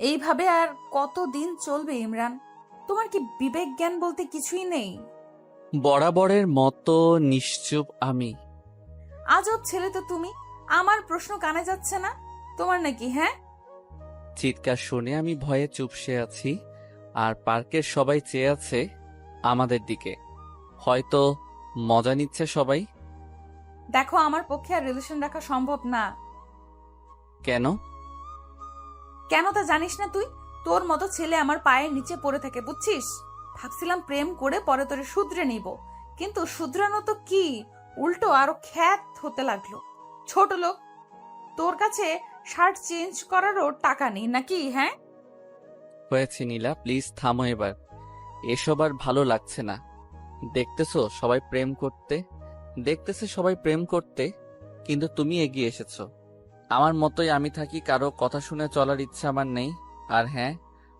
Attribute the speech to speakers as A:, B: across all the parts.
A: এইভাবে আর কতদিন চলবে ইমরান? তোমার কি বিবেক জ্ঞান বলতে কিছুই নেই?
B: বরাবরের মতো নিশ্চুপ আমি।
A: আজব ছেলে তো তুমি। আমার প্রশ্ন কানে যাচ্ছে না তোমার নাকি? হ্যাঁ,
B: চিৎকার শুনে আমি ভয়ে চুপসে আছি, আর পার্কের সবাই চেয়ে আছে আমাদের দিকে। হয়তো মজা নিচ্ছে সবাই।
A: দেখো আমার পক্ষে আর রিলেশন রাখা সম্ভব না।
B: কেন?
A: কেন তা জানিস না তুই? তোর মতো ছেলে আমার পায়ের নিচে পড়ে থাকে, বুঝছিস? ভাবছিলাম প্রেম করে পরে তোরে শুধরে নিব, কিন্তু শুধরানো তো কি, উল্টো আরো খ্যাত হতে লাগলো। ছোট লোক, তোর কাছে শার্ট চেঞ্জ করারও টাকা নেই নাকি? হ্যাঁ,
B: হয়েছে নীলা, প্লিজ থামো এবার। এসব আর ভালো লাগছে না। দেখতেছে সবাই প্রেম করতে, কিন্তু তুমি এগিয়ে এসেছো। আমার মতোই আমি থাকি, কারো কথা শুনে চলার ইচ্ছা আমার নেই। আর হ্যাঁ,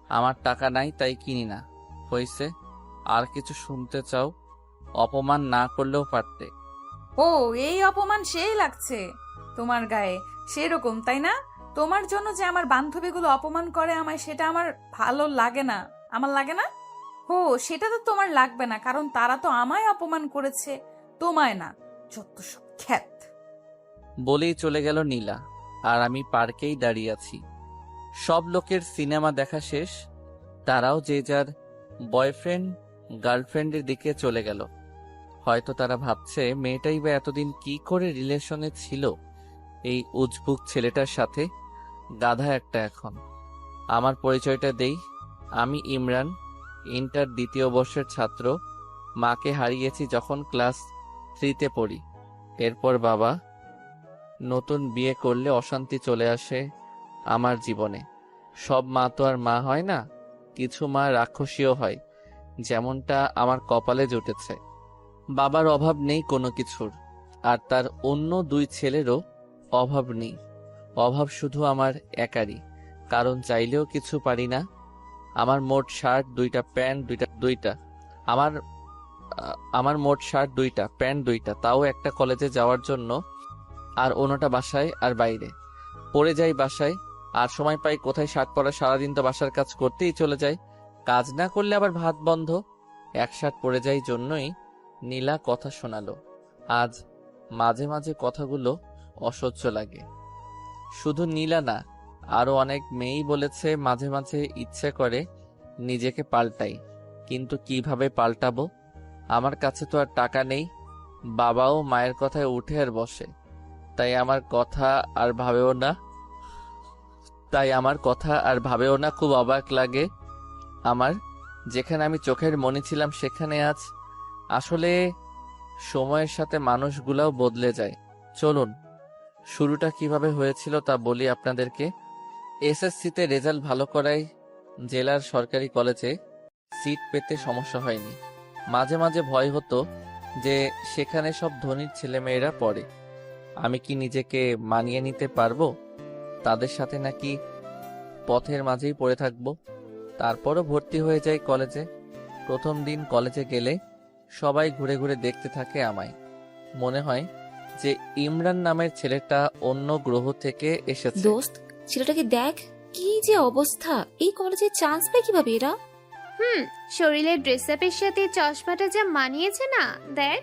B: আমার টাকা নাই তাই কিনি না। হইছে? আর কিছু শুনতে চাও? অপমান না করলেও পারতে।
A: ও এই অপমান সেই লাগছে তোমার গায়ে, সেরকম তাই না? তোমার জন্য যে আমার বান্ধবীগুলো অপমান করে আমায়, সেটা আমার ভালো লাগে না। আমার লাগে না? ও সেটা তো তোমার লাগবে না, কারণ তারা তো আমায় অপমান করেছে, তোমায় না। যত সব খ্যাত।
B: বলেই চলে গেল নীলা, আর আমি পার্কেই দাঁড়িয়ে আছি। সব লোকের সিনেমা দেখা শেষ, তারাও যে যার বয়ফ্রেন্ড গার্লফ্রেন্ডের দিকে চলে গেল। হয়তো তারা ভাবছে মেয়েটাই বা এতদিন কি করে রিলেশনে ছিল এই উজবুক ছেলেটার সাথে। গাধা একটা এখন। আমার পরিচয়টা দেই, আমি ইমরান, ইন্টার দ্বিতীয় বর্ষের ছাত্র। মাকে হারিয়েছি যখন ক্লাস 3-তে পড়ি। এরপর বাবা। নতুন বিয়ে করলে অশান্তি চলে আসে আমার জীবনে। সব মা তো আর মা হয় না, কিছু মা রাক্ষসীও হয়, যেমনটা আমার কপালে জুটেছে। বাবার অভাব নেই কোনো কিছুর, আর তার অন্য 2 ছেলেরও অভাব নেই। অভাব শুধু আমার একারই, কারণ চাইলেও কিছু পারি না। আমার মোট শার্ট 2টা, প্যান্ট 2টা। আমার আমার মোট শার্ট 2টা, প্যান্ট 2টা, তাও একটা কলেজে যাওয়ার জন্য, আর অন্যটা বাসায় আর বাইরে। পরে যাই বাসায়, আর সময় পাই কোথায় শার্ট পরা? সারাদিন তো বাসার কাজ করতেই চলে যায়, কাজ না করলে আবার ভাত বন্ধ। এক শার্ট পরে যাই জন্যই নীলা কথা শোনালো। আজ মাঝে মাঝে কথাগুলো অসহ্য লাগে। শুধু নীলা না, আরো অনেক মেয়েই বলেছে মাঝে মাঝে ইচ্ছে করে নিজেকে পাল্টাই, কিন্তু কিভাবে পাল্টাবো? আমার কাছে তো আর টাকা নেই। বাবাও মায়ের কথায় উঠে আর বসে, তাই আমার কথা আর ভাবেও না। খুব অবাক লাগে আমার, যেখানে আমি চোখের মনি ছিলাম সেখানে আজ। আসলে সময়ের সাথে মানুষগুলাও বদলে যায়। চলুন, শুরুটা কিভাবে হয়েছিল তা বলি আপনাদেরকে। এসএসসিতে রেজাল্ট ভালো করায় জেলার সরকারি কলেজে সিট পেতে সমস্যা হয়নি। মাঝে মাঝে ভয় হতো যে সেখানে সব ধনীর ছেলেমেয়েরা পড়ে, আমি কি নিজেকে মানিয়ে নিতে পারবো তাদের সাথে, নাকি পথের মাঝেই পড়ে থাকবো। তারপরও ভর্তি হয়ে যাই কলেজে। প্রথম দিন কলেজে গেলে সবাই ঘুরে ঘুরে দেখতে থাকে আমায়। মনে হয় যে ইমরান নামের ছেলেটা অন্য গ্রহ থেকে এসেছে।
C: দোস্ত, ছেলেটাকে দেখ, কি যে অবস্থা! এই কলেজে চান্স পায় কিভাবে এরা?
D: শরীরের ড্রেস আপের সাথে চশমাটা যা মানিয়েছে না, দেখ।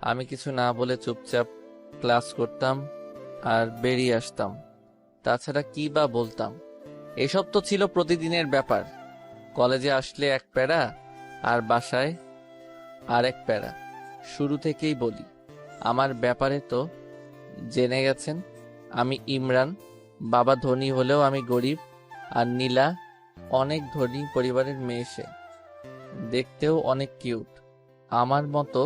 B: আমি কিছু না বলে চুপচাপ ক্লাস করতাম আর বেরিয়ে আসতাম। তাছাড়া কি বা বলতাম? এসব তো ছিল প্রতিদিনের ব্যাপার। কলেজে আসলে এক প্যারা, আর বাসায় আর এক প্যারা। শুরু থেকেই বলি, আমার ব্যাপারে তো জেনে গেছেন। আমি ইমরান, বাবা ধনী হলেও আমি গরিব, আর নীলা অনেক ধনী পরিবারের মেয়ে। সে দেখতেও অনেক কিউট। আমার মতো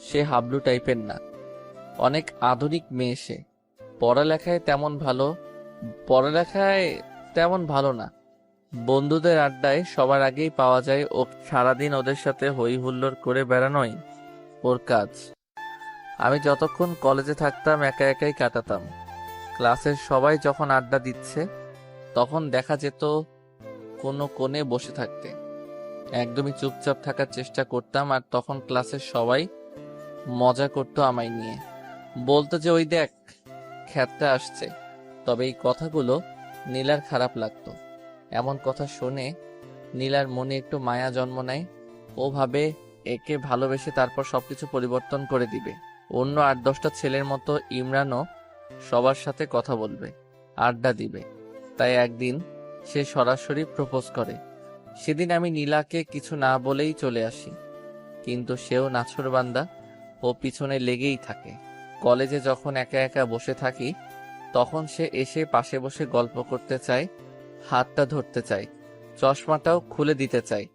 B: সে হাবলু টাইপের না, অনেক আধুনিক মেয়ে সে। পড়ালেখায় তেমন ভালো না। বন্ধুদের আড্ডায় সবার আগেই পাওয়া যায় ও। সারাদিন ওদের সাথে হই হুল্লোড় করে বেড়ানোই ওর কাজ। আমি যতক্ষণ কলেজে থাকতাম একা একাই কাটাতাম। ক্লাসের সবাই যখন আড্ডা দিচ্ছে তখন দেখা যেত কোনো কোণে বসে থাকতে। একদমই চুপচাপ থাকার চেষ্টা করতাম, আর তখন ক্লাসের সবাই মজা করতো আমায় নিয়ে। বলতো যে ওই দেখ খ্যাতটা আসছে। তবে এই কথাগুলো নীলার খারাপ লাগতো। এমন কথা শুনে নীলার মনে একটু মায়া জন্ম নেয়। ও ভাবে একে ভালোবেসে তারপর সবকিছু পরিবর্তন করে দিবে। অন্য 8-10টা ছেলের মতো ইমরানও সবার সাথে কথা বলবে, আড্ডা দিবে। তাই একদিন সে সরাসরি প্রপোজ করে। সেদিন আমি নীলাকে কিছু না বলেই চলে আসি, কিন্তু সেও নাছোড়বান্দা, ও পিছনে লেগেই থাকে। কলেজে যখন একা একা বসে থাকি তখন সে এসে পাশে বসে গল্প করতে চায়, হাতটা ধরতে চায়, চশমাটাও খুলে দিতে চায়,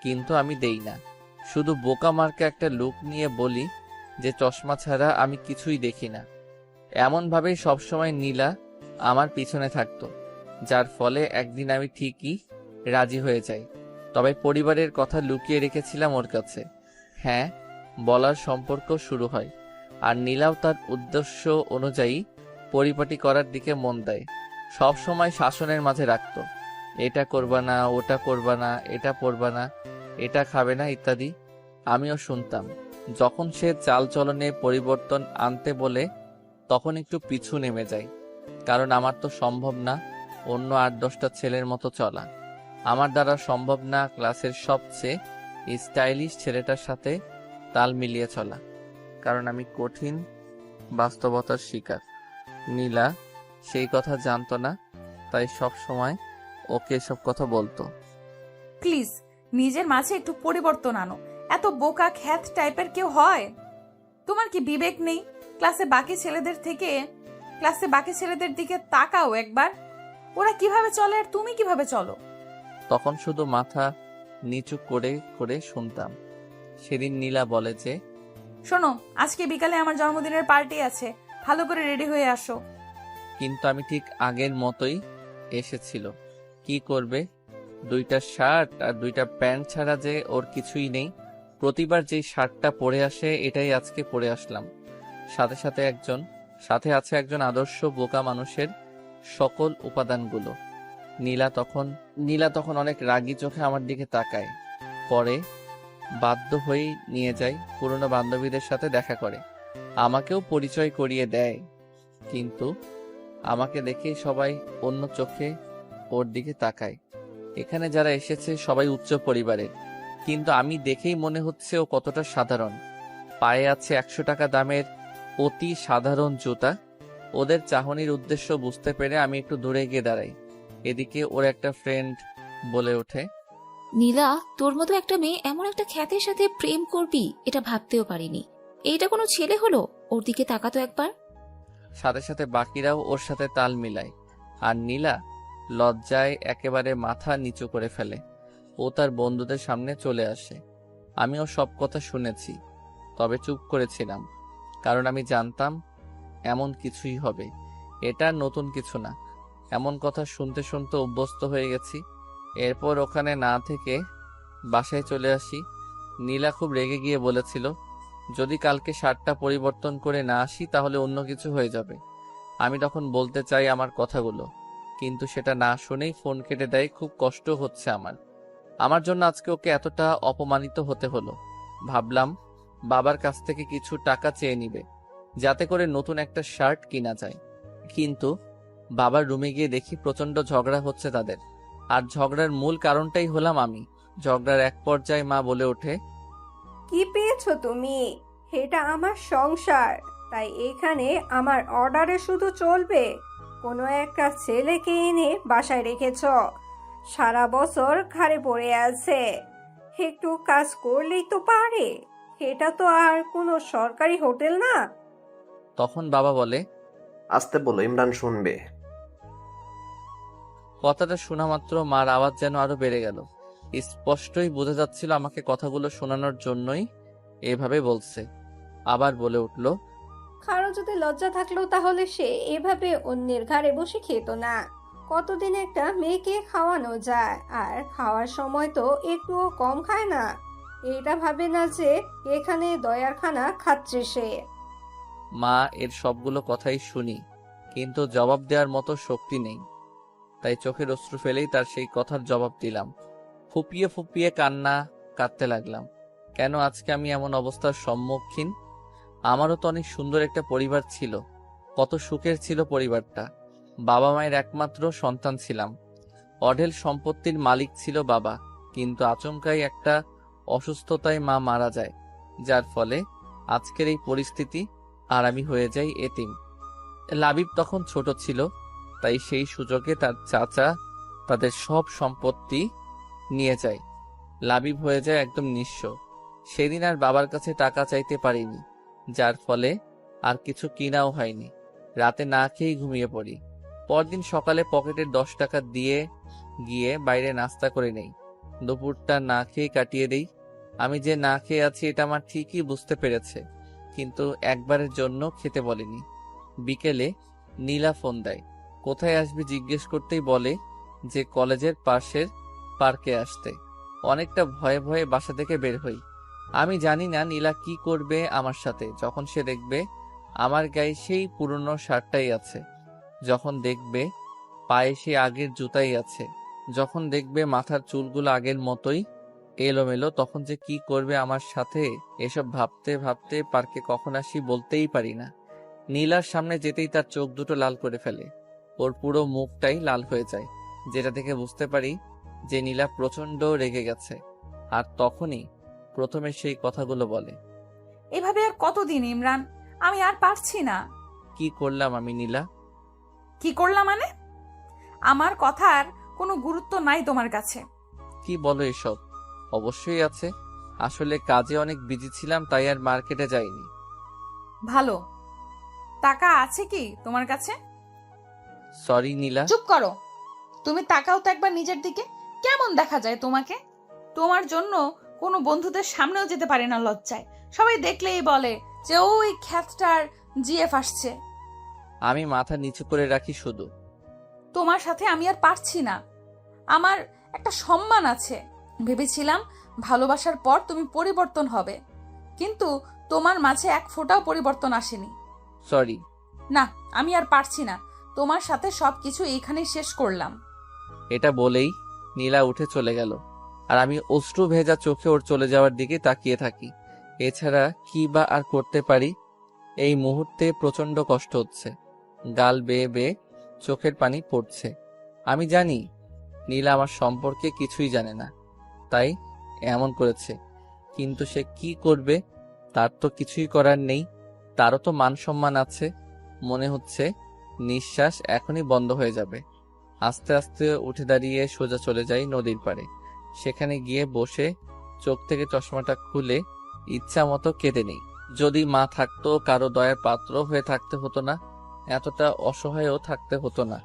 B: কিন্তু আমি দেই না। শুধু বোকা মার্কা একটা লুক নিয়ে বলি যে চশমা ছাড়া আমি কিছুই দেখি না। এমনভাবেই সবসময় নীলা আমার পিছনে থাকতো, যার ফলে একদিন আমি ঠিকই রাজি হয়ে যাই। তবে পরিবারের কথা লুকিয়ে রেখেছিলাম ওর কাছে। হ্যাঁ, বলার সম্পর্ক শুরু হয়, আর নীলাও তার উদ্দেশ্য অনুযায়ী পরিপাটি করার দিকে মন দেয়। সব সময় শাসনের মাঝে রাখতো, এটা করবা না, ওটা করবা না, এটা পরবা না, এটা খাবে না ইত্যাদি। আমিও শুনতাম। যখন সে চালচলনে পরিবর্তন আনতে বলে তখন একটু পিছু নেমে যাই, কারণ আমার তো সম্ভব না অন্য 8-10টা ছেলের মতো চলা। আমার দ্বারা সম্ভব না ক্লাসের সবচেয়ে স্টাইলিশ ছেলেটার সাথে তাল মিলিয়ে চলা, কারণ আমি কঠিন বাস্তবতার শিকার। নীলা সেই কথা জানতো না, তাই সব সময় ওকে এসব কথা বলতো।
A: প্লিজ নিজের মাঝে একটু পরিবর্তন আনো। এত বোকা খ্যাত টাইপের কেউ হয়? তোমার কি বিবেক নেই? ক্লাসে বাকি ছেলেদের দিকে তাকাও একবার। ওরা কিভাবে চলে আর তুমি কিভাবে চলো?
B: তখন শুধু মাথা নিচু করে করে শুনতাম। সেদিন নীলা বলে যে,
A: শোনো, আজকে বিকালে আমার জন্মদিনের পার্টি আছে, ভালো করে রেডি হয়ে আসো।
B: কিন্তু আমি ঠিক আগের মতোই এসেছিল। কি করবে, 2টা শার্ট আর 2টা প্যান্ট ছাড়া যে ওর কিছুই নেই। প্রতিবার যেই শার্টটা পরে আসে এটাই আজকে পরে আসলাম। সাথে আছে একজন আদর্শ বোকা মানুষের সকল উপাদানগুলো। নীলা তখন অনেক রাগী চোখে আমার দিকে তাকায়। পরে বাধ্য হয়েই নিয়ে যায়, পুরনো বান্ধবীদের সাথে দেখা করে, আমাকেও পরিচয় করিয়ে দেয়। কিন্তু আমাকে দেখে সবাই অন্য চোখে ওর দিকে তাকায়। এখানে যারা এসেছে সবাই উচ্চ পরিবারের, কিন্তু আমি দেখেই মনে হচ্ছে ও কতটা সাধারণ। পায়ে আছে 100 টাকা দামের অতি সাধারণ জুতা। ওদের চাহনির উদ্দেশ্য বুঝতে পেরে আমি একটু দূরে গিয়ে দাঁড়াই। এদিকে ওর একটা ফ্রেন্ড বলে ওঠে,
C: নীলা, তোর মতো একটা মেয়ে এমন একটা খ্যাতের সাথে প্রেম করবি এটা ভাবতেও পারিনি। এইটা কোনো ছেলে হলো? ওর দিকে তাকাতো একবার।
B: সাথে সাথে বাকিরাও ওর সাথে তাল মিলায়, আর নীলা লজ্জায় একেবারে মাথা নিচু করে ফেলে। ও তার বন্ধুদের সামনে চলে আসে। আমিও সব কথা শুনেছি, তবে চুপ করেছিলাম, কারণ আমি জানতাম এমন কিছুই হবে। এটা নতুন কিছু না, এমন কথা শুনতে শুনতে অভ্যস্ত হয়ে গেছি। এরপর ওখানে না থেকে বাসায় চলে আসি। নীলা খুব রেগে গিয়ে বলেছিল, যদি কালকে শার্টটা পরিবর্তন করে না আসি তাহলে অন্য কিছু হয়ে যাবে। আমি তখন বলতে চাই আমার কথাগুলো, কিন্তু সেটা না শুনেই ফোন কেটে দেয়। খুব কষ্ট হচ্ছে আমার জন্য আজকে ওকে এতটা অপমানিত হতে হলো। ভাবলাম বাবার কাছ থেকে কিছু টাকা চেয়ে নিবে, যাতে করে নতুন একটা শার্ট কিনা যায়। কিন্তু বাবার রুমে গিয়ে দেখি প্রচন্ড ঝগড়া হচ্ছে তাদের, আর ঝগড়ার মূল কারণটাই হলাম আমি। ঝগড়ার এক পর্যায়ে মা বলে ওঠে,
E: কি পেয়েছো তুমি? এটা আমার সংসার, তাই এখানে আমার অর্ডারে শুধু চলবে। কোনো একটা ছেলেকে এনে বাসায় রেখেছ, সারা বছর ঘাড়ে পড়ে আছে, একটু কাজ করলেই তো পারে। এটা তো আর কোনো সরকারি হোটেল না।
B: তখন বাবা বলে,
F: আসতে বলো, ইমরান শুনবে।
B: কথাটা শোনা মাত্র মার আওয়াজ যেন আরো বেড়ে গেল। স্পষ্টই বোঝা যাচ্ছিল আমাকে কথাগুলো শোনানোর জন্যই এভাবে বলছে। আবার বলে উঠল,
E: কারো যদি লজ্জা থাকলেও তাহলে সে এভাবে অন্যের ঘাড়ে বসে খেত না। কতদিন একটা মেয়েকে খাওয়ানো যায়, আর খাওয়ার সময় তো একটুও কম খায় না। এটা ভাবে না যে এখানে দয়ার খানা খাচ্ছে সে।
B: মা এর সবগুলো কথাই শুনি, কিন্তু জবাব দেওয়ার মতো শক্তি নেই। তাই চোখের অশ্রু ফেলেই তার সেই কথার জবাব দিলাম। ফুপিয়ে ফুপিয়ে কাঁদতে লাগলাম। কেন আজকে আমি এমন অবস্থার সম্মুখীন? আমারও তো অনেক সুন্দর একটা পরিবার ছিল, কত সুখের ছিল পরিবারটা। বাবা মায়ের একমাত্র সন্তান ছিলাম। অঢেল সম্পত্তির মালিক ছিল বাবা, কিন্তু আচমকাই একটা অসুস্থতায় মা মারা যায়, যার ফলে আজকের এই পরিস্থিতি, আর আমি হয়ে যাই এতিম। লাবিব তখন ছোট ছিল, তাই সেই সুযোগে তার চাচা তাদের সব সম্পত্তি নিয়ে যায়। লাবিব হয়ে যায় একদম নিঃস্ব। সেদিন আর বাবার কাছে টাকা চাইতে পারিনি, যার ফলে আর কিছু কিনাও হয়নি। রাতে না খেয়েই ঘুমিয়ে পড়ি। পরদিন সকালে পকেটের 10 টাকা দিয়ে গিয়ে বাইরে নাস্তা করে নেই। দুপুরটা না খেয়ে কাটিয়ে দেই। আমি যে না খেয়ে আছি এটা আমার ঠিকই বুঝতে পেরেছে, কিন্তু একবারের জন্য খেতে বলেনি। বিকেলে নীলা ফোন দেয়। কোথায় আসবি জিজ্ঞেস করতেই বলে যে কলেজের পাশের পার্কে আসতে। অনেকটা ভয়ে ভয়ে বাসা থেকে বের হই। আমি জানি না নীলা কি করবে আমার সাথে যখন সে দেখবে আমার গায়ে সেই পুরনো শার্টটাই আছে, যখন দেখবে পায়ে সেই আগের জুতাই আছে, যখন দেখবে মাথার চুলগুলো আগের মতোই এলোমেলো, তখন যে কি করবে আমার সাথে। এসব ভাবতে ভাবতে পার্কে কখন আসি বলতেই পারি না। নীলার সামনে যেতেই তার চোখ দুটো লাল করে ফেলে। ওর পুরো মুখটাই লাল হয়ে যায়, যেটা দেখে বুঝতে পারি যে নীলা প্রচন্ড রেগে গেছে। আর তখনই প্রথমে সেই কথাগুলো বলে।
A: এভাবে আর কতদিন ইমরান, আমি আর পারছি না।
B: কি করলাম আমি নীলা?
A: কি করলাম মানে? আমার কথার কোনো গুরুত্ব নাই তোমার কাছে?
B: কি বলো এসব? অবশ্যই আছে, আসলে কাজে অনেক বিজি ছিলাম তাই আর মার্কেটে যাইনি।
A: ভালো। টাকা আছে কি তোমার কাছে?
B: সরি নীলা।
A: চুপ করো। তুমি তাকাও তো একবার নিজের দিকে, কেমন দেখা যায় তোমাকে? তোমার জন্য কোনো বন্ধুদের সামনেও যেতে পারে না লজ্জায়। সবাই দেখলেই বলে যে ওই খ্যাতটার জিএফ আসছে।
B: আমি মাথা নিচু করে রাখি শুধু।
A: তোমার সাথে আমি আর পারছি না। আমার একটা সম্মান আছে। ভেবেছিলাম ভালোবাসার পর তুমি পরিবর্তন হবে, কিন্তু তোমার মাঝে এক ফোঁটাও পরিবর্তন আসেনি।
B: সরি।
A: না, আমি আর পারছি না। তোমার সাথে সবকিছু এইখানেই শেষ করলাম।
B: এটা বলেই নীলা উঠে চলে গেল, আর আমি অশ্রু ভেজা চোখে ওর চলে যাওয়ার দিকে তাকিয়ে থাকি। এছাড়া কি বা আর করতে পারি? এই মুহূর্তে প্রচন্ড কষ্ট হচ্ছে, গাল বেয়ে বেয়ে চোখের পানি পড়ছে। আমি জানি নীলা আমার সম্পর্কে কিছুই জানে না, তাই এমন করেছে, কিন্তু সে কি করবে? তার তো কিছুই করার নেই। তারও তো মান সম্মান আছে। মনে হচ্ছে নিঃশ্বাস এখনই বন্ধ হয়ে যাবে। আস্তে আস্তে উঠে দাঁড়িয়ে সোজা চলে যাই নদীর পাড়ে। সেখানে গিয়ে বসে চোখ থেকে চশমাটা খুলে ইচ্ছা মতো কেঁদে নেই। যদি মা থাকতো, কারো দয়ার পাত্র হয়ে থাকতে হতো না, এতটা অসহায়ও থাকতে হতো না।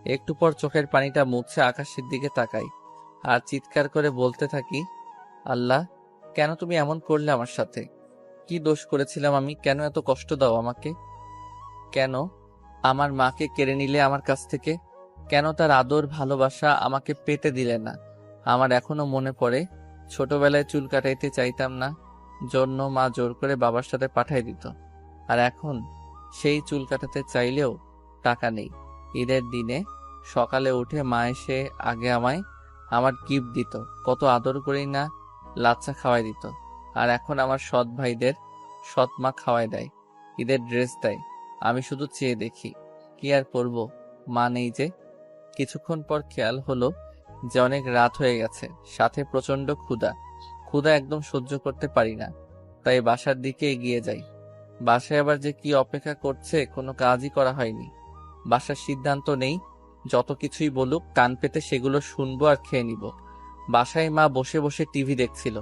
B: একটু পর চোখের পানিটা মুছে আকাশের দিকে তাকাই আর চিৎকার করে বলতে থাকি, আল্লাহ, কেন তুমি এমন করলে আমার সাথে? কি দোষ করেছিলাম আমি? কেন এত কষ্ট দাও আমাকে? কেন আমার মাকে কেড়ে নিলে আমার কাছ থেকে? কেন তার আদর ভালোবাসা আমাকে পেতে দিলে না? আমার এখনো মনে পড়ে, ছোটবেলায় চুল কাটাইতে চাইতাম না, জন্য মা জোর করে বাবার সাথে পাঠাই দিত। আর এখন সেই চুল কাটাতে চাইলেও টাকা নেই। ঈদের দিনে সকালে উঠে মা এসে আগে আমায় আমার গিফট দিত, কত আদর করেই না লাচ্চা খাওয়াই দিত। আর এখন আমার সৎ ভাইদের সৎ মা খাওয়াই দেয়, ঈদের ড্রেস দেয়। আমি শুধু চেয়ে দেখি, কি আর করব, মা নেই যে। কিছুক্ষণ পর খেয়াল হলো যে অনেক রাত হয়ে গেছে, সাথে প্রচন্ড ক্ষুধা একদম সহ্য করতে পারি না, তাই বাসার দিকে এগিয়ে যাই। বাসায় আবার যে কি অপেক্ষা করছে কোনো কাজই করা হয়নি। বাসার সিদ্ধান্ত নেই, যত কিছুই বলুক কান পেতে সেগুলো শুনবো আর খেয়ে নিব। বাসায় মা বসে বসে টিভি দেখছিল,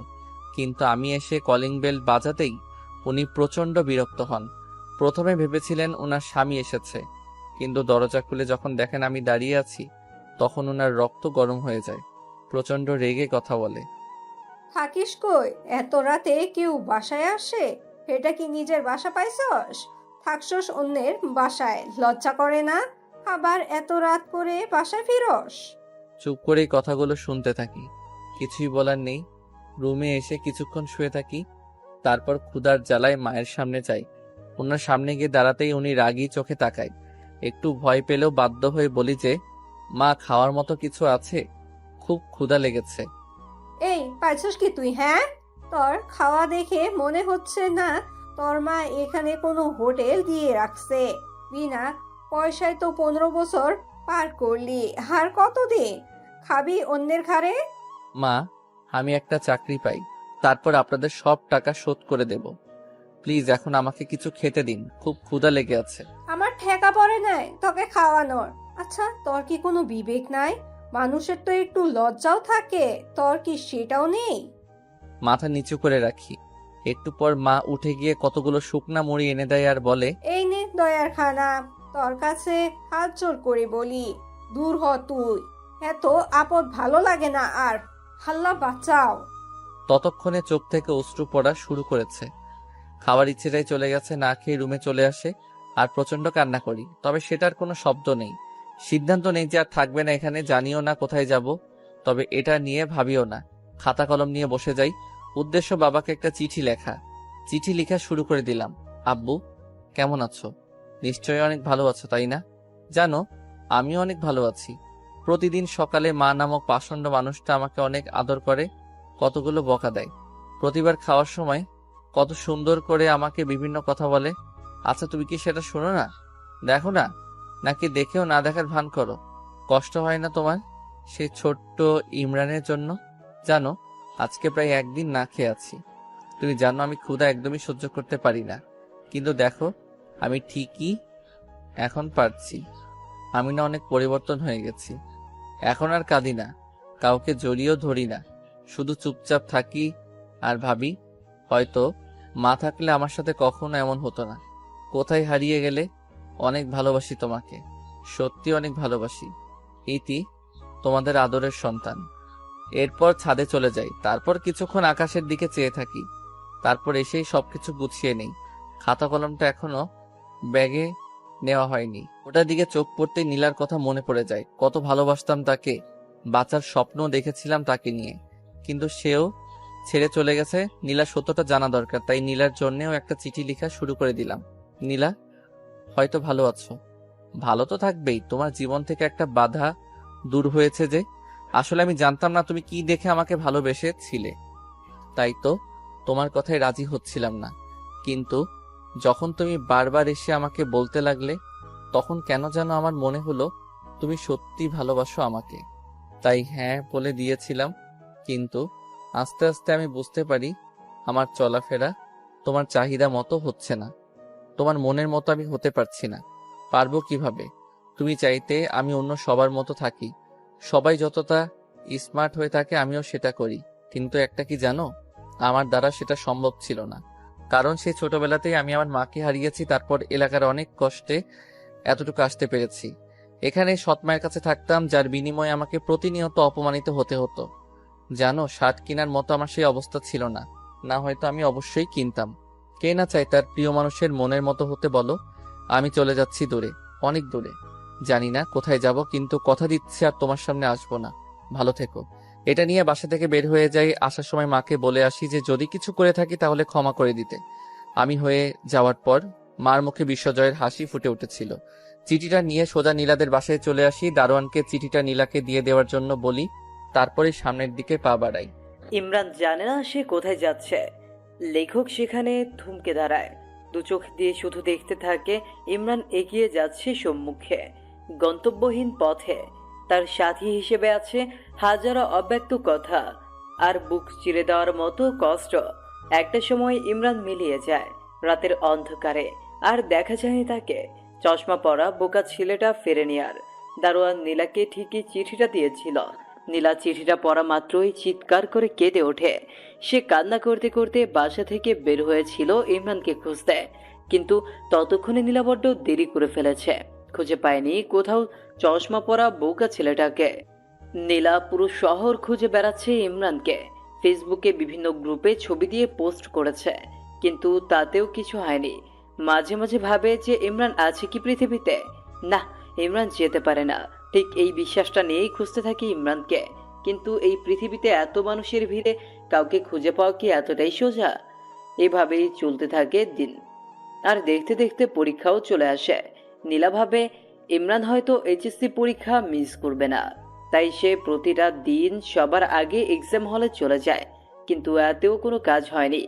B: কিন্তু আমি এসে কলিং বেল বাজাতেই উনি প্রচন্ড বিরক্ত হন। প্রথমে ভেবেছিলেন ওনার স্বামী এসেছে, কিন্তু দরজা খুলে যখন দেখেন আমি দাঁড়িয়ে আছি, তখন ওনার রক্ত গরম হয়ে যায়। প্রচন্ড রেগে কথা বলে,
E: থাকিস কই? এত রাতে কেউ বাসায় আসে? এটা কি নিজের বাসা পাইছস? থাকছস অন্যের বাসায়, লজ্জা করে না? আবার এত রাত করে বাসায় ফিরস?
B: চুপ করেই কথাগুলো শুনতে থাকি, কিছুই বলার নেই। রুমে এসে কিছুক্ষণ শুয়ে থাকি, তারপর ক্ষুধার জ্বালায় মায়ের সামনে যাই। ওনার সামনে গিয়ে দাঁড়াতেই উনি রাগী চোখে তাকায়। একটু ভয় পেলেও বাধ্য হয়ে বলি যে, মা, খাওয়ার মতো কিছু আছে? খুব ক্ষুধা লেগেছে।
E: এই পাইছস কি তুই? হ্যাঁ, তোর খাওয়া দেখে মনে হচ্ছে না তোর মা এখানে কোনো হোটেল দিয়ে রাখছে? বিনা পয়সায় তো 15 বছর পার করলি, আর কতদিন খাবি অন্যের ঘাড়ে?
B: মা, আমি একটা চাকরি পাই, তারপর আপনাদের সব টাকা শোধ করে দেব। প্লিজ এখন আমাকে কিছু খেতে দিন, খুব ক্ষুধা লেগে আছে।
E: আমার ঠেকা পড়ে নাই তোকে খাওয়ানোর। আচ্ছা, তোর কি কোনো বিবেক নাই? মানুষের তো একটু লজ্জাও থাকে, তোর কি সেটাও নেই?
B: মাথা নিচু করে রাখি। একটু পর মা উঠে গিয়ে কতগুলো শুকনা মুড়ি এনে দেয় আর বলে,
E: এই নে দয়ার খানা, তোর কাছে হাত জোর করে বলি, দূর হ তুই। এত আপদ ভালো লাগে না আর, হাল্লা বাঁচাও।
B: ততক্ষণে চোখ থেকে অশ্রু পড়া শুরু করেছে। খাওয়ার ইচ্ছেটাই চলে গেছে, না খেয়ে রুমে চলে আসে আর প্রচন্ড কান্না করি। তবে সেটার কোনো শব্দ নেই, সিদ্ধান্ত নেই যে আর থাকবে না এখানে, জানিও না কোথায় যাব। তবে এটা নিয়ে ভাবিও না। খাতা কলম নিয়ে বসে যাই। উদ্দেশ্য বাবাকে একটা চিঠি লেখা। চিঠি লেখা শুরু করে দিলাম। আব্বু, কেমন আছো? নিশ্চয়ই অনেক ভালো আছো, তাই না? জানো, আমিও অনেক ভালো আছি। প্রতিদিন সকালে মা নামক পাষণ্ড মানুষটা আমাকে অনেক আদর করে, কতগুলো বকা দেয়। প্রতিবার খাওয়ার সময় কত সুন্দর করে আমাকে বিভিন্ন কথা বলে। আচ্ছা, তুমি কি সেটা শোনো না, দেখো না, নাকি দেখেও না দেখার ভান করো? কষ্ট হয় না তোমার সেই ছোট্ট ইমরানের জন্য? জানো, আজকে প্রায় একদিন না খেয়ে আছি। তুমি জানো আমি ক্ষুধা একদমই সহ্য করতে পারি না, কিন্তু দেখো আমি ঠিকই এখন পারছি। আমি না অনেক পরিবর্তন হয়ে গেছি। এখন আর কাঁদি না, কাউকে জড়িয়েও ধরি না, শুধু চুপচাপ থাকি আর ভাবি, হয়তো মা থাকলে আমার সাথে কখনো এমন হতো না। কোথায় হারিয়ে গেলে? অনেক ভালোবাসি তোমাকে, সত্যি অনেক ভালোবাসি। ইতি, তোমাদের আদরের সন্তান। এরপর ছাদে চলে যাই, তারপর কিছুক্ষণ আকাশের দিকে চেয়ে থাকি, তারপর এসেই সবকিছু গুছিয়ে নেই। খাতা কলমটা এখনো ব্যাগে নেওয়া হয়নি। ওটার দিকে চোখ পড়তেই নীলার কথা মনে পড়ে যায়। কত ভালোবাসতাম তাকে, বাঁচার স্বপ্ন দেখেছিলাম তাকে নিয়ে, কিন্তু সেও ছেড়ে চলে গেছে। নীলা সত্যটা জানা দরকার, তাই নীলার জন্যেও একটা চিঠি লেখা শুরু করে দিলাম। নীলা, হয়তো ভালো আছো, ভালো তো থাকবেই। তোমার জীবন থেকে একটা বাধা দূর হয়েছে যে। আসলে আমি জানতাম না তুমি কি দেখে আমাকে ভালোবেসেছিলে, তাই তো তোমার কথায় রাজি হচ্ছিলাম না। কিন্তু যখন তুমি বারবার এসে আমাকে বলতে লাগলে, তখন কেন যেন আমার মনে হলো তুমি সত্যি ভালোবাসো আমাকে। তাই হ্যাঁ বলে দিয়েছিলাম। কিন্তু আস্তে আস্তে আমি বুঝতে পারি আমার চলাফেরা তোমার চাহিদা মতো হচ্ছে না, তোমার মনের মতো আমি হতে পারছি না। পারবো কিভাবে? তুমি চাইতে আমি অন্য সবার মতো থাকি, সবাই যতটা স্মার্ট হয়ে থাকে আমিও সেটা করি। কিন্তু একটা কি জানো, আমার দ্বারা সেটা সম্ভব ছিল না, কারণ সেই ছোটবেলাতেই আমি আমার মাকে হারিয়েছি। তারপর এলাকার অনেক কষ্টে এতটুকু আসতে পেরেছি। এখানে সৎ মায়ের কাছে থাকতাম, যার বিনিময়ে আমাকে প্রতিনিয়ত অপমানিত হতে হতো। জানো, শার্ট কেনার মতো আমার সেই অবস্থা ছিল না, না হয়তো আমি অবশ্যই কিনতাম। কে না চায় তার প্রিয় মানুষের মনের মতো হতে, বলো? আমি চলে যাচ্ছি দূরে, অনেক দূরে। জানি না কোথায় যাব, কিন্তু কথা দিচ্ছি আর তোমার সামনে আসবো না। ভালো থেকো। এটা নিয়ে বাসা থেকে বের হয়ে যাই। আসার সময় মাকে বলে আসি যে যদি কিছু করে থাকি তাহলে ক্ষমা করে দিতে। আমি হয়ে যাওয়ার পর মার মুখে বিশ্বজয়ের হাসি ফুটে উঠেছিল। চিঠিটা নিয়ে সোজা নীলাদের বাসায় চলে আসি। দারোয়ানকে চিঠিটা নীলাকে দিয়ে দেওয়ার জন্য বলি, তারপরে সামনের দিকে পা বাড়াই।
G: ইমরান জানে না সে কোথায় যাচ্ছে। লেখক সেখানে থমকে দাঁড়ায়, দু চোখ দিয়ে শুধু দেখতে থাকে ইমরান এগিয়ে যাচ্ছে সম্মুখে, গন্তব্যহীন পথে। তার সাথী হিসেবে আছে হাজারো অব্যক্ত কথা আর বুক চিরে দেওয়ার মতো কষ্ট। একটা সময় ইমরান মিলিয়ে যায় রাতের অন্ধকারে, আর দেখা যায়নি তাকে। চশমা পরা বোকা ছেলেটা ফেরেনি আর। দারোয়ান নীলাকে ঠিকই চিঠিটা দিয়েছিল। নীলা চিঠিটা পড়া মাত্রই চিৎকার করে কেঁদে ওঠে। সে কান্না করতে করতে বাসা থেকে বের হয়েছিল ইমরানকে খুঁজতে, কিন্তু ততক্ষণে নীলা বড্ড দেরি করে ফেলেছে। খুঁজে পায়নি কোথাও চশমা পরা বোকা ছেলেটাকে। নীলা পুরো শহর খুঁজে বেড়াচ্ছে ইমরানকে। ফেসবুকে বিভিন্ন গ্রুপে ছবি দিয়ে পোস্ট করেছে, কিন্তু তাতেও কিছু হয়নি। মাঝে মাঝে ভাবে যে ইমরান আছে কি পৃথিবীতে। না, ইমরান যেতে পারে না। ঠিক এই বিশ্বাসটা নিয়েই খুঁজতে থাকি ইমরানকে। কিন্তু এই পৃথিবীতে এত মানুষের ভিড়ে কাউকে খুঁজে পাওয়া কি এতটাই সোজা? এভাবেই চলতে থাকে দিন। আর দেখতে দেখতে পরীক্ষাও চলে আসে। নীলা ভাবে ইমরান হয়তো এইচএসসি পরীক্ষা মিস করবে না, তাই সে প্রতিটা দিন সবার আগে এক্সাম হলে চলে যায়। কিন্তু এতেও কোনো কাজ হয়নি।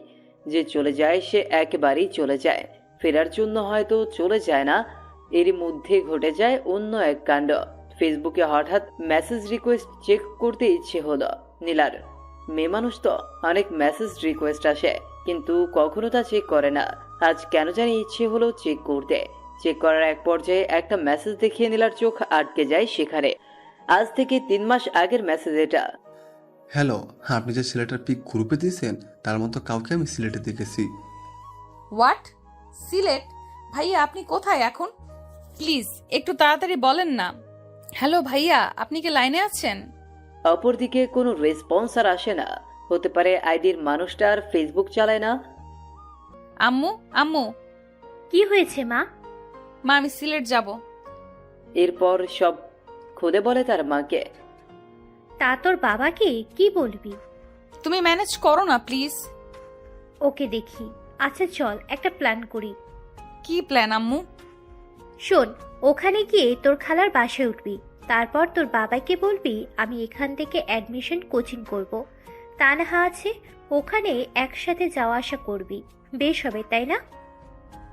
G: যে চলে যায় সে একেবারেই চলে যায়, ফেরার জন্য হয়তো চলে যায় না। এরই মধ্যে ঘটে যায় অন্য এক কাণ্ড। ফেসবুকে হঠাৎ মেসেজ রিকোয়েস্ট চেক করতে ইচ্ছে হলো নীলার। মেয়ে মানুষ তো, অনেক মেসেজ রিকোয়েস্ট আসে, কিন্তু কখনো তা চেক করে না। আজ কেন জানি ইচ্ছে হলো চেক করতে। চেক করার এক পর্যায়ে একটা মেসেজ দেখিয়ে নীলার চোখ আটকে যায় সেখানে। আজ থেকে 3 মাস আগের মেসেজ এটা।
H: হ্যালো, আপনি যে ছেলেটার পিক গ্রুপে দিয়েছেন তার মতো কাউকে আমি সিলেটে দেখেছি।
A: হোয়াট? সিলেট? ভাইয়া আপনি কোথায় এখন? প্লিজ একটু তাড়াতাড়ি বলেন না। হ্যালো ভাইয়া, আপনি কি লাইনে আছেন?
G: অপরদিকে কোনো রেসপন্স আর আসে না। হতে পারে আইডির মানুষটা আর ফেসবুক চালায় না।
A: আম্মু, আম্মু।
D: কি হয়েছে মা?
A: মা, আমি সিলেট যাব।
G: এরপর সব খুলে বলে তার মাকে।
D: তা তোর বাবাকে কি বলবি?
A: তুমি ম্যানেজ করো না প্লিজ।
D: ওকে দেখি। আচ্ছা চল একটা প্ল্যান করি।
A: কি প্ল্যান আম্মু?
D: শোন, ওখানে গিয়ে তোর খালার বাসায় উঠবি। তারপর তোর বাবাকে বলবি আমি এখান থেকে অ্যাডমিশন কোচিং করব। তানহা আছে, ওখানে একসাথে যাওয়া আসা করবি। বেশ হবে, তাই না?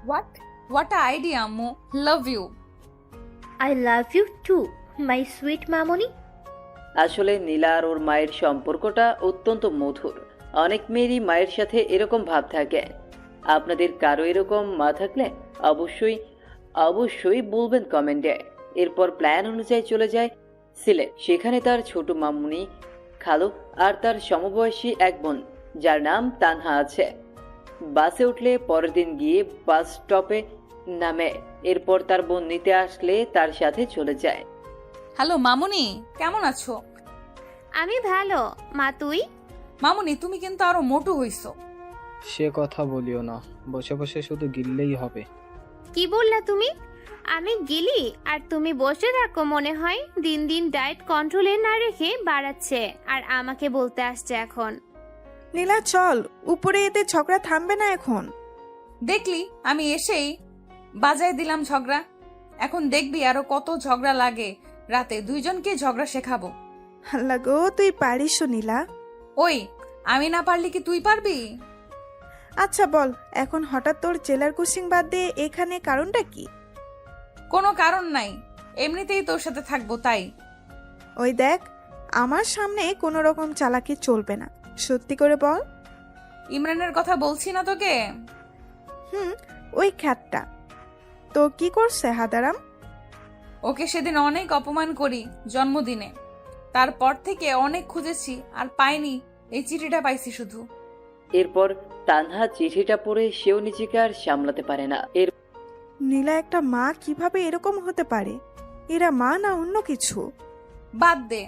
A: হোয়াট আইডিয়া আম্মু, love you.
D: I love you too my sweet মামনি।
G: আসলে নীলা আর ওর মায়ের সম্পর্কটা অত্যন্ত মধুর। অনেক মেয়েরই মায়ের সাথে এরকম ভাব থাকে। আপনাদের কারো এরকম মা থাকলে অবশ্যই অবশ্যই বলবেন কমেন্টে। এরপর প্ল্যান অনুযায়ী চলে যায় সিলেট। সেখানে তার ছোট মামুনি, খালু আর তার সমবয়সী এক বোন যার নাম তানহা আছে। বাসে উঠলে পরের দিন গিয়ে বাস স্টপে নামে। এরপর তার বোন নিতে আসলে তার সাথে চলে যায়।
A: হ্যালো মামুনি, কেমন আছো?
D: আমি ভালো মা, তুই?
A: মামুনি তুমি কিন্তু আরো মোটু হইছো।
I: সে কথা বলিও না, বসে বসে শুধু গিললেই হবে।
D: কি বললা তুমি? আমি গেলি আর তুমি বসে থাকো মনে হয়? দিন দিন ডায়েট কন্ট্রোলে না রেখে বাড়াচ্ছে আর আমাকে বলতে আসছে এখন।
J: নীলা চল, উপরে এতে ঝগড়া থামবে না এখন।
A: দেখলি আমি এসেই বাজায় দিলাম ঝগড়া। এখন দেখবি আরো কত ঝগড়া লাগে। রাতে দুইজনকে ঝগড়া শেখাবো।
J: আল্লাহ গো, তুই পারিস নীলা।
A: ওই, আমি না পারলি কি তুই পারবি?
J: আচ্ছা বল, এখন হঠাৎ তোর জেলার কোচিং বাদ দিয়ে এখানে কারণটা কি?
A: কোনো কারণ নাই, এমনিতেই তোর সাথে থাকবো তাই।
J: ওই দেখ, আমার সামনে কোনো রকম চালাকি চলবে না, সত্যি করে বল।
A: ইমরানের কথা বলছি না তোকে?
J: ওই খ্যাতটা তো কি করছে হাদারাম?
A: ওকে সেদিন অনেক অপমান করি জন্মদিনে। তারপর থেকে অনেক খুঁজেছি আর পাইনি, এই চিঠিটা পাইছি শুধু।
G: এরপর তানহা চিঠিটা পড়ে সেও নিজেকে আর সামলাতে পারে না।
J: নীলা একটা মা কিভাবে এরকম হতে পারে? এরা মা না অন্য কিছু?
A: বাদ দে,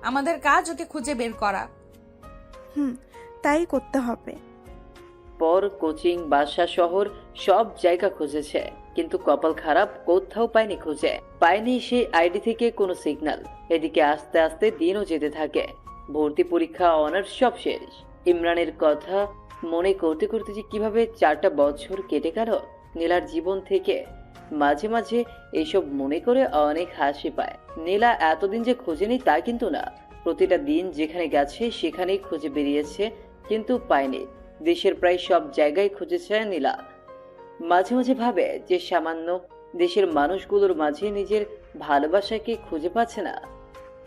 A: আমাদের কাজ ওকে খুঁজে বের করা।
J: তাই করতে হবে।
G: পর কোচিং, বাসা, শহর সব জায়গা খুঁজেছে, কিন্তু কপাল খারাপ, কোথাও পায়নি। খুঁজে পায়নি সেই আইডি থেকে কোনো সিগন্যাল। এদিকে আস্তে আস্তে দিনও যেতে থাকে। ভর্তি পরীক্ষা, অনার্স সব শেষ। ইমরানের কথা মনে করতে করতে যে কিভাবে 4টা বছর কেটে গেল নীলার জীবন থেকে। মাঝে মাঝে এইসব মনে করে অনেক হাসি পায়। নীলা এতদিন যে খোঁজেনি তা কিন্তু না। প্রতিটা দিন যেখানে গেছে সেখানেই খুঁজে বেরিয়েছে, কিন্তু পায়নি। দেশের প্রায় সব জায়গায় খুঁজেছে নীলা। মাঝে মাঝে ভাবে যে সামান্য দেশের মানুষগুলোর মাঝে নিজের ভালোবাসাকে খুঁজে পাচ্ছে না।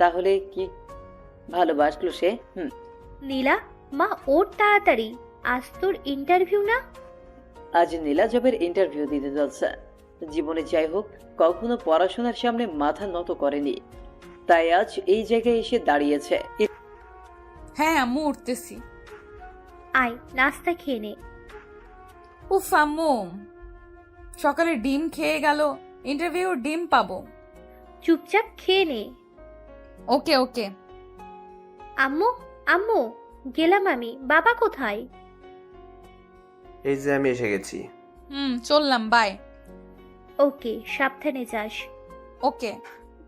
G: তাহলে কি ভালোবাসলো সে?
D: নীলা মা, ওর তাড়াতাড়ি, আজ তোর ইন্টারভিউ না?
G: আজ নীলা জবের ইন্টারভিউ দিতে যাচ্ছে। জীবনে যাই হোক, কখনো পড়াশোনার সামনে মাথা নত করেনি, তাই আজ এই জায়গায় এসে দাঁড়িয়েছে।
A: হ্যাঁ আম্মু, উঠতেছি।
D: আয় নাস্তা খেয়ে নে।
A: উফ আম্মু, সকালে ডিম খেয়ে গেল, ইন্টারভিউ ডিম পাবো।
D: চুপচাপ খেয়ে নে।
A: ওকে ওকে।
D: আম্মু, আম্মু, গেলাম আমি। বাবা কোথায়?
F: এই যে আমি এসে গেছি।
A: চললাম, বাই।
D: ওকে, সাবধানে যাস।
A: ওকে।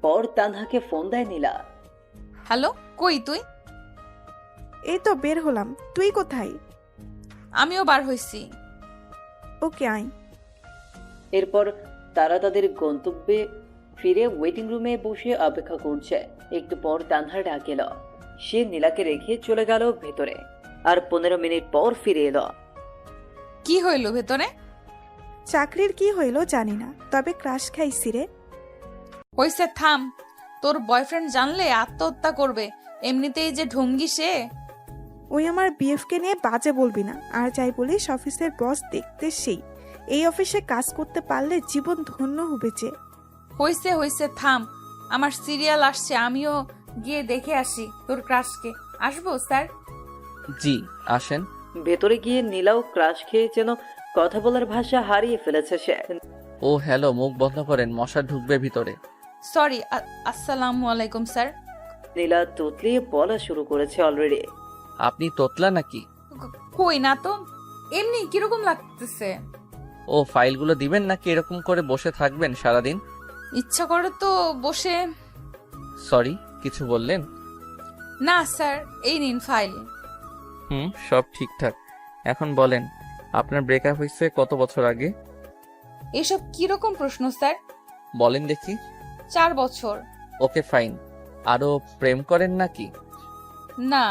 G: পর তানহাকে ফোন দেয় নীলা।
A: হ্যালো, কই তুই?
J: এই তো বের হলাম, তুই কোথায়?
A: আমিও বার হইছি।
J: ওকে আয়।
G: এরপর তারা তাদের গন্তব্যে ফিরে ওয়েটিং রুমে বসে অপেক্ষা করছে। একটু পর তানহা ডাক এলো। সে নীলাকে রেখে চলে গেল ভেতরে, আর 15 মিনিট পর ফিরে এলো।
A: কি হইল ভেতরে?
J: চাকরির কি হইল জানি না, তবে ক্রাশ খাইছি রে।
A: হইছে থাম, তোর বয়ফ্রেন্ড জানলে আত্মহত্যা করবে, এমনিতেই যে ঢঙ্গি সে।
J: ওই আমার বিএফকে নিয়ে বাজে বলবি না, আর যাই বলিস অফিসের বস দেখতে সেই, এই অফিসে কাজ করতে পারলে জীবন ধন্য হবে যে।
A: হইছে হইছে থাম, আমার সিরিয়াল আসছে, আমিও গিয়ে দেখে আসি তোর ক্রাশকে। আসবো স্যার?
B: জি আসেন।
G: ভেতরে গিয়ে নীলাও ক্রাশ খেয়ে যেন কথা বলার ভাষা হারিয়ে ফেলেছে সে।
B: ও হ্যালো, মুখ বন্ধ করেন, মশা ঢুকবে ভিতরে।
A: সরি, আসসালামু আলাইকুম স্যার।
G: নীলা তুতলিয়ে বলা শুরু করেছে অলরেডি।
B: আপনি তোতলা নাকি?
A: কই না তো, এমনি কিরকম লাগতেছে।
B: ও ফাইলগুলো দিবেন নাকি এরকম করে বসে থাকবেন সারাদিন?
A: ইচ্ছা করে তো বসে।
B: সরি, কিছু বললেন?
A: না স্যার, এই নিন ফাইল।
B: সব ঠিকঠাক। এখন বলেন, আপনার ব্রেকআপ হয়েছে কত বছর আগে?
A: এসব কিরকম প্রশ্ন স্যার?
B: বলেন দেখি।
A: 4 বছর।
B: Okay fine. আরো প্রেম করেন নাকি?
A: না।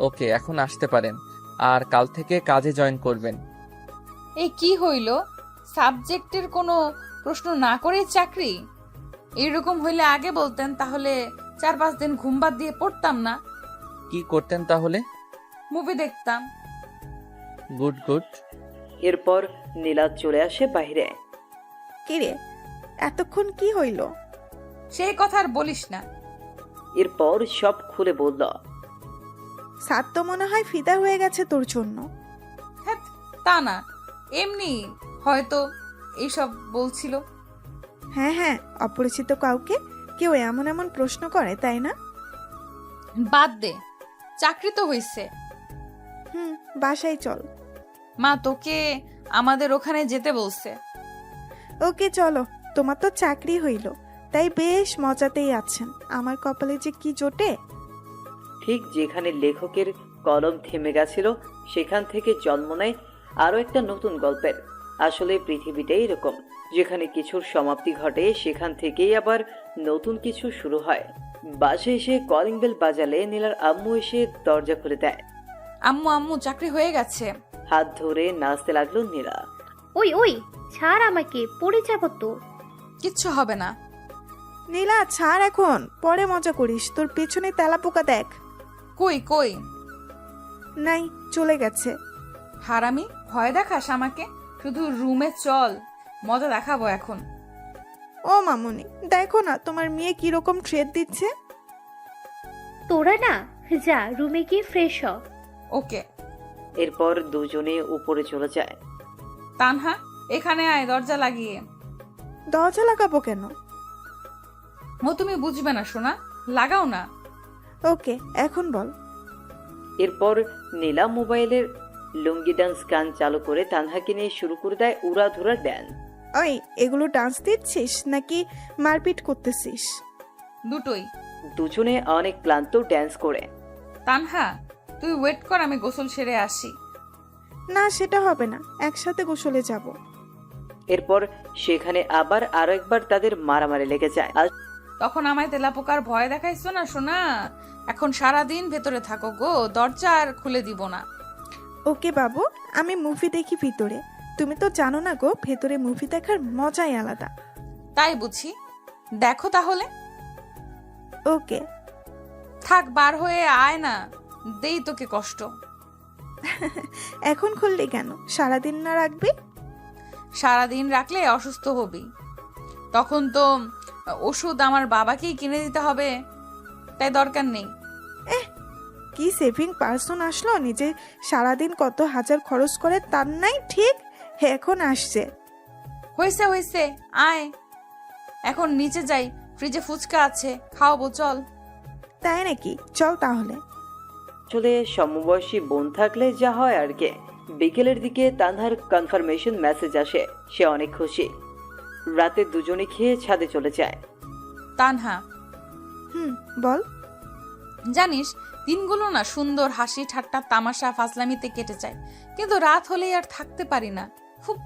B: ওকে, এখন আসতে পারেন, আর কাল থেকে কাজে জয়েন করবেন।
A: এই কি হইল, সাবজেক্টের কোনো প্রশ্ন না করেই চাকরি? এইরকম হইলে আগে বলতেন, তাহলে 4-5 দিন ঘুম বাদ দিয়ে পড়তাম না।
B: কি করতেন তাহলে?
A: মুভি দেখতাম।
B: Good good.
G: এরপর নীলা চলে আসে বাইরে।
J: কিরে, এতক্ষণ কি হইল?
A: সেই কথা আর বলিস না।
G: এরপর সব খুলে বলল।
J: সাত তো মনে হয় ফিদা হয়ে গেছে তোর জন্য।
A: হ্যাঁ, তা না, এমনি হয়তো এইসব বলছিল।
J: হ্যাঁ হ্যাঁ, অপরিচিত কাউকে কেউ এমন এমন প্রশ্ন করে, তাই না?
A: বাদ দে, চাকরি তো হইছে।
J: বাসায় চল।
A: মা তোকে আমাদের ওখানে যেতে বলছে।
J: ওকে চলো, তোমার তো চাকরি হইল, তাই বেশ মজাতেই আছেন। আমার কপালে যে কি জোটে।
G: ঠিক যেখানে লেখকের কলম থেমে গেছিল, সেখান থেকে জন্ম নেয় আরো একটা নতুন গল্পের। আসলে পৃথিবীটাই এরকম, যেখানে কিছুর সমাপ্তি ঘটে সেখান থেকেই আবার নতুন কিছু শুরু হয়। বাসে এসে কলিং বেল বাজালে নীলার আম্মু এসে দরজা খুলে দেয়।
A: আম্মু আম্মু চাকরি হয়ে গেছে।
G: হাত ধরে নাচতে লাগলো নীলা।
D: ওই ওই, ছাড় আমাকে, পড়ে যাব তো।
A: কিচ্ছু হবে না।
J: নীলা ছাড় এখন, পরে মজা করিস। তোর পেছনে তেলাপোকা দেখ।
A: কই কই?
J: নাই, চলে গেছে।
A: হারামি, ভয় দেখাস আমাকে? শুধু রুমে চল, মজা দেখাবো এখন।
J: ও মামুনি, দেখো না তোমার মেয়ে কিরকম ট্রেড দিচ্ছে।
D: তোরা না, যা রুমে গিয়ে ফ্রেশ হ।
A: ওকে।
G: এরপর দুজনে উপরে চলে যায়।
A: তানহা, এখানে আয়, দরজা লাগিয়ে।
J: দরজা লাগাবো কেন?
A: ও তুমি বুঝবে না সোনা, লাগাও না।
J: ওকে, এখন বল।
G: এরপর নীলা মোবাইলের লুঙ্গি ডান্স গান চালু করে তানহাকে নিয়ে শুরু করে দেয় উড়াধুরা ড্যান্স।
J: ওই, এগুলো ডান্স দিচ্ছিস নাকি মারপিট করতেছিস?
A: দুটোই।
G: দুজনে অনেক ক্লান্ত ড্যান্স করে।
A: তানহা, তুই ওয়েট কর, আমি গোসল সেরে আসি।
J: না, সেটা হবে না, একসাথে গোসলে যাব।
G: এরপর সেখানে আবার আরো একবার তাদের মারামারি লেগে যায়। আর
A: তখন আমায় তেলাপোকার ভয় দেখাইছো না সোনা। এখন সারাদিন ভেতরে থাকো গো, দরজা আর খুলে দিব না।
J: ওকে বাবু, আমি মুভি দেখি ভিতরে। তুমি তো জানো না গো, ভেতরে মুভি দেখার মজাই আলাদা।
A: তাই বুঝি, দেখো তাহলে।
J: ওকে।
A: থাক, বার হয়ে আয় না, দেই তোকে কষ্ট।
J: এখন খুললি কেন? সারাদিন না রাখবি?
A: সারাদিন রাখলে অসুস্থ হবি, তখন তো ওষুধ আমার বাবাকেই কিনে দিতে হবে, তাই দরকার নেই।
J: কি সেভিং পার্সন আসলো, নিজে সারাদিন কত হাজার খরচ করে তার নাই ঠিক এখন আসছে।
A: হয়েছে হয়েছে, আয় এখন নিচে যাই, ফ্রিজে ফুচকা আছে, খাওয়াবো চল।
J: তাই নাকি? চল তাহলে।
G: আসলে সমবয়সী বোন থাকলে যা হয় আর কি। বিকেলের দিকে তানহার কনফার্মেশন মেসেজ আসে, সে অনেক খুশি। রাতে দুজনে খেয়ে ছাদে চলে যায়।
A: তানহা,
J: বল।
A: জানিস, দিনগুলো না সুন্দর হাসি ঠাট্টা তামাশা ফাজলামিতে কেটে যায়, কিন্তু রাত হলেই আর থাকতে পারি না, খুব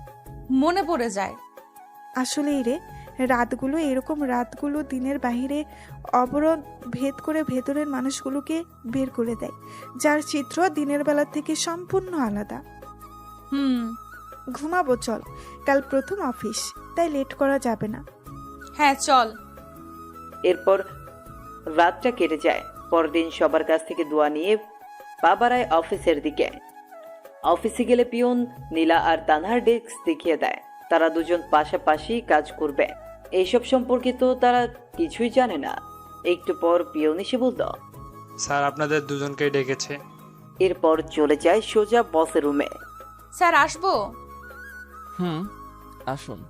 A: মনে পড়ে যায়।
J: আসলেই রে, রাতগুলো এরকম, রাতগুলো দিনের বাহিরে অবরোধ ভেদ করে ভেতরের মানুষগুলোকে বের করে দেয়, যার চিত্র দিনের বেলা থেকে সম্পূর্ণ আলাদা।
A: হুম।
J: ঘুমাবো চল, কাল প্রথম অফিস, তাই লেট করা যাবে না।
A: হ্যাঁ চল।
G: এরপর রাতটা কেটে যায়। পরদিন সবার কাছ থেকে দোয়া নিয়ে পা বাড়ায় অফিসের দিকে। অফিসে গেলে পিয়ন নীলা আর তানহার ডেস্ক দেখিয়ে দেয়। তারা দুজন পাশাপাশি কাজ করবে, এইসব সম্পর্কে তো তারা কিছুই জানে না। একটু পর পিয়ন এসে বলল,
K: স্যার আপনাদের দুজনকেই ডেকেছে।
G: এরপর চলে যায় সোজা বসের রুমে।
A: স্যার আসবো?
B: আসুন।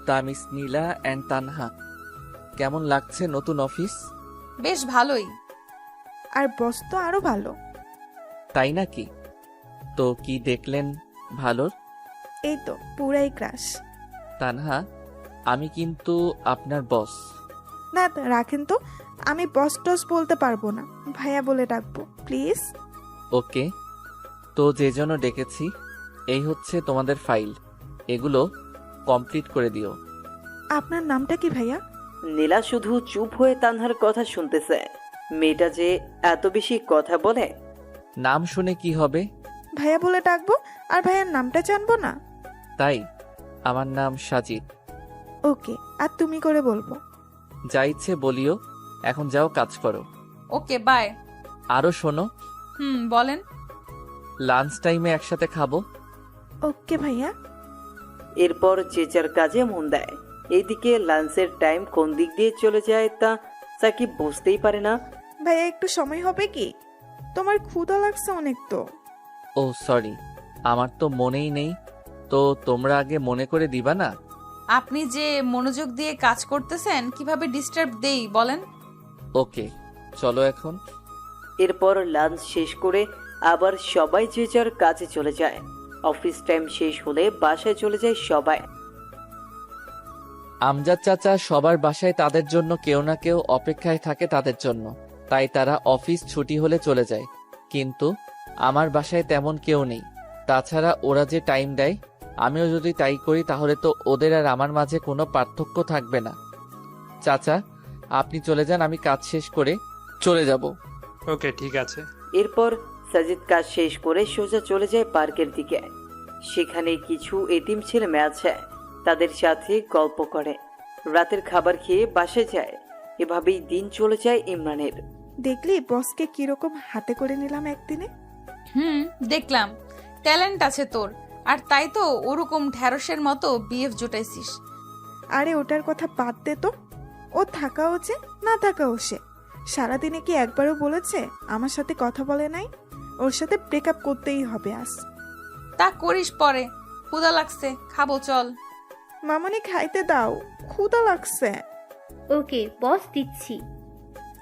B: তা মিস নীলা অ্যান্ড তানহা, কেমন লাগছে নতুন অফিস?
A: বেশ ভালোই।
J: আর বস তো আরো ভালো।
B: তাই নাকি? তো কি দেখলেন ভালোর?
J: এই তো পুরাই ক্রাশ।
B: তানহা, আমি কিন্তু আপনার বস।
J: না রাখেন তো, আমি বস টস বলতে পারবো না, ভাইয়া বলে ডাকবো প্লিজ।
B: ওকে, তো যে জন্য ডেকেছি এই হচ্ছে তোমাদের ফাইল, এগুলো কমপ্লিট করে দিও।
J: আপনার নামটা কি ভাইয়া?
G: নীলা শুধু চুপ হয়ে তানহার কথা শুনতেছে। মেয়েটা যে এত বেশি কথা বলে।
B: নাম শুনে কি হবে?
J: ভাইয়া বলে ডাকবো, আর ভাইয়ার নামটা জানবো না?
B: তাই, আমার নাম সাজিদ।
J: ওকে, আর তুমি করে বলবো।
B: যা ইচ্ছে বলিও, এখন যাও কাজ করো।
A: Okay bye.
B: আরো শোনো,
A: বলেন।
B: লাঞ্চ টাইমে একসাথে খাবো।
J: ওকে ভাইয়া।
G: এরপর যে যার কাজে মন দেয়। এইদিকে লাঞ্চের টাইম কোন দিক দিয়ে চলে যায় তা সাকিব বুঝতেই পারে না।
J: ভাইয়া একটু সময় হবে কি? তোমার ক্ষুধা লাগছে অনেক তো।
B: ও সরি, আমার তো মনেই নেই, তো তোমরা আগে মনে করে দিবা না?
A: আপনি যে মনোযোগ দিয়ে কাজ করতেছেন, কিভাবে ডিস্টার্ব দেই বলেন?
B: ওকে, চলো এখন।
G: এরপর লাঞ্চ শেষ করে আবার সবাই যে যার কাজে চলে যায়। অফিস টাইম শেষ হলে বাসায় চলে যায় সবাই।
B: আমজাদ চাচা সবার বাসায় তাদের জন্য কেউ না কেউ অপেক্ষায় থাকে তাদের জন্য, তাই তারা অফিস ছুটি হলে চলে যায়। কিন্তু আমার বাসায় তেমন কেউ নেই। তাছাড়া ওরা যে টাইম দেয়, আমিও যদি তাই করি তাহলে তো ওদের আর আমার মাঝে কোনো পার্থক্য থাকবে না। চাচা, আপনি চলে যান, আমি কাজ শেষ করে চলে যাব।
K: ওকে ঠিক আছে।
G: এরপর সাজিদ কাজ শেষ করে সোজা চলে যায় পার্কের দিকে। সেখানে কিছু এতিম ছেলে মেয়ে আছে, তাদের সাথে গল্প করে। রাতের খাবার খেয়ে বাসায় যায়। এভাবেই দিন চলে যায় ইমরানের।
J: দেখলি বসকে কিরকম হাতে করে নিলাম একদিনে।
A: দেখলাম, ট্যালেন্ট আছে তোর, আর তাই তো ওরকম ঢ্যাঁড়সের মতো বিএফ জুটাইছিস।
J: আরে ওটার কথা বাদ দে তো, ও থাকাও যে না থাকাও সে। সারাদিনে কি একবারও বলেছে আমার সাথে কথা বলে নাই? ওর সাথে ব্রেকআপ করতেই হবে আজ।
A: তা করিস পরে, ক্ষুধা লাগছে, খাবো চল।
J: মামনি খাইতে দাও, ক্ষুধা লাগছে।
D: ওকে বস, দিচ্ছি।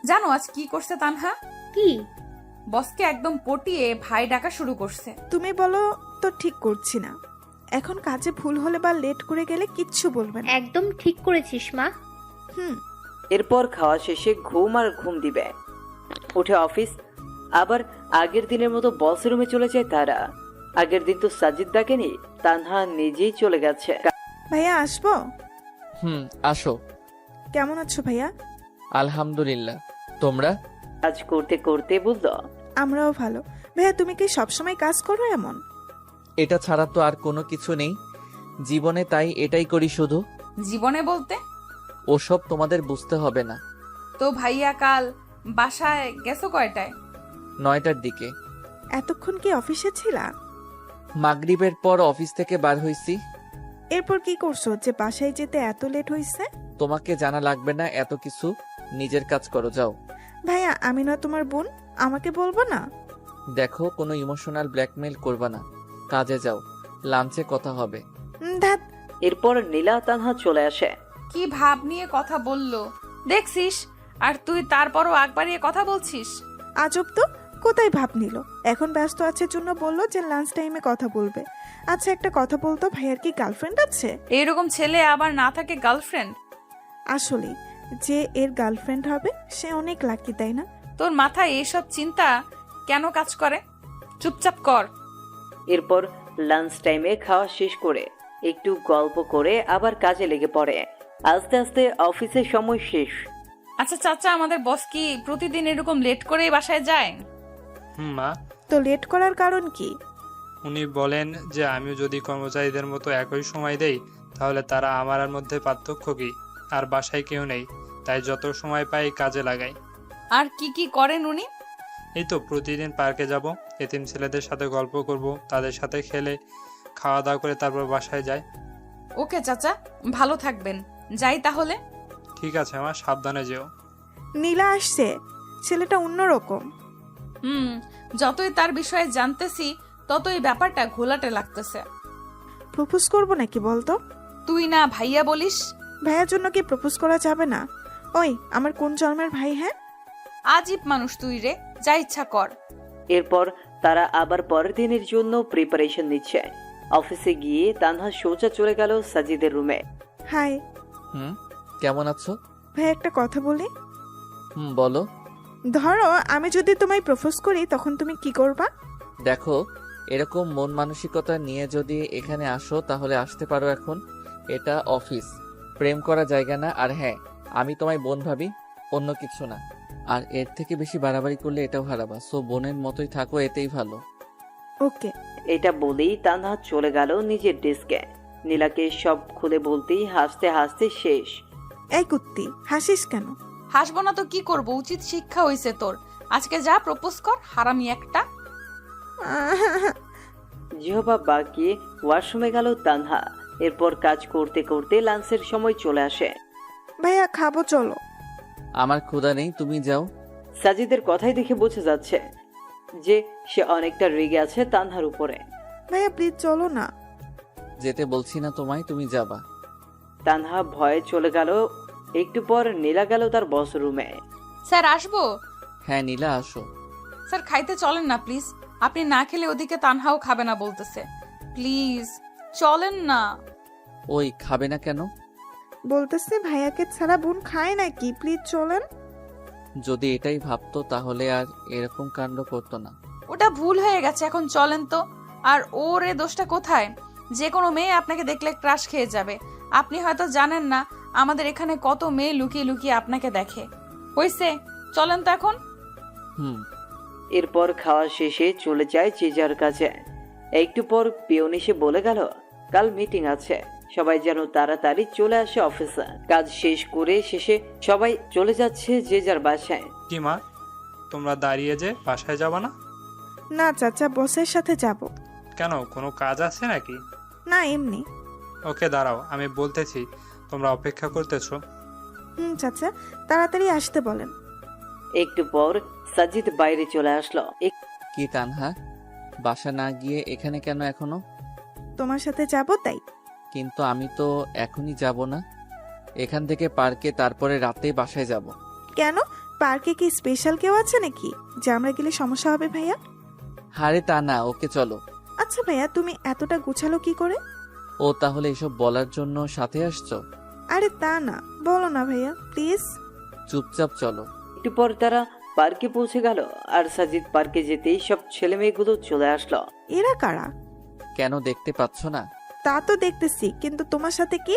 A: জানো আজ কি করছে তানহা?
D: কি?
A: বসকে একদম পটিয়ে ভাই ডাকা শুরু করছে।
J: তুমি বলো তো ঠিক করছি না। এখন কাজে ভুল হলে বা লেট করে গেলে কিচ্ছু বলবে না।
D: একদম ঠিক করেছিস মা।
G: এরপর খাওয়া শেষে ঘুম আর ঘুম দিবে। উঠে অফিস। আবার আগের দিনের মতো বস রুমে চলে যায় তারা। আগের দিন তো সাজিদ ডাকেনি, তানহা নিজেই চলে গেছে।
J: ভাইয়া আসবো?
B: আসো।
J: কেমন আছো ভাইয়া?
B: আলহামদুলিল্লাহ, তোমরা?
G: কাজ করতে করতে বলল,
J: আমরাও ভালো। ভাইয়া তুমি কি সবসময় কাজ করো এমন?
B: এটা ছাড়া তো আর কোনো কিছু নেই জীবনে, তাই এটাই করি শুধু।
A: জীবনে বলতে?
B: ওসব তোমাদের বুঝতে হবে না।
A: তো ভাইয়া কাল বাসায় গেছো কয়টায়?
B: 9টার দিকে।
J: এতক্ষণ কি অফিসে ছিলা?
B: মাগরিবের পর অফিস থেকে বার হইছি।
J: এরপর কি করছো যে বাসায় যেতে এত লেট হইছে?
B: তোমাকে জানা লাগবে না এত কিছু, নিজের কাজ করো, যাও।
J: ভাইয়া আমি না তোমার বোন, আমাকে বলবো না?
B: দেখো, কোনো ইমোশনাল ব্ল্যাকমেল করবা না, কাজে যাও, লাঞ্চে কথা হবে।
J: ধ্যাত।
G: এরপর নীলা তানহা চলে আসে।
A: কি ভাব নিয়ে কথা বললো দেখছিস, আর তুই তারপরও আগ বাড়িয়ে কথা বলছিস।
J: আজব তো, কোথায় ভাব নিল? এখন ব্যস্ত আছে জন্য বললো যে লাঞ্চ টাইমে কথা বলবে। আচ্ছা একটা কথা বলতো, ভাইয়ার কি গার্লফ্রেন্ড আছে?
A: এইরকম ছেলে আবার না থাকে গার্লফ্রেন্ড?
J: আসলে যে এর গার্লফ্রেন্ড হবে সে অনেক লাকি, তাই না?
A: তোর মাথায় এইসব চিন্তা কেন কাজ করে? চুপচাপ কর।
G: এরপর লাঞ্চ টাইমে খাওয়া শেষ করে একটু গল্প করে আবার কাজে লেগে পড়ে। আস্তে আস্তে অফিসের সময় শেষ।
A: আচ্ছা চাচা, আমাদের বস কি প্রতিদিন এরকম লেট করে বাসায় যায়?
K: মা।
J: তো লেট করার কারণ কি?
K: উনি বলেন যে আমি যদি কর্মচারীদের মতো একই সময় দেই তাহলে তারা আমার আর মধ্যে পার্থক্য কি? আর বাসায় কেউ নেই, তাই যত সময় পাই কাজে লাগাই।
A: আর কি কি করেন উনি?
K: এই তো প্রতিদিন পার্কে যাব, এতিম ছেলেদের সাথে গল্প করব, তাদের সাথে খেলে খাওয়া দাওয়া করে তারপর বাসায় যাই।
A: ওকে চাচা, ভালো থাকবেন, যাই তাহলে।
K: ঠিক আছে আমার, সাবধানে যেও।
J: নীলা আসছে, ছেলেটা অন্যরকম।
A: যতই তার বিষয়ে জানতেছি ততই ব্যাপারটা ঘোলাটে লাগতেছে।
J: প্রপোজ করবো নাকি বলতো?
A: তুই না ভাইয়া বলিস।
J: ভাইয়ার জন্য কি প্রপোজ করা যাবে না? ওই আমার কোন জন্মের ভাই? হ্যাঁ,
A: আজীব মানুষ তুই রে, যা ইচ্ছা কর।
G: এরপর তারা আবার পরের দিনের জন্য প্রিপারেশন নিচ্ছে। অফিসে গিয়ে তানহা সোজা চলে গেল সাজিদের রুমে।
J: হাই
B: কেমন আছো?
J: ভাই, একটা কথা বলি।
B: বলো।
J: ধরো আমি যদি তোমায় প্রপোজ করি তখন তুমি কি করবা?
B: দেখো, এরকম মন মানসিকতা নিয়ে যদি এখানে আসো তাহলে আসতে পারো। এখন এটা অফিস, প্রেম করা জায়গা না। আর হ্যাঁ, আমি তোমায় বোন ভাবি, অন্য কিছু না। আর এর থেকে বেশি বাড়াবাড়ি করলে এটাও হারাবা। সো বোনের মতোই থাকো, এতেই ভালো।
J: ওকে।
G: এটা বলেই তানহা চলে গেল নিজের ডেস্কে। নীলাকে সব খুলে বলতেই হাসতে হাসতে শেষ।
J: এই কুত্তি, হাসিস কেন?
A: হাসবো না তো কি করব, উচিত শিক্ষা হইছে তোর। আজকে যা প্রপোজ কর, হারামি একটা।
G: জিহবা বাকিয়ে ওয়াশরুমে গেল তানহা। এরপর কাজ করতে করতে লাঞ্চের সময় চলে আসে।
J: ভাইয়া খাবো, চলো।
B: আমার ক্ষুধা নেই, তুমি যাও।
G: সাজিদের কথাই দেখে বোঝা যাচ্ছে যে সে অনেকটা রেগে আছে তানহার উপরে।
J: ভাইয়া প্লিজ চলো না।
B: যেতে বলছি না তোমায়, তুমি যাবা।
G: তানহা ভয়ে চলে গেল। একটু পর নীলা গেল তার বস রুমে।
A: স্যার আসবো?
B: হ্যাঁ নীলা, আসো।
A: স্যার খাইতে চলেন না প্লিজ, আপনি না খেলে ওদিকে তানহাও খাবে না বলতেছে। প্লিজ চলেন না।
B: ওই খাবে না কেন?
J: বলতেছে ভাইয়াকে ছাড়া বোন খায় নাকি, প্লিজ চলেন।
B: যদি এটাই ভাবতো তাহলে আর এরকম কাণ্ড করতো না।
A: ওটা ভুল হয়ে গেছে, এখন চলেন তো। আর ওর এ দোষটা কোথায়? যে কোনো মেয়ে আপনাকে দেখলে ক্রাশ খেয়ে যাবে। আপনি হয়তো জানেন না আমাদের এখানে কত মেয়ে লুকিয়ে লুকিয়ে আপনাকে দেখে। হইছে, চলেন তো এখন।
G: এরপর খাওয়া শেষে চলে যায় যে যার কাছে। একটু পর পিয়ন এসে বলে গেল কাল মিটিং আছে, সবাই যেন তাড়াতাড়ি চলে আসে অফিসে। কাজ শেষ করে শেষে সবাই চলে যাচ্ছে যে যার বাসায়।
K: কি মা, তোমরা দাঁড়িয়ে যে বাসায় যাবা না?
J: না চাচা, বসের সাথে যাব।
K: কেন, কোনো কাজ আছে নাকি?
J: না, এমনি।
K: ওকে দাঁড়াও, আমি বলতেছি। তোমরা অপেক্ষা করতেছো?
J: চাচা তাড়াতাড়ি আসতে বলেন।
G: একটু পর সাজিদ বাইরে চলে আসলো।
B: কি তানহা, বাসা না গিয়ে এখানে কেন এখনো?
J: তোমার সাথে যাব তাই।
B: কিন্তু আমি তো এখনই যাব না, এখান থেকে পার্কে, তারপরে রাতে বাসায় যাব।
J: কেন, পার্কে কি স্পেশাল কেউ আছে নাকি যে আমরা গেলে সমস্যা হবে ভাইয়া?
B: হারে তা না, ওকে চলো।
J: আচ্ছা ভাইয়া, তুমি এতটা গুছালো কি করে?
B: ও তাহলে এসব বলার জন্য সাথে আসছো?
J: আরে তা না, বলো না ভাইয়া প্লিজ।
B: চুপচাপ চলো।
G: একটু পর তারা পার্কে পৌঁছে গেল। আর সাজিদ পার্কে যেতেই সব ছেলে মেয়েগুলো চলে আসলো।
J: এরা কারা?
B: কেন দেখতে পাচ্ছ না?
J: তা তো দেখতেছি, কিন্তু তোমার সাথে কি?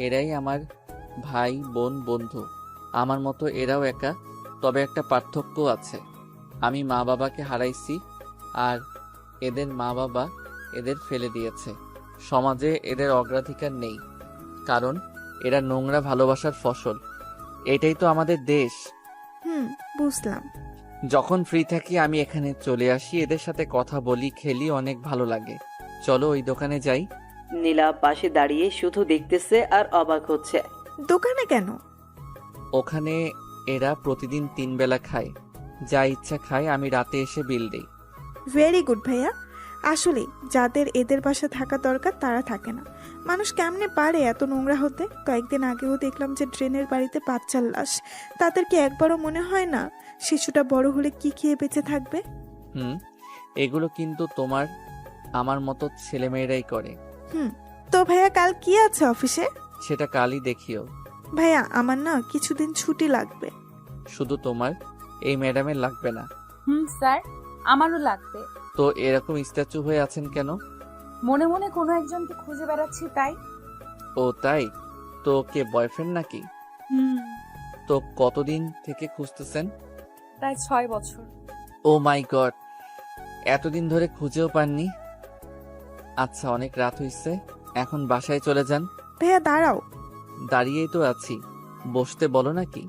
B: এরাই আমার ভাই বোন বন্ধু, আমার মতো এরাও একা। তবে একটা পার্থক্য আছে, আমি মা বাবাকে হারাইছি আর এদের মা বাবা এদের ফেলে দিয়েছে। সমাজে এদের অগ্রাধিকার নেই, কারণ এরা নোংরা ভালোবাসার ফসল। এটাই তো আমাদের দেশ।
J: বুঝলাম।
B: যখন ফ্রি থাকি আমি এখানে চলে আসি, এদের সাথে কথা বলি, খেলি, অনেক ভালো লাগে। চলো ওই দোকানে যাই।
G: নীলা পাশে দাঁড়িয়ে শুধু দেখতেছে আর অবাক হচ্ছে।
J: দোকানে কেন?
B: ওখানে এরা প্রতিদিন 3 বেলা খায়, যা ইচ্ছা খায়, আমি রাতে এসে বিল দেই।
J: ভেরি গুড ভাইয়া। আসলে যাদের এদের বাসা থাকা দরকার তারা থাকে না। মানুষ কেমনে পারে এত নোংরা হতে? কয়েকদিন আগেও দেখলাম যে ড্রেনের বাড়িতে বাচ্চার লাশ। তাদেরকে একবারও মনে হয় না শিশুটা বড় হলে কি খেয়ে বেঁচে থাকবে?
B: এগুলো কিন্তু তোমার আমার মতো ছেলেমেয়েরাই করে।
J: তো ভাইয়া কাল কি আছে অফিসে?
B: সেটা কালই দেখিও।
J: ভাইয়া আমার না কিছুদিন ছুটি লাগবে।
B: শুধু তোমার, এই ম্যাডামের লাগবে না?
A: স্যার আমারও লাগবে।
B: তো এরকম স্ট্যাচু হয়ে আছেন কেন?
A: মনে মনে কোনো একজনকে খুঁজে বেড়াচ্ছি তাই।
B: ও তাই? তো কে বয়ফ্রেন্ড নাকি? তো কতদিন থেকে খুঁজতেছেন?
A: প্রায় 6 বছর।
B: ও মাই গড, এতদিন ধরে খুঁজেও পাননি। আচ্ছা, অনেক রাত হইছে, এখন বাসায় চলে যান।
J: ভাইয়া দাঁড়াও।
B: দাঁড়িয়েই তো আছি, বসতে বলো নাকি?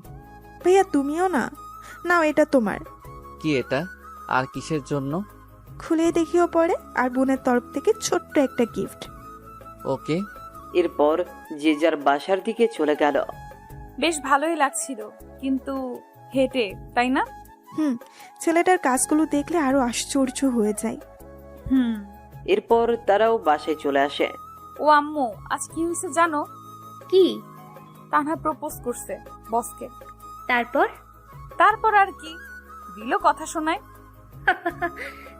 J: ভাইয়া তুমিও না। নাও এটা তোমার।
B: কি এটা? আর কিসের জন্য?
J: খুলে দেখিও পরে, আর বোনের তরফ থেকে ছোট্ট একটা গিফট।
B: ওকে।
G: এরপর যে যার বাসার দিকে চলে গেল।
A: বেশ ভালোই লাগছিল, কিন্তু হেঁটে, তাই না?
J: ছেলেটার কাজগুলো দেখলে আরো আশ্চর্য হয়ে যায়।
G: এরপর তারাও বাসায় চলে আসে।
A: ও আম্মু, আজ কি হয়েছে জানো?
D: কি?
A: তানহা প্রপোজ করছে বসকে।
D: তারপর?
A: তারপর আর কি, দিল কথা শোনায়।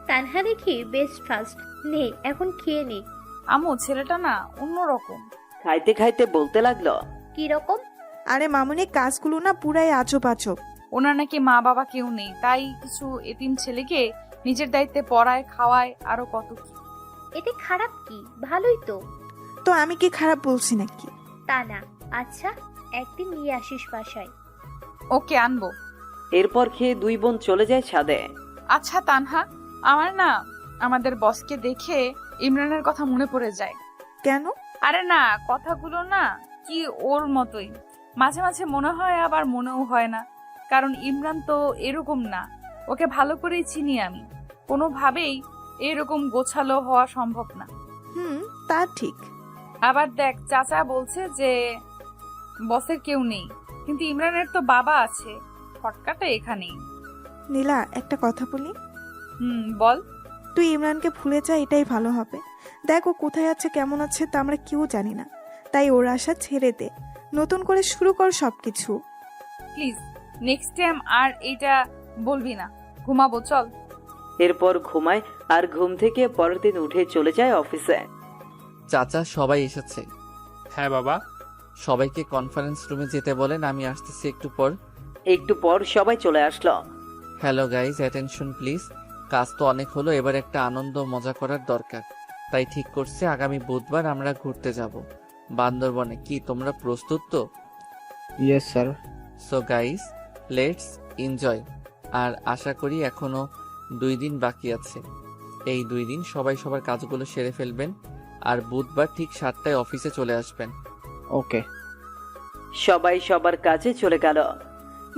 D: তানহা দেখি বেস্ট ফার্স্ট। নে এখন খেয়ে নে।
A: আম্মু, ছেলেটা না অন্যরকম।
G: খাইতে খাইতে বলতে লাগলো,
D: কি রকম?
J: আরে মামুনি, কাজগুলো না পুরাই আজব আজব।
A: ওনার নাকি মা বাবা কেউ নেই, তাই কিছু এতিম ছেলেকে নিজের দায়িত্বে পড়ায়, খাওয়ায়, আরো কত কি।
D: এতে খারাপ কি? ভালোই তো।
J: তো আমি কি খারাপ বলছি নাকি?
D: তা না। আচ্ছা, একদিন নিয়ে আসিস বাসায়।
A: ওকে, আনবো।
G: এরপর খেয়ে দুই বোন চলে যায় ছাদে।
A: আচ্ছা তানহা, আমার না আমাদের বসকে দেখে ইমরানের কথা মনে পড়ে যায়।
J: কেন?
A: আরে না, কথাগুলো না কি ওর মতোই। মাঝে মাঝে মনে হয়, আবার মনেও হয় না, কারণ ইমরান তো এরকম না। ওকে ভালো করেই চিনি আমি, কোনোভাবেই এরকম গোছালো হওয়া সম্ভব না।
J: তা ঠিক।
A: আবার দেখ, চাচা বলছে যে বসের কেউ নেই, কিন্তু ইমরানের তো বাবা আছে। ফটকাটা এখানেই।
J: নীলা, একটা কথা বলি।
A: বল।
J: তুই ইমরানকে ভুলে যা, এটাই ভালো হবে। দেখ ও কোথায় আছে, কেমন আছে তা আমরা কেউ জানি না, তাই ওর আশা ছেড়ে দে, নতুন করে শুরু কর সবকিছু।
A: প্লিজ, নেক্সট টাইম আর এইটা বলবি না। ঘুমাবো, চল।
G: এরপর ঘুমায়, আর ঘুম থেকে পরের দিন উঠে চলে যায় অফিসে।
B: চাচা, সবাই এসেছে?
K: হ্যাঁ বাবা।
B: সবাইকে কনফারেন্স রুমে যেতে বলেন, আমি আসতেছি একটু পর।
G: একটু পর সবাই চলে আসলো।
B: Hello guys, attention please. কাজ তো অনেক হলো, এবার একটা আনন্দ মজা করার দরকার। তাই ঠিক করছে আগামী বুধবার আমরা ঘুরতে যাব বান্দরবনে। কি তোমরা প্রস্তুত তো?
I: Yes sir.
B: So guys, let's enjoy. আর আশা করি এখনো 2 দিন বাকি আছে। এই 2 দিন সবাই সবার কাজগুলো সেরে ফেলবেন, আর বুধবার ঠিক 7টায় অফিসে চলে আসবেন।
I: ওকে।
G: সবাই সবার কাজে চলে গেল।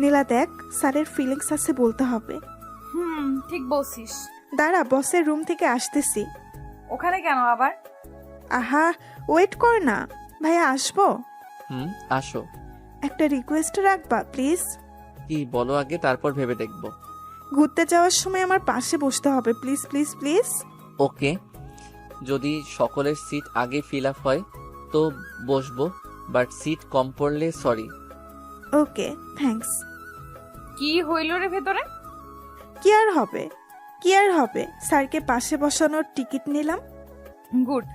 J: নীলা দেখ, স্যারের ফিলিংস আছে, বলতে হবে।
A: ঠিক বলছিস।
J: দাঁড়া, বসের রুম থেকে আসতেছি।
A: ওখানে কেন আবার?
J: আহা, ওয়েট কর না। ভাইয়া আসবো?
B: আসো।
J: একটা রিকোয়েস্ট রাখবা প্লিজ?
B: কি বলো আগে, তারপর ভেবে দেখবো।
J: ঘুরতে যাওয়ার সময় আমার পাশে বসতে হবে, প্লিজ প্লিজ প্লিজ।
B: ওকে, যদি সকলের সিট আগে ফিল আপ হয় তো বসবো, বাট সিট কম পড়লে সরি।
J: ওকে, থ্যাঙ্কস।
A: কি হইল রে ভেতরে?
J: কি আর হবে, কি আর হবে, স্যারকে পাশে বসানোর টিকিট নিলাম।
A: গুড।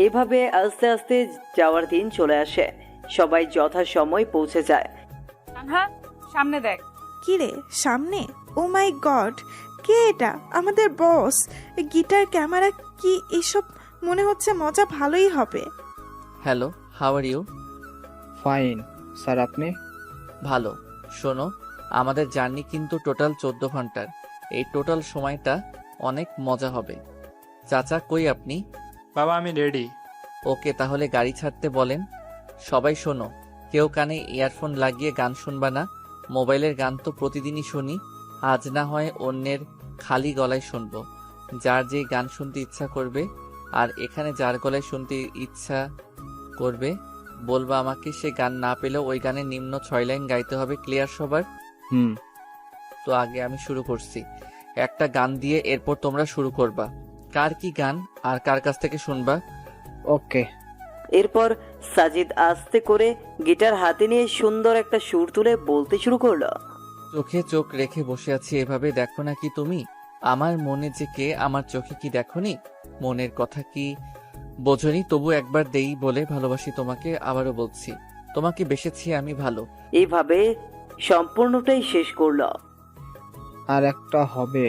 G: এইভাবে আস্তে আস্তে যাওয়ার দিন চলে আসে। সবাই যথাসময় পৌঁছে যায়।
A: তানহা, সামনে দেখ।
J: কি রে, সামনে? ও মাই গড, কে এটা? আমাদের বস। গিটার, ক্যামেরা, কি এসব? মনে হচ্ছে মজা ভালোই হবে।
B: Hello, how are you?
I: Fine sir, আপনি?
B: ভালো। শোনো, আমাদের জার্নি কিন্তু টোটাল 14 ঘন্টার। এই টোটাল সময়টা অনেক মজা হবে। চাচা কই আপনি?
K: বাবা, আমি রেডি।
B: ওকে, তাহলে গাড়ি ছাড়তে বলেন। সবাই শোনো, কেউ কানে ইয়ারফোন লাগিয়ে গান শুনবা না। মোবাইলের গান তো প্রতিদিনই শুনি, আজ না হয় অন্যের খালি গলায় শুনবো। যার যে গান শুনতে ইচ্ছা করবে, আর এখানে যার গলায় শুনতে ইচ্ছা করবে বলবা আমাকে। সে গান না পেলেও ওই গানের নিম্ন 6 লাইন গাইতে হবে। ক্লিয়ার সবার? তো আগে আমি শুরু করছি একটা গান দিয়ে, এরপর তোমরা শুরু করবা। কার কি গান আর কার কাছ থেকে শুনবা?
I: ওকে।
G: এরপর সাজিদ আস্তে করে গিটার হাতে নিয়ে সুন্দর একটা সুর তুলে বলতে শুরু করলো।
B: চোখে চোখ রেখে বসে আছি এভাবে, দেখো না কি তুমি আমার মনে যে কে, আমার চোখে কি দেখোনি? মনের কথা কি বোঝনি? তবু একবার দেই বলে ভালোবাসি তোমাকে, আবারও বলছি তোমাকে বেসেছি আমি ভালো।
G: এইভাবে সম্পূর্ণটাই শেষ করলো।
I: আর একটা হবে।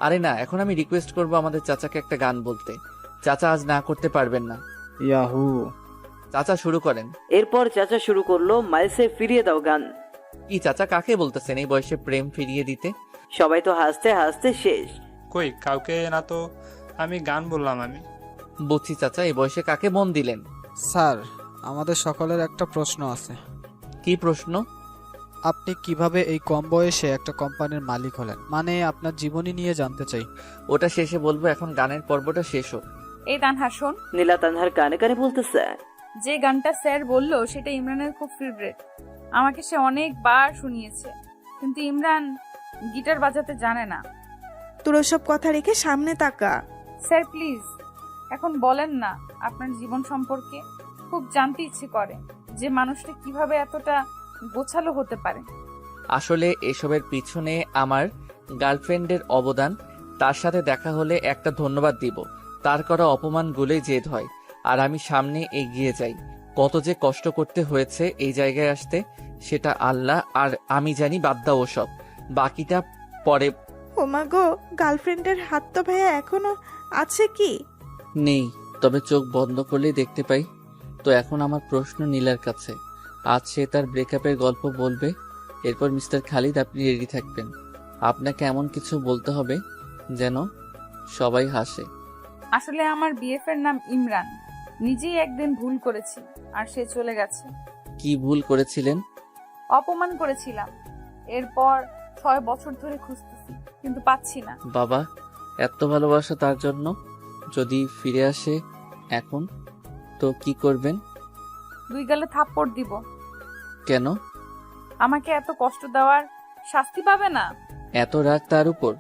B: আরে না, এখন আমি রিকোয়েস্ট করব আমাদের চাচাকে একটা গান বলতে। চাচা আজ না করতে পারবেন না।
I: ইয়াহু।
B: চাচা শুরু করেন।
G: এরপর চাচা শুরু করলো মাইলসে ফিরিয়ে দাও গান।
B: কি চাচা, কাকে বলতেছেন এই বয়সে প্রেম ফিরিয়ে দিতে?
G: সবাই তো হাসতে হাসতে শেষ।
K: কই কাউকে না তো। আমি গান বললাম আমি।
B: বুঝছি চাচা, এই বয়সে কাকে মন দিলেন?
I: স্যার, আমাদের সকলের একটা প্রশ্ন আছে।
B: কি প্রশ্ন?
I: আপনি কিভাবে এই কম বয়সে একটা কোম্পানির মালিক হলেন? মানে আপনার জীবনী নিয়ে জানতে চাই।
B: ওটা শেষে বলবো, এখন গানের পর্বটা শেষ হোক।
A: এই তানহা শোন,
G: নীলা তানহার কানে কানে বলতেছে।
A: যে গানটা স্যার বললো সেটা ইমরানের খুব ফেভারিট। আমাকে সে অনেকবার শুনিয়েছে, কিন্তু ইমরান গিটার বাজাতে জানে না।
J: তোর ওসব কথা রেখে সামনে তাকা।
A: স্যার প্লিজ এখন বলেন না আপনার জীবন সম্পর্কে। খুব জানতে ইচ্ছে করে যে মানুষটা কিভাবে এতটা গোছালো হতে পারে।
B: আসলে এসবের পিছনে আমার গার্লফ্রেন্ডের অবদান। তার সাথে দেখা হলে একটা ধন্যবাদ দিব। তার করা অপমানগুলোই জেদ হয়, আর আমি সামনে এগিয়ে যাই। কত যে কষ্ট করতে হয়েছে এই জায়গায় আসতে, সেটা আল্লাহ আর আমি জানি। বাদ দাও ওসব, বাকিটা পরে।
J: ওমা গো, গার্লফ্রেন্ডের হাত তো ভাইয়া এখনো আছে কি?
B: নেই, তবে চোখ বন্ধ করলেই দেখতে পাই। তো এখন আমার প্রশ্ন নীলার কাছে। আজ সে তার ব্রেকআপের গল্প বলবে। এরপর মিস্টার খালিদ আপনি রেডি থাকবেন। আপনাকে এমন কিছু বলতে হবে যেন সবাই হাসে।
A: আসলে আমার বিএফের নাম ইমরান। নিজেই একদিন ভুল করেছি আর সে চলে গেছে।
B: কি ভুল করেছিলেন?
A: অপমান করেছিলাম। এরপর 6 বছর ধরে খুঁজতেছি, কিন্তু পাচ্ছি না।
B: বাবা, এত ভালোবাসা তার জন্য? যদি ফিরে আসে এখন, তো কি করবেন?
A: 2 গালে থাপ্পড় দিব।
B: কেন?
A: আমাকে এত কষ্ট দেওয়ার শাস্তি পাবে না।
B: এত রাগ তার উপর?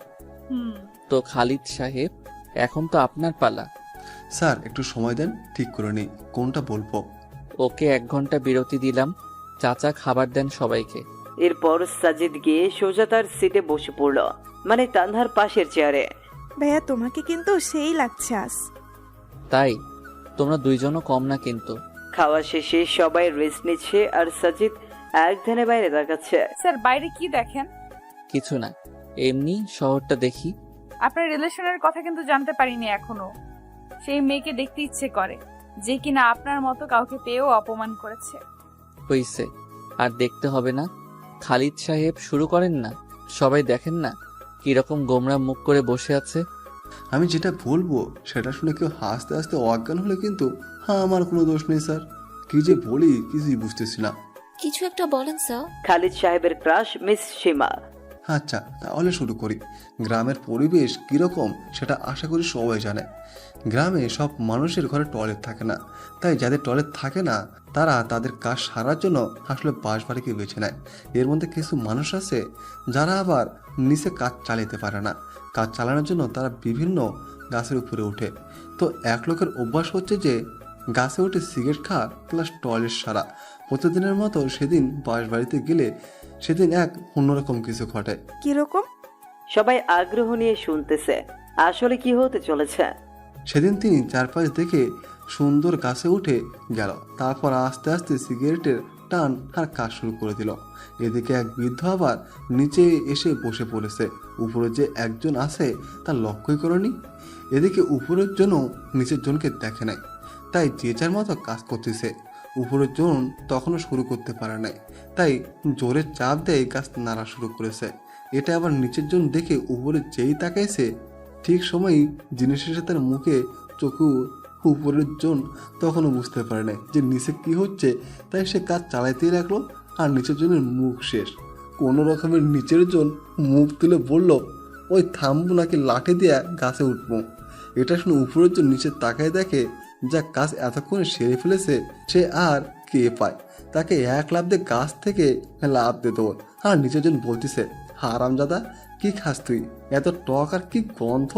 A: হুম।
B: তো খালিদ সাহেব, এখন তো আপনার পালা।
H: স্যার একটু সময় দেন, ঠিক করে নিই কোনটা বলবো।
B: ওকে 1 ঘন্টা বিরতি দিলাম। চাচা খাবার দেন সবাইকে।
G: এরপর সাজিদ গিয়ে সোজা তার সিটে বসে পড়ল, মানে তানহার পাশের চেয়ারে।
J: ভাইয়া তোমাকে কিন্তু সেই লাগছে আজ।
B: তাই? তোমরা 2 জনও কম না কিন্তু।
G: খাওয়া শেষে সবাই রেস্ট নিচ্ছে আর সাজিদ এক ধ্যানে বাইরে তাকাচ্ছে।
A: স্যার বাইরে কি দেখেন?
B: কিছু না, এমনি শহরটা দেখি।
A: আপনার রিলেশনের কথা কিন্তু জানতে পারিনি এখনো। সেই মেয়েকে দেখতে ইচ্ছে করে যে কিনা আপনার মতো কাউকে পেয়েও অপমান করেছে।
B: হইছে, আর দেখতে হবে না। খালিদ সাহেব শুরু করেন না। সবাই দেখেন না কিরকম গোমরা মুখ করে বসে আছে।
H: আমি যেটা বলবো সেটা শুনে কেউ হাসতে হাসতে অজ্ঞান হলে কিন্তু আমার কোনো দোষ নেই স্যার। কি যে বলি কিছুই বুঝতেছি না।
C: কিছু একটা বলেন স্যার।
G: খালিদ সাহেবের ক্রাশ মিস সীমা।
H: আচ্ছা তাহলে শুরু করি। গ্রামের পরিবেশ কিরকম সেটা আশা করি সবাই জানে। গ্রামে সব মানুষের ঘরে টয়লেট থাকে না, তাই যাদের টয়লেট থাকে না তারা তাদের কাজ সারার জন্য আসলে বাসবাড়িকে বেছে নেয়। এর মধ্যে কিছু মানুষ আছে যারা আবার নিচে কাজ চালাতে পারে না। কাজ চালানোর জন্য তারা বিভিন্ন গাছের উপরে ওঠে। তো এক লোকের অভ্যাস হচ্ছে যে গাছে উঠে সিগারেট খাওয়া প্লাস টয়লেট সারা। প্রতিদিনের মতো সেদিন বাসবাড়িতে গেলে সেদিন এক অন্যরকম কিছু ঘটে।
J: কিরকম?
G: সবাই আগ্রহ নিয়ে শুনতেছে আসলে কি হতে চলেছে।
H: সেদিন তিনি চারপাশ দেখে সুন্দর গাছে উঠে গেল। তারপর আস্তে আস্তে সিগারেটের টান আর কাজ শুরু করে দিল। এদিকে এক বৃদ্ধ আবার নিচে এসে বসে পড়েছে। উপরে যে একজন আছে তার লক্ষ্যই করেনি। এদিকে উপরের জন নিচের জনকে দেখে নাই, তাই যে যার মতো কাজ করতেছে। উপরের জন তখনও শুরু করতে পারে নাই, তাই জোরে চাপ দিয়ে গাছ নাড়া শুরু করেছে। এটা আবার নিচের জন দেখে উপরে যেই তাকাইছে ঠিক সময়ই জিনিসের তার মুখে চোখু। উপরের জন তখনও বুঝতে পারে না যে নিচে কি হচ্ছে, তাই সে কাজ চালাইতেই রাখলো। আর নিচের জনের মুখ শেষ। কোনো রকমের নিচের জন মুখ তুলে বলল, ওই থামবো নাকি লাঠি দিয়ে গাছে উঠবো। এটা শুনে উপরের জন নিচে তাকায় দেখে যা কাজ এতক্ষণে সেরে ফেলেছে সে আর কে পায়। তাকে 1 লাফ দিয়ে গাছ থেকে লাফ দিয়ে দেবো। আর নিচের জন বলতেছে, হারামজাদা কি খাস তুই, এত টক আর কি গন্ধ।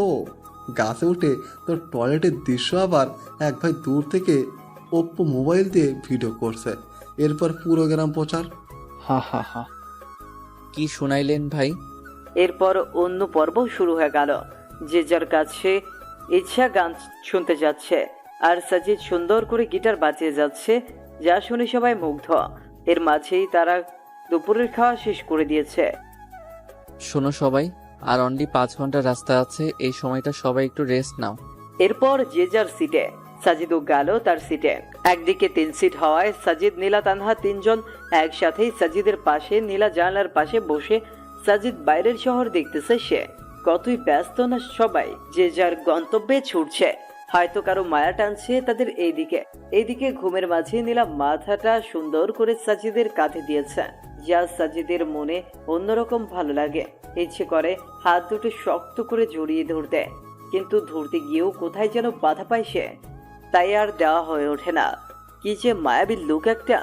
H: গাছে উঠে তোর টয়লেটের দৃশ্য আবার এক ভাই দূর থেকে ওপ্পো মোবাইল দিয়ে ভিডিও করছে। এরপর পুরো গ্রাম প্রচার।
I: হা হা হা।
B: কি শুনাইলেন ভাই?
G: এরপর অন্য পর্ব শুরু হয়ে গেল। যে যার কাছে ইচ্ছা গান শুনতে যাচ্ছে আর সাজিদ সুন্দর করে গিটার বাজিয়ে যাচ্ছে, যা শুনে সবাই মুগ্ধ। এর মাঝেই তারা দুপুরের খাওয়া শেষ করে দিয়েছে।
B: শোনো সবাই, আর অনলি 5 ঘন্টা রাস্তা আছে। এই সময়টা সবাই একটু রেস্ট নাও।
G: এরপর যে যার সিটে। সাজিদও গেল তার সিটে। একদিকে 3 সিট হওয়ায় সাজিদ, নীলা, তানহা 3 জন একসাথেই সাজিদের পাশে নীলা জানলার পাশে বসে। সাজিদ বাইরের শহর দেখতেছে। সে কতই ব্যস্ত না সবাই, যে যার গন্তব্যে ছুটছে। হয়তো কারো মায়া টানছে তাদের এইদিকে ঘুমের মাঝে নীলা মাথাটা সুন্দর করে সাজিদের কাঁধে দিয়েছে, যা সাজিদের মনে অন্যরকম ভালো লাগে। ইচ্ছে করে হাত দুটো শক্ত করে জড়িয়ে ধরতে, কিন্তু ধরতে গিয়েও কোথায় যেন বাধা পায় সে, তাই আর দেওয়া হয়ে ওঠে না। কি যে মায়াবী লুক একটা,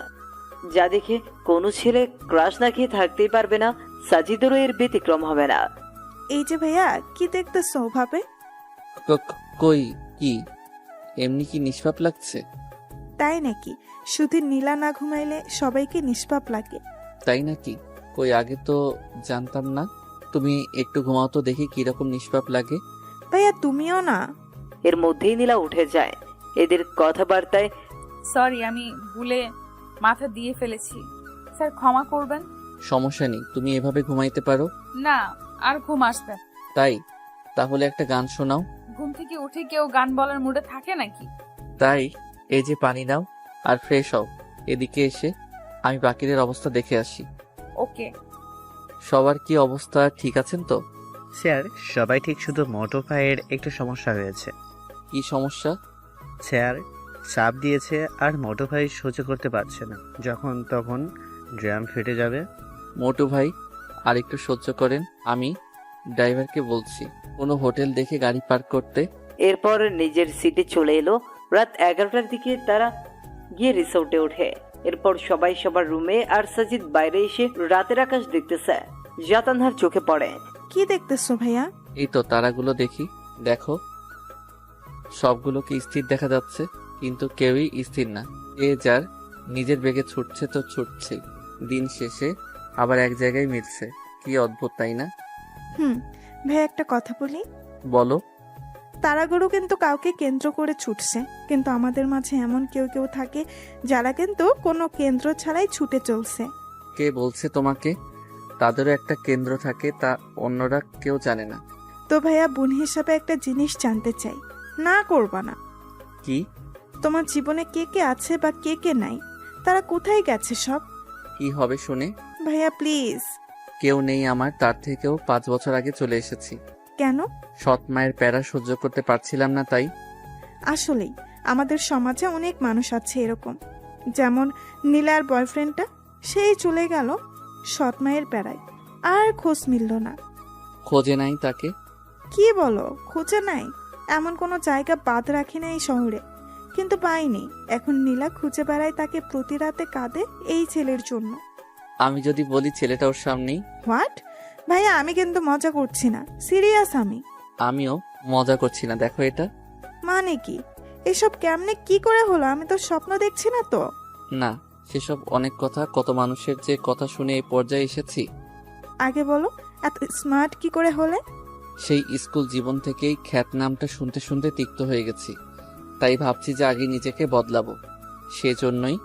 G: যা দেখে কোনো ছেলে ক্রাশ না খেয়ে থাকতেই পারবে না। সাজিদেরও এর ব্যতিক্রম হবে না।
J: এই যে ভাইয়া, কি দেখতেছো ভাবে?
B: কই কি এমনি কি নিষ্পাপ লাগছে?
J: তাই নাকি? শুধু নীলা না ঘুমাইলে সবাইকে নিষ্পাপ লাগে।
B: তাই নাকি? কই আগে তো জানতাম না। তুমি একটু ঘুমাও তো দেখি কিরকম নিষ্পাপ লাগে।
J: ভাইয়া তুমিও না।
G: এর মধ্যেই নীলা উঠে যায়। এদের কথাবার্তায়
A: সরি, আমি ভুলে মাথা দিয়ে ফেলেছি, স্যার ক্ষমা করবেন।
B: সমস্যা নেই, তুমি এভাবে ঘুমাইতে পারো।
A: না, আর ঘুম আসবে।
B: তাই? তাহলে একটা গান শোনাও।
A: ঘুম থেকে উঠে কেউ গান বলার মুডে থাকে নাকি?
B: তাই এই যে পানি নাও আর ফ্রেশ হও। এদিকে এসে আমি বাকিদের অবস্থা দেখে আসি।
A: ওকে।
B: সবার কি অবস্থা, ঠিক আছেন তো?
L: স্যার সবাই ঠিক, শুধু মোটো ভাইয়ের একটু সমস্যা হয়েছে।
B: কি সমস্যা?
L: স্যার চাপ দিয়েছে আর মোটো ভাই সহ্য করতে পারছে না, যখন তখন ড্রাম ফেটে যাবে।
B: মোটু ভাই আর একটু সহ্য করেন, আমি ড্রাইভারকে বলছি কোনো হোটেল দেখে গাড়ি পার্ক করতে।
G: এরপর নিজের সিটে চলে এলো। রাত 11টার দিকে তারা গিয়ে রিসোর্টে ওঠে। এরপর সবাই সবার রুমে, আর সাজিদ বাইরে এসে রাতের আকাশ দেখতেছে, যা তানহার চোখে পড়ে।
J: কি দেখতেছো ভাইয়া?
B: এই তো তারাগুলো দেখি। দেখো, সবগুলোকে স্থির দেখা যাচ্ছে, কিন্তু কেউই স্থির না। এ যার নিজের বেগে ছুটছে তো ছুটছে, দিন শেষে আবার এক জায়গায় মিলছে। কি অদ্ভুত, তাই না?
J: ভাইয়া একটা কথা বলি।
B: বলো।
J: তারাগুলো কিন্তু কাউকে কেন্দ্র করে ছুটছে, কিন্তু আমাদের মাঝে এমন কেউ কেউ থাকে যারা কিন্তু কোনো কেন্দ্র ছাড়াই ছুটে চলছে।
B: কে বলছে তোমাকে? তাদেরও একটা কেন্দ্র থাকে, তা অন্যরা কেউ জানে না।
J: তো ভাইয়া বোন হিসাবে একটা জিনিস জানতে চাই, না করবা না।
B: কি?
J: তোমার জীবনে কে কে আছে বা কে কে নাই, তারা কোথায় গেছে সব?
B: কি হবে শুনে?
J: ভাইয়া প্লিজ।
B: কেউ নেই আমার, তার থেকেও 5 বছর আগে চলে এসেছি।
J: কেন?
B: সৎ মায়ের প্যারা সহ্য করতে পারছিলাম না, তাই।
J: আসলেই আমাদের সমাজে অনেক মানুষ আছে এরকম, যেমন নীলার বয়ফ্রেন্ডটা, সেই চলে গেল সৎ মায়ের প্যারায়, আর খোঁজ মিলল না।
B: খোঁজে নাই তাকে?
J: কি বলো, খোঁজে নাই? এমন কোনো জায়গা বাদ রাখি না এই শহরে, কিন্তু পাইনি। এখন নীলা খুঁজে বেড়ায় তাকে, প্রতি রাতে কাঁদে এই ছেলের জন্য।
B: আমি যদি বলি ছেলেটা ওর সামনেই?
J: হোয়াট? ভাইয়া আমি কিন্তু মজা করছি না, সিরিয়াস আমি।
B: আমিও মজা করছি না, দেখো এটা।
J: মানে কি এসব? কেমনে কি করে হলো? আমি তো স্বপ্ন দেখছি না তো।
B: না, সেসব অনেক কথা, কত মানুষের যে কথা শুনে এই পর্যায়ে এসেছি।
J: আগে বলো, এত স্মার্ট কি করে হলে?
B: সেই স্কুল জীবন থেকেই খ্যাত নামটা শুনতে শুনতে তিক্ত হয়ে গেছি, তাই ভাবছি যে আগে নিজেকে বদলাবো। সেজন্যই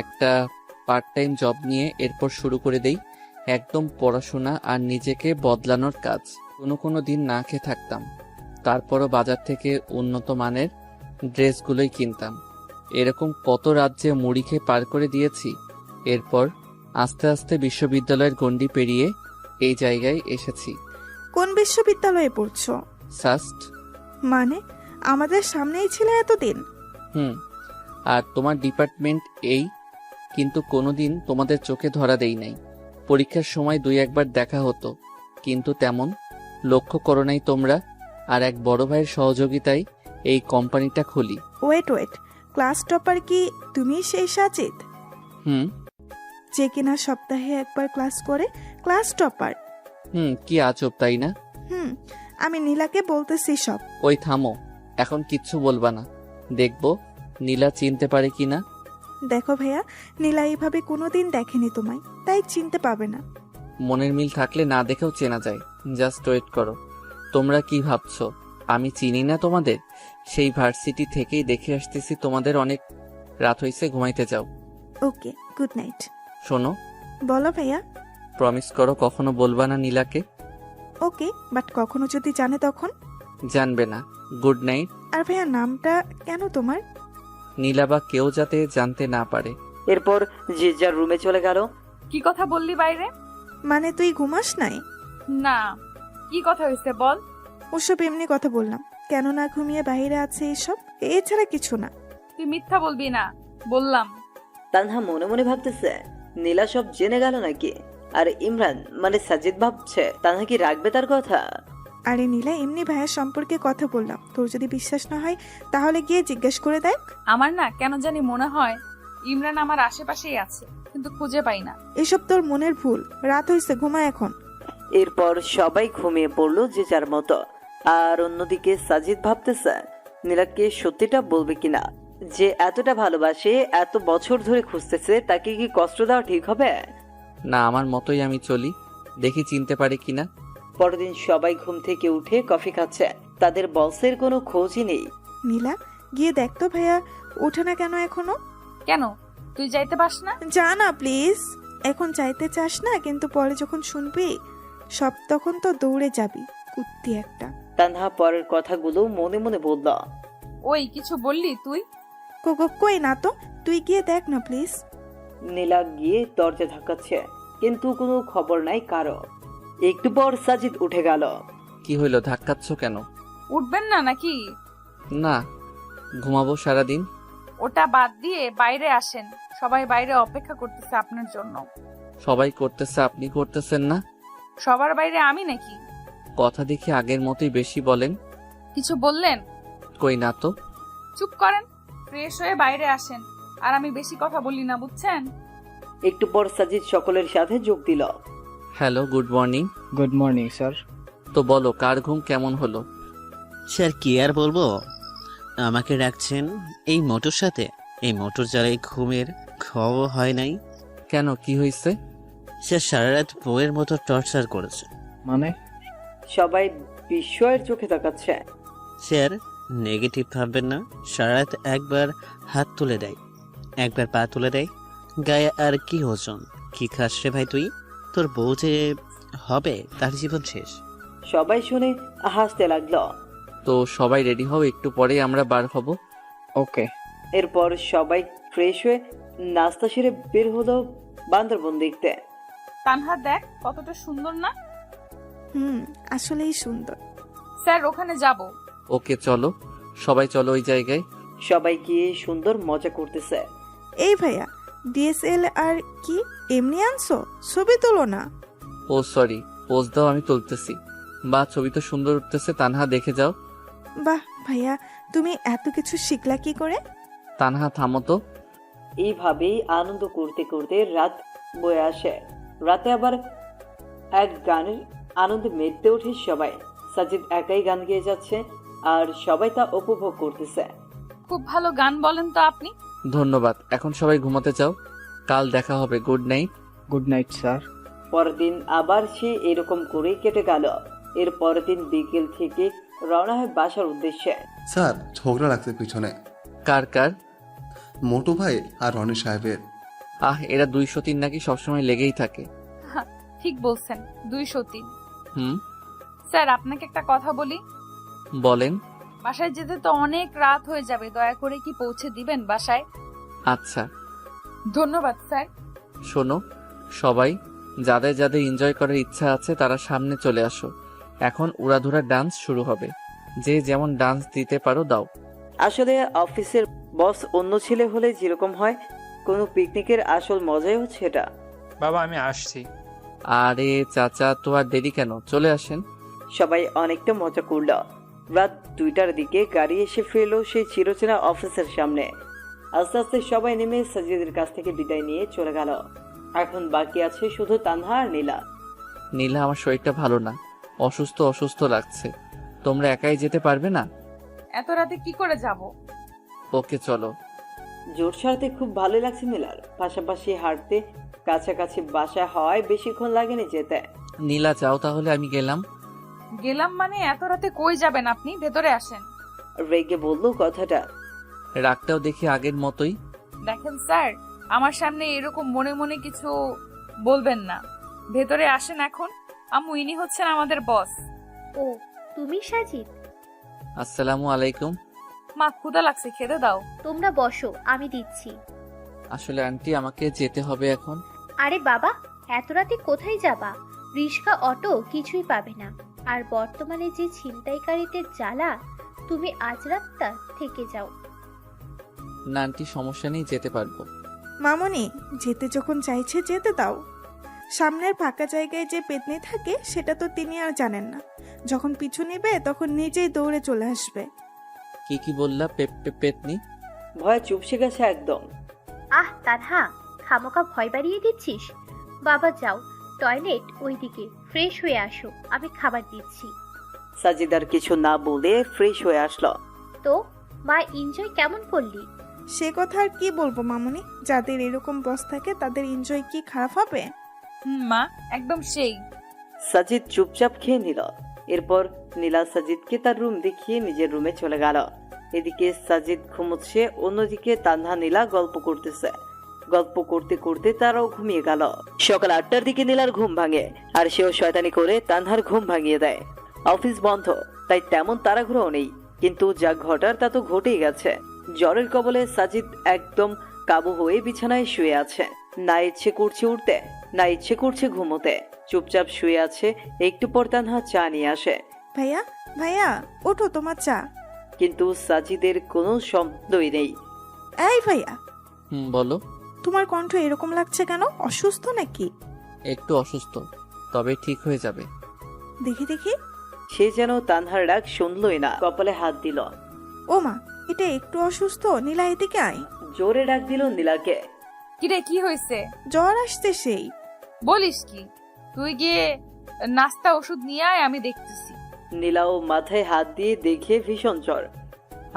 B: একটা পার্ট টাইম জব নিয়ে এরপর শুরু করে দেই একদম পড়াশোনা আর নিজেকে বদলানোর কাজ। কোনো দিন না খেয়ে থাকতাম, তারপরও বাজার থেকে উন্নত মানের ড্রেসগুলোই কিনতাম। এরকম কত রাজ্যে মুড়ি খেয়ে পার করে দিয়েছি। এরপর আস্তে আস্তে বিশ্ববিদ্যালয়ের গণ্ডি পেরিয়ে এই জায়গায় এসেছি।
J: কোন বিশ্ববিদ্যালয়ে পড়ছো?
B: সাস্ট।
J: মানে আমাদের সামনেই ছিল এতদিন?
B: আর তোমার ডিপার্টমেন্ট এই, কিন্তু কোনোদিন তোমাদের চোখে ধরা দেই নাই। পরীক্ষার সময় 2-1 দেখা হতো, কিন্তু তেমন লক্ষ্য করো নাই তোমরা। আর এক বড় ভাইয়ের সহযোগিতায় এই কোম্পানিটা খুলি।
J: ওয়েট, ক্লাস টপার কি তুমি সেই সাজিদ? যে কিনা সপ্তাহে একবার ক্লাস করে, ক্লাস টপার?
B: কি আজব, তাই না?
J: আমি নীলাকে বলতেছি সব।
B: ওই থামো, এখন কিচ্ছু বলবা না, দেখবো নীলা চিনতে পারে কিনা।
J: দেখো ভাইয়া, নীলা এইভাবে কোনোদিন দেখেনি তোমায়, তাই চিনতে পাবে না।
B: মনের মিল থাকলে না দেখেও চেনা যায়। জাস্ট ওয়েট করো। তোমরা কি ভাবছো আমি চিনি না তোমাদের? সেই ভার্সিটি থেকেই দেখে আসতেছি তোমাদের। অনেক রাত হইছে, ঘুমাইতে যাও।
J: ওকে, গুড নাইট।
B: শোনো।
J: বলো ভাইয়া।
B: প্রমিস করো কখনো বলবা না নীলাকে।
J: ওকে, বাট কখনো যদি জানে তখন?
B: জানবে না। Good night.
J: আর ভাইয়া নামটা কেন তোমার?
B: নীলা বা কেউ যাতে জানতে না পারে।
G: এরপর যে যার রুমে চলে গেল।
A: কি কথা বললি বাইরে?
J: মানে তুই ঘুমাস নাই?
A: না। কি কথা হয়েছে বল।
J: ওসব এমনি কথা বললাম, কেন না ঘুমিয়ে বাইরে আছে এসব, এছাড়া কিছু না।
A: তুই মিথ্যা বলবি না, বললাম।
G: তানহা মনে মনে ভাবতেছে নীলা সব জেনে গেল নাকি। আর ইমরান মানে সাজিদ ভাবছে তানহা কি রাখবে তার কথা।
J: আরে নীলা, এমনি ভাইয়ের সম্পর্কে কথা বললাম, তোর যদি বিশ্বাস না হয় তাহলে গিয়ে জিজ্ঞেস করে দেখ।
A: আমার না কেন জানি মনে হয় ইমরান আমার আশেপাশেই আছে, কিন্তু খুঁজে পাই না।
J: এসব তোর মনের ভুল, রাত হয়েছে, ঘুমা এখন।
G: এরপর সবাই ঘুমিয়ে পড়লো যে যার মতো। আর অন্যদিকে সাজিদ ভাবতেছে নীলাকে সত্যিটা বলবে কিনা। যে এতটা ভালোবাসে, এত বছর ধরে খুঁজতেছে, তাকে কি কষ্ট দেওয়া ঠিক হবে?
B: না, আমার মতোই আমি চলি, দেখি চিনতে পারি কিনা।
G: পরদিন সবাই ঘুম থেকে উঠে কফি খাচ্ছে, তাদের বসের কোনো খোঁজই নেই।
J: নীলা, গিয়ে দেখ তো ভাইয়া ওঠে না কেন এখনো।
A: কেন, তুই যাইতে পাস না?
J: যা না প্লিজ। এখন চাইতে চাস না, কিন্তু পরে যখন শুনবি সব তখন তো দৌড়ে যাবি, কুত্তি একটা।
G: তানহা পরের কথাগুলো মনে মনে বলল।
A: ওই কিছু বললি তুই?
J: কই না তো, তুই গিয়ে দেখ না প্লিজ।
G: নীলা গিয়ে দরজা ধাক্কাচ্ছে, কিন্তু কোনো খবর নাই কারো। একটু পর সাজিদ উঠে গেল।
B: কি হইলো, ধাক্কাচ্ছ কেন?
A: উঠবেন না নাকি?
B: না, ঘুমাবো সারাদিন।
A: ওটা বাদ দিয়ে বাইরে আসেন, সবাই বাইরে অপেক্ষা করতেছে আপনার জন্য।
B: সবাই করতেছে, আপনি করতেছেন না?
A: সবার বাইরে আমি নাকি?
B: কথা দেখি আগের মতোই বেশি বলেন।
A: কিছু বললেন?
B: কই না তো।
A: চুপ করেন, ফ্রেশ হয়ে বাইরে আসেন, আর আমি বেশি কথা বলি না, বুঝছেন?
G: একটু পর সাজিদ সকলের সাথে যোগ দিল।
B: Hello, good morning.
M: Good morning sir.
B: তো বলো, কার ঘুম কেমন হলো?
L: স্যার কি আর বলবো, আমাকে রাখছেন এই মোটর সাথে, এই মোটর জ্বালাই ঘুমের খবর হয় নাই।
B: কেন, কি হয়েছে?
L: স্যার সারা রাত বউয়ের মতো টর্চার করেছে।
M: মানে?
G: সবাই বিস্ময়ের চোখে তাকাচ্ছে।
L: স্যার নেগেটিভ ভাববেন না, সারা রাত একবার হাত তুলে দেয়, একবার পা তুলে দেয়, গায়ে আর কি ওজন। কি খাস রে ভাই তুই? তোর বউ যে হবে তার জীবন শেষ।
G: সবাই শুনে হাসতে লাগলো।
B: তো সবাই রেডি হও, একটু পরেই আমরা বার হব।
M: ওকে।
G: এরপর সবাই ফ্রেশ হয়ে নাস্তা সেরে বের হলো বান্দরবন দেখতে।
A: তানহা দেখ কতটা সুন্দর না?
J: আসলেই সুন্দর।
A: স্যার ওখানে যাব।
B: ওকে চলো, সবাই চলো ওই জায়গায়।
G: সবাই গিয়ে সুন্দর মজা করতেছে।
J: এই ভাইয়া, DSLR কি এমনি আনছো? ছবি তোলো না।
B: ও সরি, পোজ দাও, আমি তুলতেছি। বা ছবি তো সুন্দর উঠতেছে, তানহা দেখে যাও।
J: বাহ ভাইয়া, তুমি এত কিছু শিখলা কি করে?
B: তানহা থামো তো।
G: এইভাবেই আনন্দ করতে করতে রাত বয়ে আসে। রাতে আবার এক গানের আনন্দে মেতে ওঠে সবাই। সাজিদ একাই গান গেয়ে যাচ্ছে, আর সবাই তা উপভোগ করতেছে।
A: খুব ভালো গান বলেন তো আপনি।
B: ধন্যবাদ, এখন সবাই ঘুমাতে যাও, কাল দেখা হবে। Good night.
M: Good night sir.
G: পরের দিন আবার সে এরকম করে কেটে গেল। এর পরের দিন বিকেল থেকে রওনা হয় বাসার উদ্দেশ্যে।
H: স্যার ঝগড়া লাগছে পিছনে।
B: কার কার?
H: মোটু ভাই আর রনি সাহেবের।
B: এরা 203 নাকি সবসময় লেগেই থাকে।
A: ঠিক বলছেন, 203। স্যার আপনাকে একটা কথা বলি।
B: বলেন।
A: বাসায় যেতে তো অনেক রাত হয়ে যাবে, দয়া করে কি পৌঁছে দিবেন বাসায়?
B: আচ্ছা।
A: ধন্যবাদ স্যার।
B: শোনো সবাই, যাদের যাদের এনজয় করার ইচ্ছা আছে তারা সামনে চলে আসো, এখন উড়াধুরা ডান্স শুরু হবে। যে যেমন ডান্স দিতে পারো দাও।
G: আসলে অফিসের বস অন্য ছেলে হলে যেরকম হয়, কোনো পিকনিকের আসল মজাই হচ্ছে এটা।
K: বাবা আমি আসছি।
B: আরে চাচা, তো আর দেরি কেন, চলে আসেন।
G: সবাই অনেকটা মজা করল। রাত 2টার দিকে গাড়ি এসে ফেরলো সেই চিরচেনা অফিসের সামনে। আস্তে আস্তে সবাই নেমে সাজিদের কাছ থেকে বিদায় নিয়ে চলে গেল। এখন বাকি আছে শুধু তানহা আর নীলা।
B: নীলা, আমার শরীরটা ভালো না, অসুস্থ অসুস্থ লাগছে, তোমরা একাই যেতে পারবে না?
A: এত রাতে কি করে যাব?
B: ওকে চলো।
G: জোর ছাড়তে খুব ভালো লাগছে নীলার, পাশাপাশি হাঁটতে, কাছাকাছি বাসা হয় বেশিক্ষণ লাগেনি যেতে।
B: নীলা যাও তাহলে, আমি গেলাম।
A: গেলাম মানে এত রাতে কই যাবেন আপনি? ভেতরে আসেন।
G: রেগে বললো কথাটা।
B: রাগটাও দেখি আগের মতোই।
A: দেখেন স্যার, আমার সামনে এরকম মনে মনে কিছু বলবেন না। ভেতরে আসেন এখন। আম্মু, ইনি হচ্ছেন আমাদের বস।
D: ও তুমি সাজিদ?
B: আসসালামু আলাইকুম।
A: মা, ক্ষুধা লাগছে, খেতে দাও।
D: তোমরা বসো, আমি দিচ্ছি।
B: আসলে আন্টি, আমাকে যেতে হবে এখন।
D: আরে বাবা, এত রাতে কোথায় যাবা? রিক্সা, অটো কিছুই পাবে না। আর বর্তমানে যে ছিনতাইকারীদের জ্বালা, তুমি আজ রাতটা থেকে যাও।
B: না আন্টি, সমস্যা নেই, যেতে পারবো।
J: মামনি, যেতে যখন চাইছে যেতে দাও। সামনের ফাঁকা জায়গায় যে পেতনি থাকে সেটা তো তিনি আর জানেন না। যখন পিছু নেবে তখন নিজেই দৌড়ে চলে আসবে।
B: কি কি বললা? পেতনি?
G: ভয় চুপসে গেছে একদম।
D: আহ তানহা, খামোকা ভয় বাড়িয়ে দিচ্ছিস। বাবা যাও, টয়লেট ওইদিকে, ফ্রেশ হয়ে আসো, আমি খাবার দিচ্ছি।
G: সাজিদার কিছু না বলে ফ্রেশ হয়ে আসলো।
D: তো মা, এনজয় কেমন করলি?
J: সে কথা আর কি বলবো মামনি, যাদের এরকম বস থাকে তাদের এনজয় কি খারাপ হবে?
A: মা, একদম সেই।
G: সাজিদ চুপচাপ খেয়ে নিল। এরপর নীলা সাজিদকে তার রুম দেখিয়ে নিজের রুমে চলে গেল। এদিকে সাজিদ ঘুমোচ্ছে, অন্যদিকে তানহা নীলা গল্প করতেছে। গল্প করতে করতে তারাও ঘুমিয়ে গেল। সকাল 8টার দিকে নীলার ঘুম ভাঙে, আর সেও শয়তানি করে তানহার ঘুম ভাঙিয়ে দেয়। অফিস বন্ধ, তাই তেমন তাড়াহুড়োও নেই, কিন্তু যা ঘটার তা তো ঘটেই গেছে। জ্বরের কবলে সাজিদ একদম কাবু হয়ে বিছানায় শুয়ে আছে। না ইচ্ছে করছে উঠতে, না ইচ্ছে করছে ঘুমোতে। চুপচাপ শুয়ে আছে। একটু পর তানহা চা নিয়ে আসে।
J: ভাইয়া, ভাইয়া ওঠো, তোমার চা।
G: কিন্তু সাজিদের কোনো শব্দই নেই।
J: এই ভাইয়া।
B: বলো।
J: তোমার কণ্ঠ এরকম লাগছে কেন? অসুস্থ নাকি?
B: একটু অসুস্থ, তবে ঠিক হয়ে যাবে।
J: দেখি দেখি।
G: সে যেন তানহার ডাক শুনলই না, কপালে হাত দিল।
J: ও মা, এটা একটু অসুস্থ। নীলা এদিকে আয়।
G: জোরে ডাক দিল নীলাকে।
A: কিরে, কি হয়েছে?
J: জ্বর আসছে সেই।
A: বলিস কি? তুই গিয়ে নাস্তা ওষুধ নিয়ে আয়, আমি দেখতেছি।
G: নীলাও মাথায় হাত দিয়ে দেখে ভীষণ জ্বর।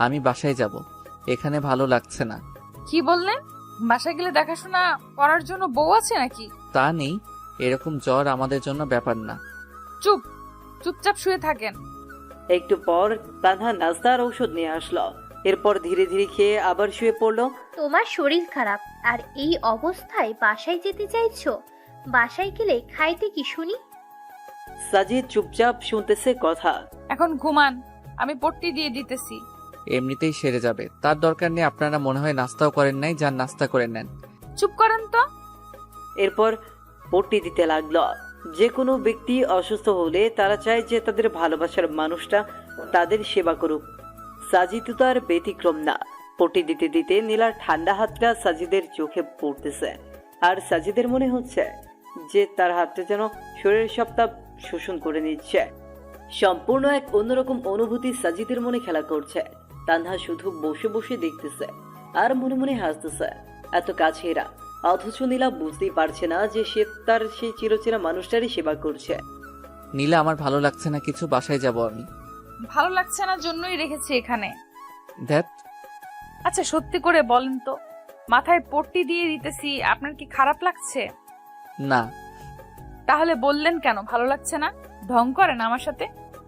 B: আমি বাসায় যাব, এখানে ভালো লাগছে না।
A: কি বললেন? বাসায় গেলে দেখাশোনা করার জন্য বউ আছে নাকি?
B: তা নেই, এরকম জ্বর আমাদের জন্য ব্যাপার না।
A: চুপচাপ শুয়ে থাকেন।
G: একটু পর তানহা নাস্তা আর ঔষধ নিয়ে আসলো। এরপর ধীরে ধীরে খেয়ে আবার শুয়ে পড়লো।
D: তোমার শরীর খারাপ আর এই অবস্থায় বাসায় যেতে চাইছো? বাসায় গেলে খাইতে কি শুনি?
G: সাজিদ চুপচাপ শুনতেছে কথা।
A: এখন ঘুমান, আমি পট্টি দিয়ে দিতেছি।
B: এমনিতেই সেরে যাবে, তার দরকার নেই। আপনারা মনে হয় নাস্তাও করেন নাই, যান নাস্তা করে নেন।
A: চুপ করেন তো।
G: এরপর পট্টি দিতে লাগলো। যে কোনো ব্যক্তি অসুস্থ হলে তারা চায় যে তাদের ভালোবাসার মানুষটা তাদের সেবা করুক। সাজিদ তো তার ব্যতিক্রম না। পট্টি দিতে দিতে নীলার ঠান্ডা হাতটা সাজিদের চোখে পড়তেছে, আর সাজিদের মনে হচ্ছে যে তার হাতটা যেন শরীরের সব তাপ শোষণ করে নিচ্ছে। সম্পূর্ণ এক অন্যরকম অনুভূতি সাজিদের মনে খেলা করছে। তানহা শুধু বসে বসে দেখতেছে আর মনে মনে হাসতেছে। এত কাছে এরা, অথচ নীলা বুঝতেই পারছে না যে সে তার সেই চিরচেনা মানুষটারই সেবা করছে।
B: নীলা, আমার ভালো লাগছে না কিছু, বাসায় যাব আমি।
A: ভালো লাগছে না জন্যই রেখেছি এখানে।
B: ধ্যাত।
A: আচ্ছা সত্যি করে বলেন তো, মাথায় পট্টি দিয়ে দিতেছি, আপনার কি খারাপ লাগছে?
B: না।
A: তাহলে বললেন কেন ভালো লাগছে না? ঢং করেন আমার সাথে?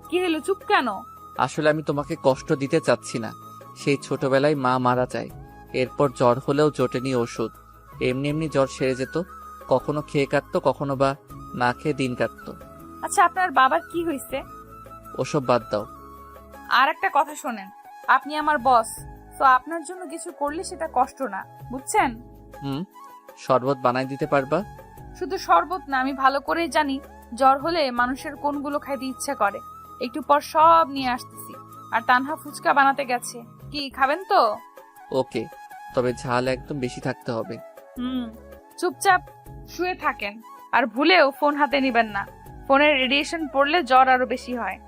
A: কি হলো, চুপ কেন?
B: আসলে আমি তোমাকে কষ্ট দিতে চাচ্ছি না। সেই ছোটবেলায় মা মারা যায়, এরপর জ্বর হলেও জোটেনি ওষুধ। এমনি এমনি জ্বর সেরে যেত, কখনো খেয়ে কাটতো, কখনো বা না খেয়ে দিন কাটতো।
A: আচ্ছা আপনার বাবার কি হয়েছে?
B: ওসব বাদ দাও।
A: আর একটা কথা শোনেন, আপনি আমার বস, তো আপনার জন্য কিছু করলে সেটা কষ্ট না, বুঝছেন?
B: শরবত বানাই দিতে পারবা?
A: শুধু শরবত না, আমি ভালো করেই জানি জ্বর হলে মানুষের কোনগুলো খাইতে ইচ্ছা করে। একটু পর সব নিয়ে আসতেছি। আর তানহা ফুচকা বানাতে গেছে, কি খাবেন তো?
B: ওকে, তবে ঝাল একদম বেশি থাকতে হবে।
A: চুপচাপ শুয়ে থাকেন, আর ভুলেও ফোন হাতে নিবেন না। ফোনের রেডিয়েশন পড়লে জ্বর আরো বেশি হয়।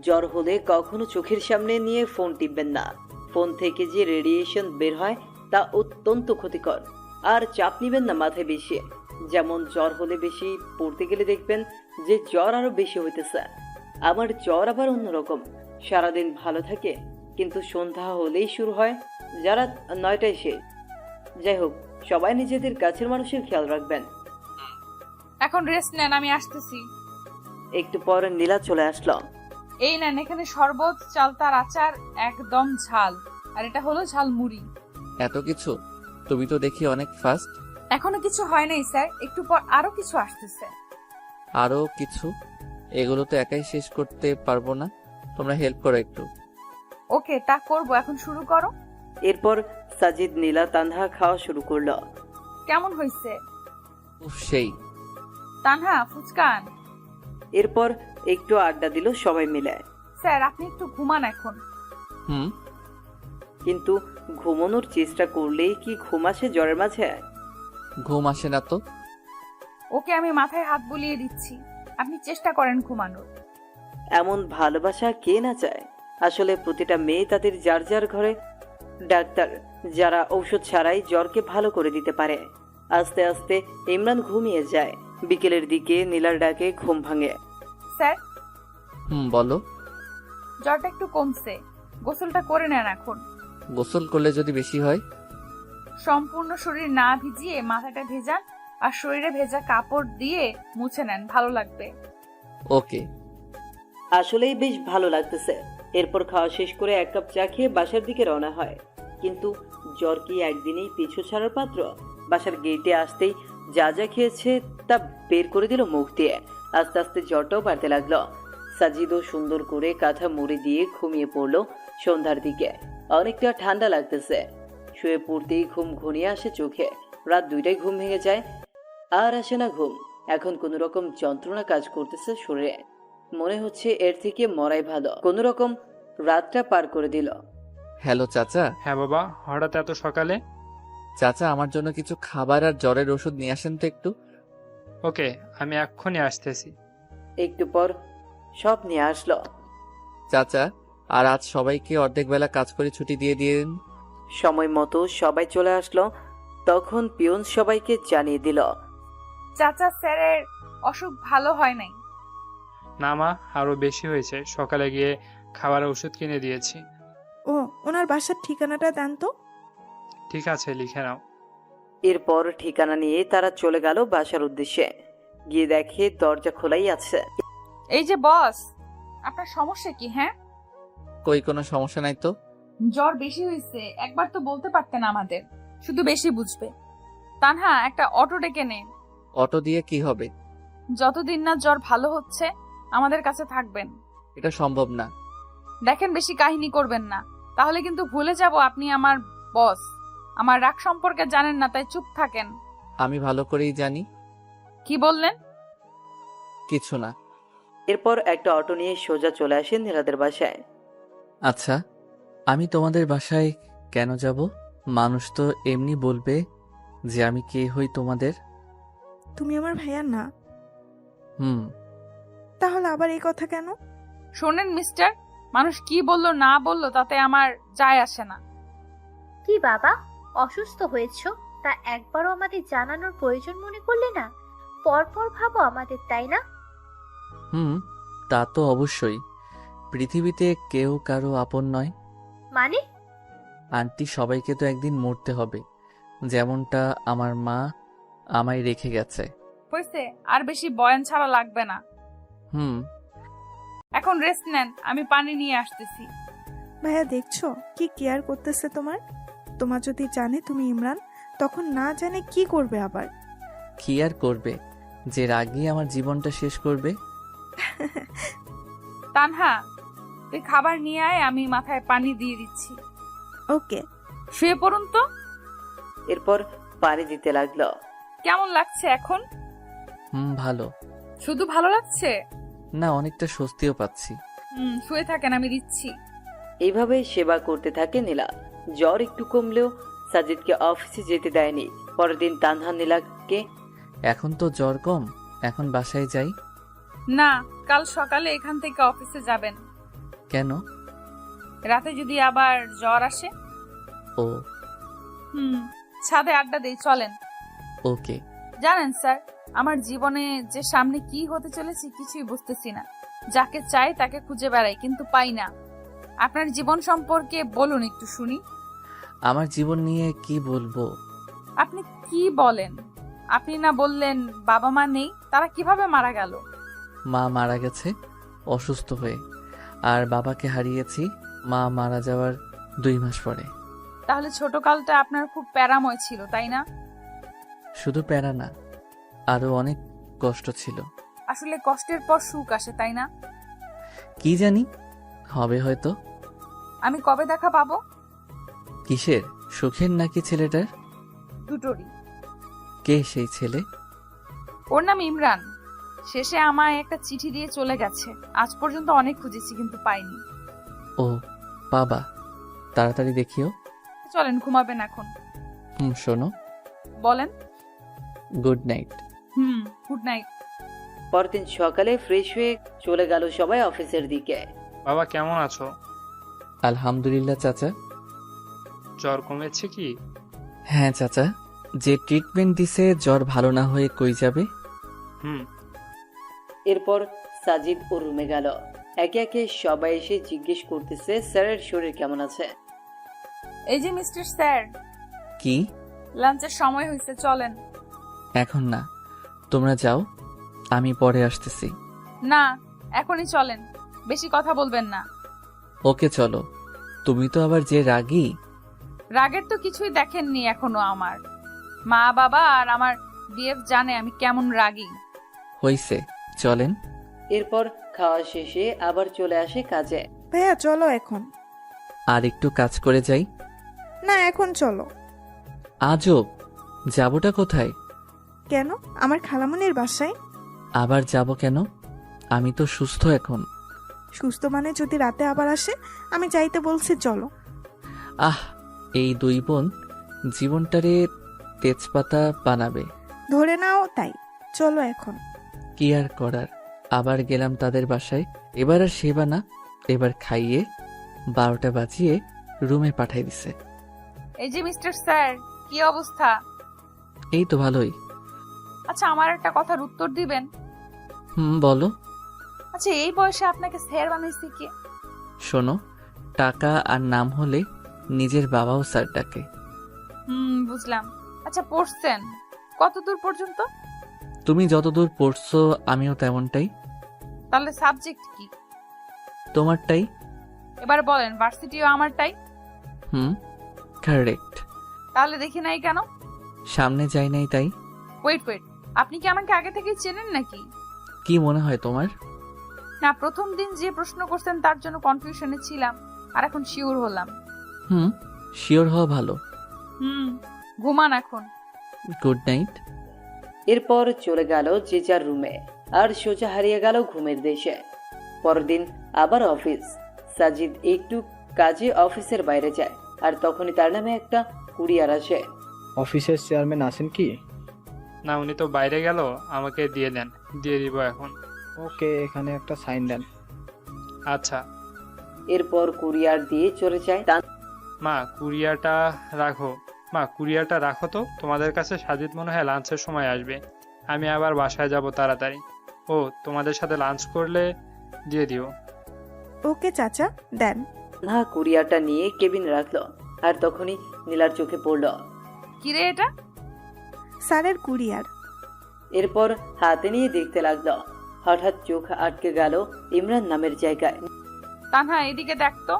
G: জ্বর হলে কখনো চোখের সামনে নিয়ে ফোন টিপবেন না। ফোন থেকে যে রেডিয়েশন বের হয় তা অত্যন্ত ক্ষতিকর। আর চাপ নিবেন না মাথায় বেশি। যেমন জ্বর হলে বেশি পড়তে গেলে দেখবেন যে জ্বর আরো বেশি হইতেছে। আমার জ্বর আবার অন্যরকম, সারাদিন ভালো থাকে, কিন্তু সন্ধ্যা হলেই শুরু হয়, যারা 9টায় শেষ। যাই হোক, সবাই নিজেদের কাছের মানুষের খেয়াল রাখবেন।
A: এখন রেস্ট নেন, আমি আসতেছি।
G: একটু পর নীলা চলে আসলো।
A: এই নেন, এখানে শরবত, চালতার আচার, একদম ঝাল, আর এটা হলো ঝাল মুড়ি।
B: এত কিছু? তুমি তো দেখি অনেক ফাস্ট।
A: এখনো কিছু হয় নাই স্যার, একটু পর আরো কিছু আসতেছে।
B: আরো কিছু? এগুলো তো একাই শেষ করতে পারবো না, তোমরা হেল্প করো একটু।
A: ওকে, তা করবো, এখন শুরু করো।
G: এরপর সাজিদ নীলা তানহা খাওয়া শুরু করলো।
A: কেমন হয়েছে?
B: সেই।
A: তানহা ফুচকা আন।
G: এরপর একটু আড্ডা দিল সবাই মিলে।
A: স্যার আপনি একটু ঘুমান এখন।
B: হুম।
G: কিন্তু ঘুমানোর চেষ্টা করলেই কি ঘুম আসে জ্বরের মাঝে?
B: ঘুম আসে না তো।
A: ওকে আমি মাথায় হাত বুলিয়ে দিচ্ছি, আপনি চেষ্টা করেন ঘুমানোর।
G: এমন ভালোবাসা কে না চায়? আসলে প্রতিটা মেয়ে তাদের যার যার ঘরে ডাক্তার, যারা ঔষধ ছাড়াই জ্বরকে ভালো করে দিতে পারে। আস্তে আস্তে ইমরান ঘুমিয়ে যায়। বিকেলের দিকে নীলার ডাকে ঘুম ভাঙে।
A: স্যার
B: বলো।
A: জ্বরটা একটু কমছে, গোসলটা করে নেন এখন।
B: গোসল করলে যদি বেশি হয়?
A: সম্পূর্ণ শরীর না ভিজিয়ে মাথাটা ভেজান আর শরীরে ভেজা কাপড় দিয়ে মুছে নেন, ভালো লাগবে।
B: ওকে।
G: আসলেই বেশ ভালো লাগতেছে। এরপর খাওয়া শেষ করে 1 কাপ চা খেয়ে বাসার দিকে রওনা হয়। কিন্তু জ্বর কি একদিনেই পিছু ছাড়ার পাত্র? বাসার গেটে আসতেই যা যা খেয়েছে তা বের করে দিল মুখ দিয়ে। আস্তে আস্তে জ্বরটাও বাড়তে লাগলো। সাজিদও সুন্দর করে কাঁথা মুড়ি দিয়ে ঘুমিয়ে পড়লো। সন্ধ্যার দিকে অনেকটা ঠান্ডা লাগতেছে। শুয়ে পড়তেই ঘুম ঘনিয়ে আসে চোখে। রাত 2টায় ঘুম ভেঙে যায়। আর আসে না ঘুম। এখন কোনো রকম যন্ত্রণা কাজ করতেছে শরীরে। মনে হচ্ছে এর থেকে মরাই ভালো। কোনো রকম রাতটা পার করে দিল।
B: হ্যালো চাচা।
K: হ্যাঁ বাবা, হঠাৎ এত সকালে?
B: চাচা আমার জন্য কিছু খাবার আর জ্বরের ওষুধ নিয়ে আসেন তো একটু।
K: ওকে, আমি এক্ষুনি আসতেছি।
G: একটু পর সব নিয়ে আসলো।
B: চাচা আর আজ সবাইকে অর্ধেক বেলা কাজ করে ছুটি দিয়ে দিন।
G: সময় মতো সবাই চলে আসলো। তখন পিয়ন সবাইকে জানিয়ে দিল।
A: চাচা স্যারের অসুখ ভালো হয় নাই।
K: না মা, আরো বেশি হয়েছে। সকালে গিয়ে খাবার ওষুধ কিনে দিয়েছি।
J: ও, ওনার বাসার ঠিকানাটা দেন তো।
K: ঠিক আছে, লিখে নাও।
G: এরপর ঠিকানা নিয়ে তারা চলে গেল বাসার উদ্দেশ্যে। গিয়ে দেখে দরজা খোলাই আছে।
A: এই যে বস, আপনার সমস্যা কি? হ্যাঁ,
B: কই কোনো সমস্যা নাই তো।
A: জ্বর বেশি হয়েছে, একবার তো বলতে পারতেন আমাদের, শুধু বেশি বুঝবে। তানহা একটা অটো ডেকে নে।
B: অটো দিয়ে কি হবে?
A: যতদিন না জ্বর ভালো হচ্ছে আমাদের কাছে থাকবেন।
B: এটা সম্ভব না।
A: দেখেন বেশি কাহিনী করবেন না, তাহলে কিন্তু ভুলে যাব আপনি আমার বস। আমার রাগ সম্পর্কে জানেন না, তাই চুপ থাকেন।
B: আমি ভালো করেই জানি।
A: কি বললেন?
B: কিছু না।
G: এরপর একটা অটো নিয়ে সোজা চলে আসেন নীলাদের বাসায়।
B: আচ্ছা, আমি তোমাদের বাসায় কেন যাব? মানুষ তো এমনি বলবে যে আমি কে হই তোমাদের।
J: তুমি আমার ভাইয়া না,
B: হুম।
J: তাহলে আবার এই কথা কেন?
A: শোনেন মিস্টার, মানুষ কি বললো না বললো তাতে আমার যায় আসে না।
D: কি বাবা, অসুস্থ হয়েছো? তা একবারও আমাদের জানানোর প্রয়োজন মনে করলে না? পরপর ভাবো আমাদের, তাই না?
B: হুম, তা তো অবশ্যই। পৃথিবীতে কেউ কারো আপন নয়।
D: মানে?
B: আন্টি, সবাইকে তো একদিন মরতে হবে, যেমনটা আমার মা আমায় রেখে গেছে।
A: হয়েছে, আর বেশি বয়ান ছাড়া লাগবে না।
B: হুম।
A: এখন রেস্ট নেন, আমি পানি নিয়ে আসতেছি।
J: ভাইয়া দেখছো কি কেয়ার করতেছে তোমার। তোমার যদি জানে তুমি ইমরান, তখন না জানে কি করবে আবার।
B: কি আর করবে, যে রাগী আমার জীবনটা শেষ করবে।
A: তানহা, তুই খাবার নিয়ে আয়, আমি মাথায় পানি দিয়ে দিচ্ছি।
J: ওকে।
A: শুয়ে পড়ুন তো।
G: এরপর পানি দিতে লাগলো।
A: কেমন লাগছে এখন?
B: ভালো।
A: শুধু ভালো লাগছে
B: না, অনেকটা স্বস্তিও পাচ্ছি।
A: শুয়ে থাকেন, আমি দিচ্ছি।
G: এইভাবে সেবা করতে থাকে নীলা। জ্বর একটু কমলেও সাজিদকে অফিসে যেতে দেয়নি। পরের দিন তানহা নীলাকে,
B: এখন তো জ্বর কম, এখন বাসায় যাই।
A: না, কাল সকালে এখান থেকে অফিসে যাবেন।
B: কেন?
A: রাতে যদি আবার জ্বর আসে।
B: ও।
A: ছাদে আড্ডা দেই, চলেন।
B: ওকে।
A: জানেন স্যার, আমার জীবনে যে সামনে কি হতে চলেছে কিছুই বুঝতেছি না। যাকে চাই তাকে খুঁজে বেড়াই, কিন্তু পাই না। আপনার জীবন সম্পর্কে বলুন একটু শুনি।
B: আমার জীবন নিয়ে কি বলবো?
A: আপনি কি বলেন? আপনি না বললেন বাবা মা নেই, তারা কিভাবে মারা গেল?
B: মা মারা গেছে অসুস্থ হয়ে, আর বাবাকে হারিয়েছি মা মারা যাওয়ার 2 মাস পরে।
A: তাহলে ছোটকালটা আপনার খুব প্যারাময় ছিল, তাই না?
B: শুধু প্যারা না, আরো অনেক কষ্ট ছিল।
A: আসলে কষ্টের পর সুখ আসে, তাই না?
B: কি জানি, হবে হয়তো।
A: আমি কবে দেখা পাবো?
B: কিসের, সুখের নাকি ছেলেটার?
A: দুটোরই।
B: কে সেই ছেলে?
A: ওর নাম ইমরান। শেষে আমায় একটা চিঠি দিয়ে চলে গেছে। আজ পর্যন্ত অনেক খুঁজেছি কিন্তু পাইনি।
B: ও বাবা, তাড়াতাড়ি দেখিও।
A: চলেন, ঘুমাবেন এখন।
B: শোনো।
A: বলেন।
B: Good night.
A: Good night.
G: পরদিন সকালে ফ্রেশ হয়ে চলে গেল সবাই অফিসের দিকে।
K: বাবা কেমন আছো?
B: আলহামদুলিল্লাহ চাচা।
K: জ্বর কমেছে কি?
B: হ্যাঁ চাচা, যে ট্রিটমেন্ট দিছে জ্বর ভালো না হয়ে কই যাবে।
G: এরপর সাজিদ ওর রুমে গেল। একে একে সবাই এসে জিজ্ঞেস করতেছে স্যারের শরীর কেমন আছে।
A: এই যে মিস্টার স্যার,
B: কি?
A: লাঞ্চের সময় হয়েছে, চলেন।
B: এখন না, তোমরা যাও, আমি পরে আসতেছি।
A: না, এখনই চলেন, বেশি কথা বলবেন না।
B: ওকে চলো। তুমি তো আবার যে রাগী।
A: রাগের তো কিছুই দেখেননি এখনো। আমার মা বাবা আর আমার বিএফ জানে আমি কেমন রাগী।
B: হইছে, চলেন।
G: এরপর খাওয়া শেষে আবার চলে আসে কাজে।
J: ভাইয়া চলো এখন।
B: আর একটু কাজ করে যাই।
J: না, এখন চলো।
B: আজব, যাবোটা কোথায়?
J: কেন? আমার খালামনির বাসায়।
B: আবার যাব কেন? আমি তো সুস্থ এখন।
J: সুস্থ মানে যদি রাতে আবার আসে? আমি যাইতে বলছি, চলো।
B: আহ, এই দুই বোন জীবনটারে তেজপাতা বানাবে।
J: ধরে নাও তাই, চলো এখন।
B: কি আর করার, আবার গেলাম তাদের বাসায়। এবার আর সেবা না, এবার খাইয়ে 12টা বাজিয়ে রুমে পাঠাই দিছে।
A: এই যে মিস্টার স্যার, কি অবস্থা?
B: এই তো ভালোই।
A: আচ্ছা, আমার একটা কথার উত্তর দিবেন?
B: বলো।
A: আচ্ছা, এই বয়সে আপনাকে স্যার বানাইছে কে?
B: শোনো, টাকা আর নাম হলে নিজের বাবাও স্যার ডাকে।
A: বুঝলাম। আচ্ছা, পড়ছেন কতদূর পর্যন্ত?
B: তুমি যতদূর পড়ছো আমিও তেমনটাই।
A: তাহলে সাবজেক্ট কি?
B: তোমারটাই।
A: এবার বলেন, ভার্সিটিও আমারটাই।
B: কারেক্ট।
A: তাহলে দেখি নাই কেন?
B: সামনে যাই নাই তাই।
A: ওয়েট, আপনি কি আমাকে আগে থেকে চেনেন নাকি?
B: কি মনে হয় তোমার?
A: না, প্রথম দিন যে প্রশ্ন করতেন তার জন্য কনফিউশনে ছিলাম, আর এখন শিওর হলাম।
B: শিওর হওয়া ভালো।
A: ঘুমান এখন।
B: Good night.
G: এরপর চলে গেল যে যার রুমে, আর সোজা হারিয়ে গেল ঘুমের দেশে। পরদিন আবার অফিস। সাজিদ একটু কাজে অফিসের বাইরে যায়, আর তখনই তার নামে একটা কুরিয়ার আসে।
M: অফিসের চেয়ারম্যান আছেন কি?
K: না, উনি তো বাইরে গেল, আমাকে দিয়ে দেন। দিয়ে দিব এখন।
M: ওকে, এখানে একটা সাইন দেন।
K: আচ্ছা।
G: এরপর কুরিয়ার দিয়ে চলে যায়।
K: মা, কুরিয়ারটা রাখো। তো তোমাদের কাছে সাজিদ মনে হয় লাঞ্চের সময় আসবে। আমি আবার বাসায় যাব তাড়াতাড়ি। ও, তোমাদের সাথে লাঞ্চ করলে দিয়ে দিও।
J: ওকে চাচা, দেন।
G: না, কুরিয়ারটা নিয়ে কেবিন রাখলো, আর তখনই নীলার চোখে পড়ল।
A: কিরে এটা?
J: স্যারের কুরিয়ার।
G: এরপর হাতে নিয়ে দেখতে লাগলো। হঠাৎ চোখ আটকে গেল ইমরান নামের জায়গায়।
A: তানহা, এদিকে দেখতো।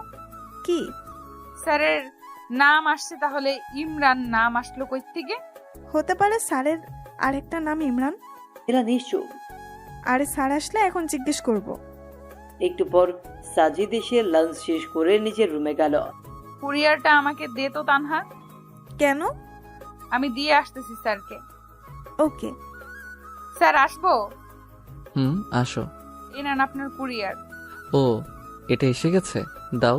J: কি?
A: স্যারের নাম আসছে, তাহলে ইমরান নাম আসলো কই থেকে?
J: হতে পারে স্যারের আরেকটা নাম ইমরান।
G: এরা নিশ্চয়।
J: আরে স্যার আসলে এখন জিজ্ঞেস করব।
G: একটু পর সাজিদ এসে লাঞ্চ শেষ করে নিজের রুমে গেল।
A: কুরিয়ারটা আমাকে দে তো তানহা।
J: কেন?
A: আমি দিয়ে আসতেছি স্যারকে।
J: ওকে।
A: স্যার, আসবো?
B: আসো।
A: এই নেন আপনার কুরিয়ার।
B: ও, এটা এসে গেছে, দাও।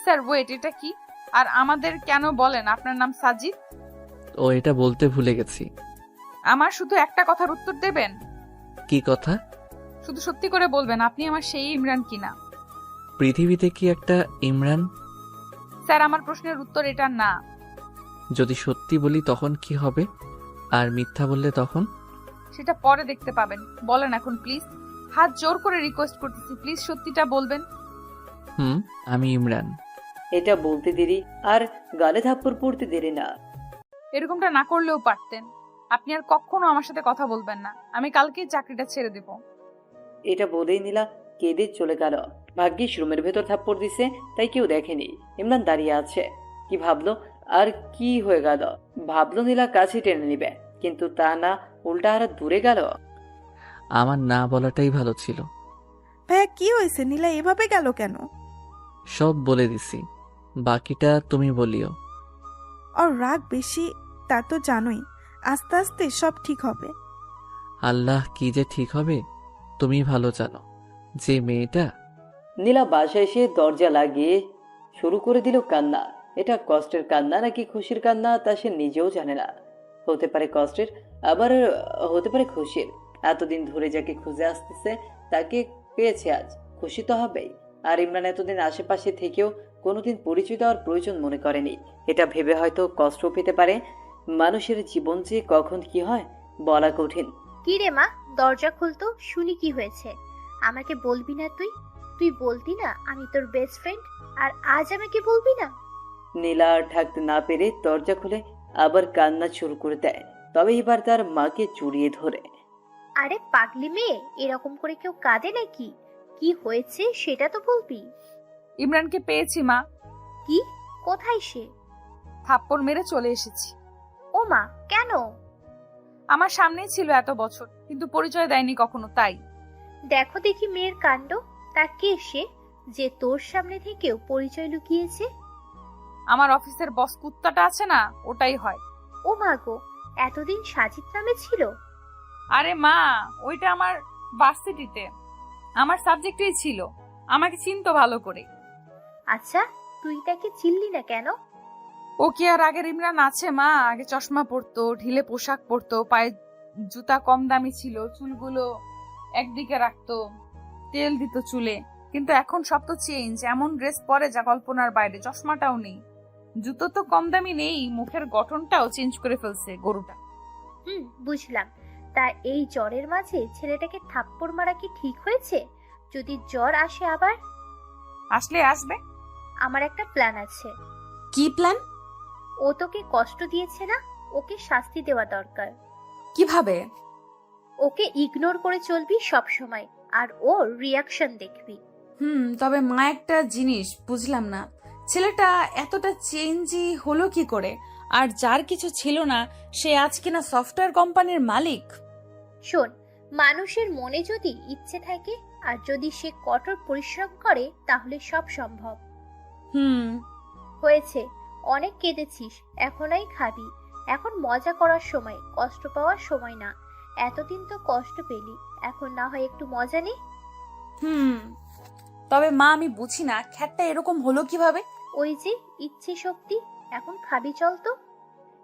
A: স্যার ওয়েট, এটা কি? আর আমাদের কেন বলেন আপনার নাম সাজিদ?
B: ও, এটা বলতে ভুলে গেছি।
A: আমার শুধু একটা কথার উত্তর দেবেন।
B: কি কথা?
A: শুধু সত্যি করে বলবেন আপনি আমার সেই ইমরান কিনা।
B: পৃথিবীতে কি একটা ইমরান?
A: স্যার, আমার প্রশ্নের উত্তর এটা না।
B: যদি সত্যি বলি তখন কি হবে, আর মিথ্যা বললে তখন?
A: সেটা পরে দেখতে পাবেন। বলেন এখন প্লিজ, হাত জোর করে রিকোয়েস্ট করতেছি, প্লিজ সত্যিটা বলবেন।
B: আমি ইমরান।
G: এটা বলতে দেরি আর গালে থাপ্পড় পড়তে দেরি না।
A: এরকমটা না করলেও পারতেন। আপনি আর কখনো আমার সাথে কথা বলবেন না। আমি কালকেই চাকরিটা ছেড়ে দেব।
G: এটা বলেই নীলা কেঁদে চলে গেল। ভাগ্যিস রুমের ভেতর থাপ্পড় দিছে, তাই কেউ দেখেনি। ইমরান দাঁড়িয়ে আছে। কি ভাবলো আর কি হয়ে গেল? ভাবলো নীলা কাছে টেনে নিবে, কিন্তু তা না, উল্টা আর দূরে গেল।
B: আমার না বলাটাই ভালো ছিল।
J: ভাইয়া, কি হয়েছে? নীলা এভাবে গেল কেন?
B: সব বলে দিছি, বাকিটা তুমি বলিও।
J: আর রাগ বেশি, তা তো জানোই। আস্তে আস্তে সব ঠিক হবে।
B: আল্লাহ, কি যে ঠিক হবে তুমি ভালো জানো। যে মেয়েটা
G: নীলা বাসায় এসে দরজা লাগিয়ে শুরু করে দিল কান্না। এটা কষ্টের কান্না নাকি খুশির কান্না তা সে নিজেও জানে না। হতে পারে কষ্টের, আবার হতে পারে খুশির। এতদিন ধরে যাকে খুঁজে আসতেছে তাকে পেয়েছে আজ, খুশি তো হবেই। আর ইমরান এতদিন আশেপাশে থেকেও কোনোদিন পরিচয় দেওয়ার প্রয়োজন মনে করেনি। এটা ভেবে হয়তো কষ্ট পেতে পারে। মানুষের জীবন যে কখন কি হয় বলা কঠিন।
D: কি রে মা, দরজা খুলতো, শুনি কি হয়েছে। আমাকে বলবি না তুই? তুই বলতি না আমি তোর বেস্ট ফ্রেন্ড, আর আজ আমাকে বলবি না?
G: নীলা আর থাকতে না পেরে দরজা খুলে আবার কান্না শুরু করে দেয়, তবে এবার তার মাকে জড়িয়ে ধরে।
D: আরে পাগলি মেয়ে, এরকম করে কেউ কাঁদে নাকি? কি হয়েছে সেটা তো বলবি।
A: ইমরানকে পেয়েছি মা।
D: কি? কোথায় সে?
A: থাপ্পড় মেরে চলে এসেছি।
D: ও মা, কেন?
A: আমার সামনেই ছিল এত বছর, কিন্তু পরিচয় দেয়নি কখনো, তাই।
D: দেখো দেখি মেয়ের কাণ্ড। তা কে সে যে তোর সামনে থেকেও পরিচয় লুকিয়েছে?
A: আমার অফিসের বস কুত্তাটা আছে না, ওটাই হয়।
D: ও মা গো, এতদিন সাজিদ নামে ছিল?
A: আরে মা, ওইটা আমার ভার্সিটিতে আমার সাবজেক্টই ছিল, আমাকে চিনতো ভালো করে।
D: আচ্ছা, তুই তাকে চিনলি না কেন?
A: ও কি আর আগের ইমরান আছে মা? আগে চশমা পরতো, ঢিলে পোশাক পরতো, পায়ে জুতা কম দামি ছিল, চুলগুলো একদিকে রাখতো, তেল দিত চুলে। কিন্তু এখন সব তো চেঞ্জ, এমন ড্রেস পরে যা কল্পনার বাইরে। চশমাটাও নেই, জুতো তো কম দামি নেই, মুখের গঠনটাও চেঞ্জ করে ফেলছে গরুটা।
D: বুঝলাম। তা এই জ্বরের মাঝে ছেলেটাকে থাপ্পড় মারা কি ঠিক হয়েছে? যদি জ্বর আসে আবার?
A: আসলে আসবে।
D: আমার একটা প্ল্যান আছে।
A: কি প্ল্যান?
D: ও তোকে কষ্ট দিয়েছে না, ওকে শাস্তি দেওয়া দরকার।
A: কিভাবে?
D: ওকে ইগনোর করে চলবি সব সময়, আর ওর রিয়াকশন দেখবি।
A: তবে মা, একটা জিনিস বুঝলাম না, ছেলেটা এতটা চেঞ্জই হলো কি করে? আর যার কিছু ছিল না সে আজ কিনা সফটওয়্যার কোম্পানির মালিক।
D: শোন, মানুষের মনে যদি ইচ্ছে থাকে আর যদি সে কঠোর পরিশ্রম করে তাহলে সব সম্ভব। হয়েছে, অনেক কেঁদেছিস, এখনই খাবি। এখন মজা করার সময়, কষ্ট পাওয়ার সময় না। এতদিন তো কষ্ট পেলি, এখন না হয় একটু মজা নে।
A: তবে মা, আমি বুঝি না খ্যাটটা এরকম হলো কিভাবে।
D: ওই যে ইচ্ছে শক্তি। এখন খাবি, চল তো।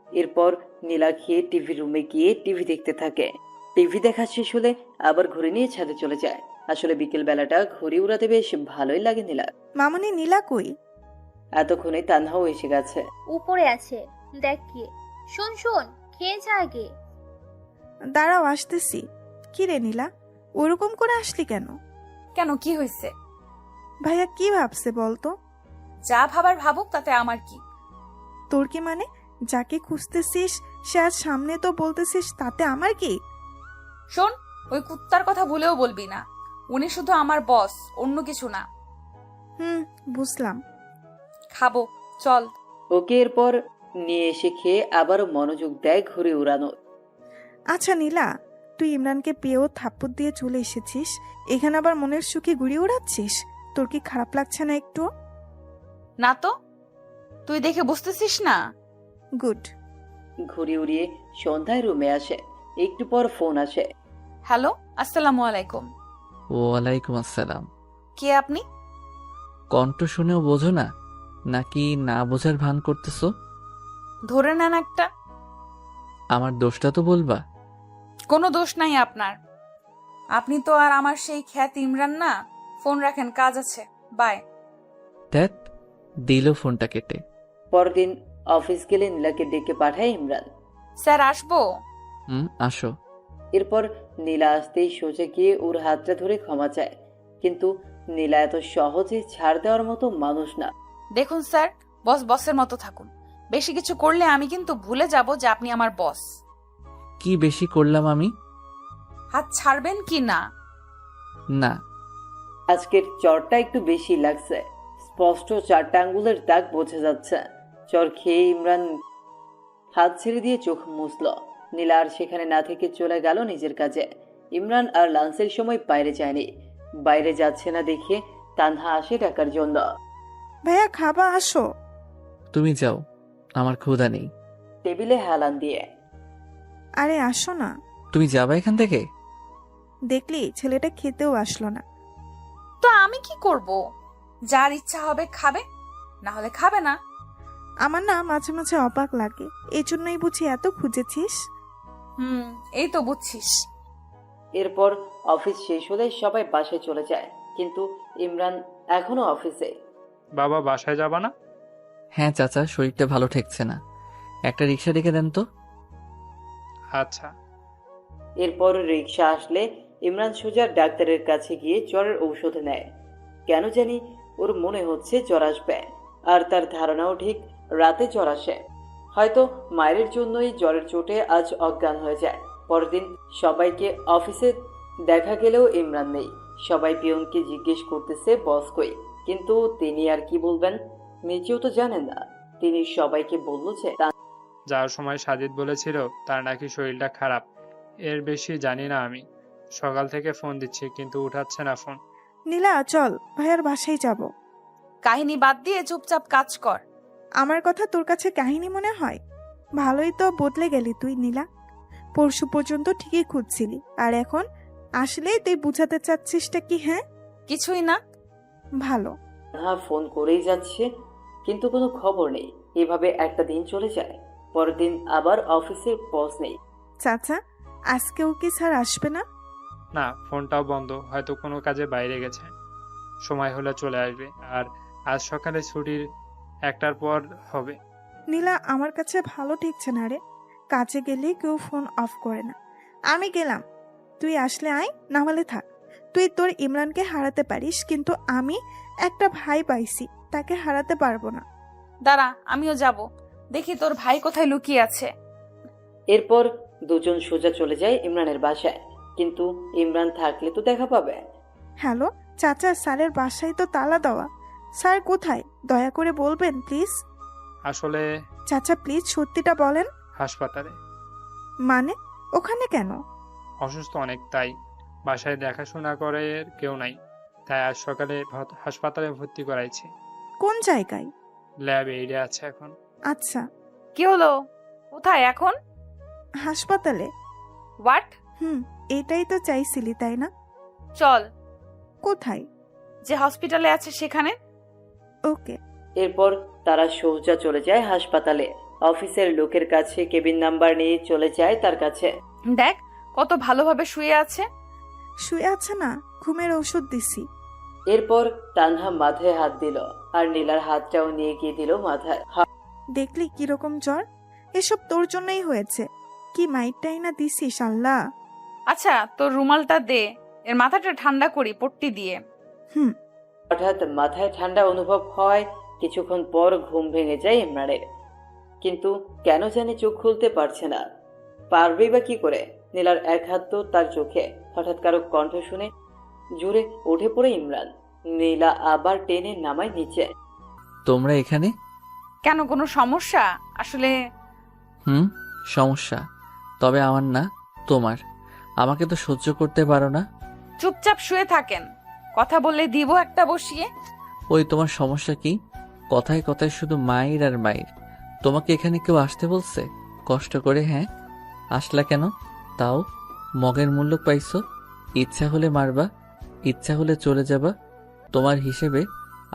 G: এরপর নীলা খেয়ে টিভি রুমে গিয়ে টিভি দেখতে থাকে। টিভি দেখা শেষ হলে আবার ঘুরে নিয়ে ছাদে চলে যায়। আসলে বিকেল বেলাটা ঘুরে উড়াতে বেশ ভালোই লাগে নীলা।
J: মামনি, নীলা কই?
G: এতক্ষণে তানহাও এসে গেছে।
D: উপরে আছে, দেখ গিয়ে। শোন শোন, খেয়ে যা আগে।
J: দাঁড়াও, আসতেছি। কি রে নীলা, ওরকম করে আসলি কেন?
A: কেন, কি হয়েছে?
J: ভাইয়া কি ভাবছে বলতো?
A: যা ভাবার ভাবুক, তাতে আমার কি?
J: তোর কি মানে? যাকে খুঁজতেছিস সে আজ সামনে তো বলতেছিস, তাতে আমার কি?
A: শোন, ওই কুত্তার কথা ভুলেও বলবি না। উনি শুধু আমার বস, অন্য কিছু না।
J: বুঝলাম।
A: খাবো, চল।
G: ওকে এরপর নিয়ে এসে খেয়ে আবারও মনোযোগ দেয় ঘুরে উড়ানো।
J: আচ্ছা নীলা, তুই ইমরানকে পেয়েও থাপ্পড় দিয়ে চলে এসেছিস, এখানে আবার মনের সুখে ঘুরে উড়াচ্ছিস। তোর কি খারাপ লাগছে না একটু?
A: না তো, তুই দেখে বুঝতেছিস না?
J: গুড।
G: ঘুরে উড়িয়ে সন্ধ্যায় রুমে আসে। একটু পর ফোন আসে।
A: হ্যালো, আসসালামু আলাইকুম।
B: ওয়ালাইকুম আসসালাম।
A: কে আপনি?
B: কণ্ঠ শুনেও বোঝো না নাকি না বোঝার ভান করতেছো?
A: ধরে নেন একটা।
B: আমার দোষটা তো বলবা।
A: কোনো দোষ নাই আপনার। আপনি তো আর আমার সেই খ্যাত ইমরান না। ফোন রাখেন, কাজ আছে, বাই।
B: ধ্যাত, দিল ফোনটা কেটে।
G: পরদিন অফিস গেলে নীলাকে ডেকে পাঠায় ইমরান।
A: স্যার, আসবো?
B: আসো।
G: এরপর নীলা আসতেই সোজা গিয়ে ওর হাতটা ধরে ক্ষমা চায়। কিন্তু নীলা এত সহজে ছাড় দেওয়ার মতো মানুষ না।
A: দেখুন স্যার, বস বসের মতো থাকুন। বেশি কিছু করলে আমি কিন্তু ভুলে যাব যে আপনি আমার বস।
B: কি বেশি করলাম আমি?
A: হাত ছাড়বেন কি না?
B: না।
G: আজকের চরটা একটু বেশি লাগছে। স্পষ্ট 4টা আঙ্গুলের দাগ বোঝা যাচ্ছে। চর খেয়ে ইমরান হাত ছেড়ে দিয়ে চোখ মুছল। নীলা আর সেখানে না থেকে চলে গেল নিজের কাজে। ইমরান আর লাঞ্চের সময় বাইরে যায়নি। বাইরে যাচ্ছে না দেখে তানহা আসে ডাকার জন্য।
J: ভাইয়া, খাবা, আসো।
B: তুমি যাও, আমার ক্ষুধা নেই।
G: টেবিলে হেলান দিয়ে।
J: আরে আসো না,
B: তুমি যাবা এখান থেকে?
J: দেখলি ছেলেটা খেতেও আসলো না।
A: তো আমি কি করব? যার ইচ্ছা হবে খাবে, না হলে খাবে না।
J: আমার না মাঝে মাঝে অবাক লাগে, এই জন্যই বুঝি এত খুঁজেছিস।
A: এই তো বুঝছিস।
G: এরপর অফিস শেষ হলে সবাই বাসায় চলে যায়, কিন্তু ইমরান এখনো অফিসে।
K: বাবা বাসায় যাবা না?
B: হ্যাঁ চাচা, শরীরটা ভালো ঠেকছে না, একটা রিক্সা ডেকে দেন তো।
K: আচ্ছা।
G: এরপর রিক্সা আসলে ইমরান সোজা ডাক্তারের কাছে গিয়ে জ্বরের ঔষধ নেয়। কেন জানি ওর মনে হচ্ছে জ্বর আসবে, আর তার ধারণাও ঠিক রাতে জ্বর আসে। হয়তো মায়ের জন্যই জ্বরের চোটে আজ অজ্ঞান হয়ে যায়। পরদিন সবাইকে অফিসে দেখা গেলেও ইমরান নেই। সবাই পিয়নকে জিজ্ঞেস করতেছে বস কই, কিন্তু তিনি আর কি বলবেন, নিজেও তো জানেন না। তিনি সবাইকে বলল যে
K: যাওয়ার সময় সাজিদ বলেছিল তার নাকি শরীরটা খারাপ, এর বেশি জানি না আমি। সকাল থেকে ফোন দিচ্ছি কিন্তু উঠাচ্ছে না ফোন।
J: নীলা চল, ভাইয়ার বাসায় যাব।
A: কাহিনী বাদ দিয়ে চুপচাপ কাজ কর।
J: আমার কথা তোর কাছে কাহিনী মনে হয়? ভালোই তো বদলে গেলি তুই নীলা। পরশু পর্যন্ত ঠিকই খুঁজছিলি, আর এখন আসলেই তুই বুঝাতে চাচ্ছিসটা কি? হ্যাঁ
A: কিছুই না।
J: ভালো।
G: ফোন করেই যাচ্ছে কিন্তু কোনো খবর নেই। এভাবে একটা দিন চলে যায়। পরের দিন আবার অফিসের বস নেই।
J: চাচা আজকেও কি স্যার আসবে না?
K: না, ফোনটাও বন্ধ, হয়তো কোনো কাজে বাইরে গেছে, সময় হলে চলে আসবে। আর আজ সকালে ছুটির 1টার পর হবে।
J: নীলা আমার কাছে ভালো ঠেকছে না রে, কাজে গেলে কেউ ফোন অফ করে না। আমি গেলাম, তুই আসলে আয়, না হলে থাক। তুই তোর ইমরানকে হারাতে পারিস, কিন্তু আমি একটা ভাই পাইছি, তাকে হারাতে পারবো না।
A: দাঁড়া, আমিও যাব, দেখি তোর ভাই কোথায় লুকিয়ে আছে।
G: এরপর দুজন সোজা চলে যায় ইমরানের বাসায়, কিন্তু ইমরান থাকলে তো দেখা পাবে।
J: হ্যালো চাচা, স্যারের বাসায় তো তালা দেওয়া। স্যার কোথায় দয়া করে বলবেন প্লিজ?
K: আসলে
J: চাচা প্লিজ সত্যিটা বলেন।
K: হাসপাতালে।
J: মানে ওখানে কেন?
K: অসুস্থ অনেক, তাই বাসায় দেখাশোনা করে কেউ নাই, তাই আজ সকালে হাসপাতালে ভর্তি করাইছি।
J: কোন জায়গায়?
K: ল্যাব এইডে আছে এখন।
J: আচ্ছা।
A: কি হলো, কোথায় এখন?
J: হাসপাতালে।
A: হোয়াট?
J: এটাই তো চাইছিলি তাই না?
A: চল।
J: কোথায়?
A: যে হসপিটালে আছে সেখানে।
J: ওকে।
G: এরপর তারা সোজা চলে যায় হাসপাতালে। অফিসের লোকের কাছে কেবিন নাম্বার নিয়ে চলে যায় তার কাছে।
A: দেখ কত ভালোভাবে শুয়ে আছে।
J: শুয়ে আছে না, ঘুমের ওষুধ দিছি।
G: এরপর তানহা মাথায় হাত দিল, আর নীলার হাতটাও নিয়ে গিয়ে দিল মাথায়।
J: দেখলি কিরকম জ্বর? এসব তোর জন্যই হয়েছে। কি মাইটটাই না দিছিস আল্লাহ।
A: আচ্ছা তোর রুমালটা দে, এর মাথাটা ঠান্ডা করি পট্টি দিয়ে।
G: হঠাৎ মাথায় ঠান্ডা অনুভব হয়। কিছুক্ষণ পর ঘুম ভেঙে যায় ইমরানের, কিন্তু কেন জানি চোখ খুলতে পারছে না। পারবেই বা কি করে? নীলার এক হাত তো তার চোখে। হঠাৎ কারো কণ্ঠ শুনে জোরে উঠে পড়ে ইমরান। নীলা আবার টেনে নামায় নিচে।
B: তোমরা এখানে
A: কেন, কোনো সমস্যা? আসলে
B: সমস্যা, তবে আমার না তোমার। আমাকে তো সহ্য করতে পারো না।
A: চুপচাপ শুয়ে থাকেন, কথা বললে দিব একটা বসিয়ে।
B: ওই তোমার সমস্যা কি? কথায় কথায় শুধু মায়ের আর মায়ের। তোমাকে এখানে কেউ আসতে বলছে কষ্ট করে? হ্যাঁ আসলা কেন? তাও মগের মূল্য পাইছো। ইচ্ছা হলে মারবা, ইচ্ছা হলে চলে যাবা। তোমার হিসেবে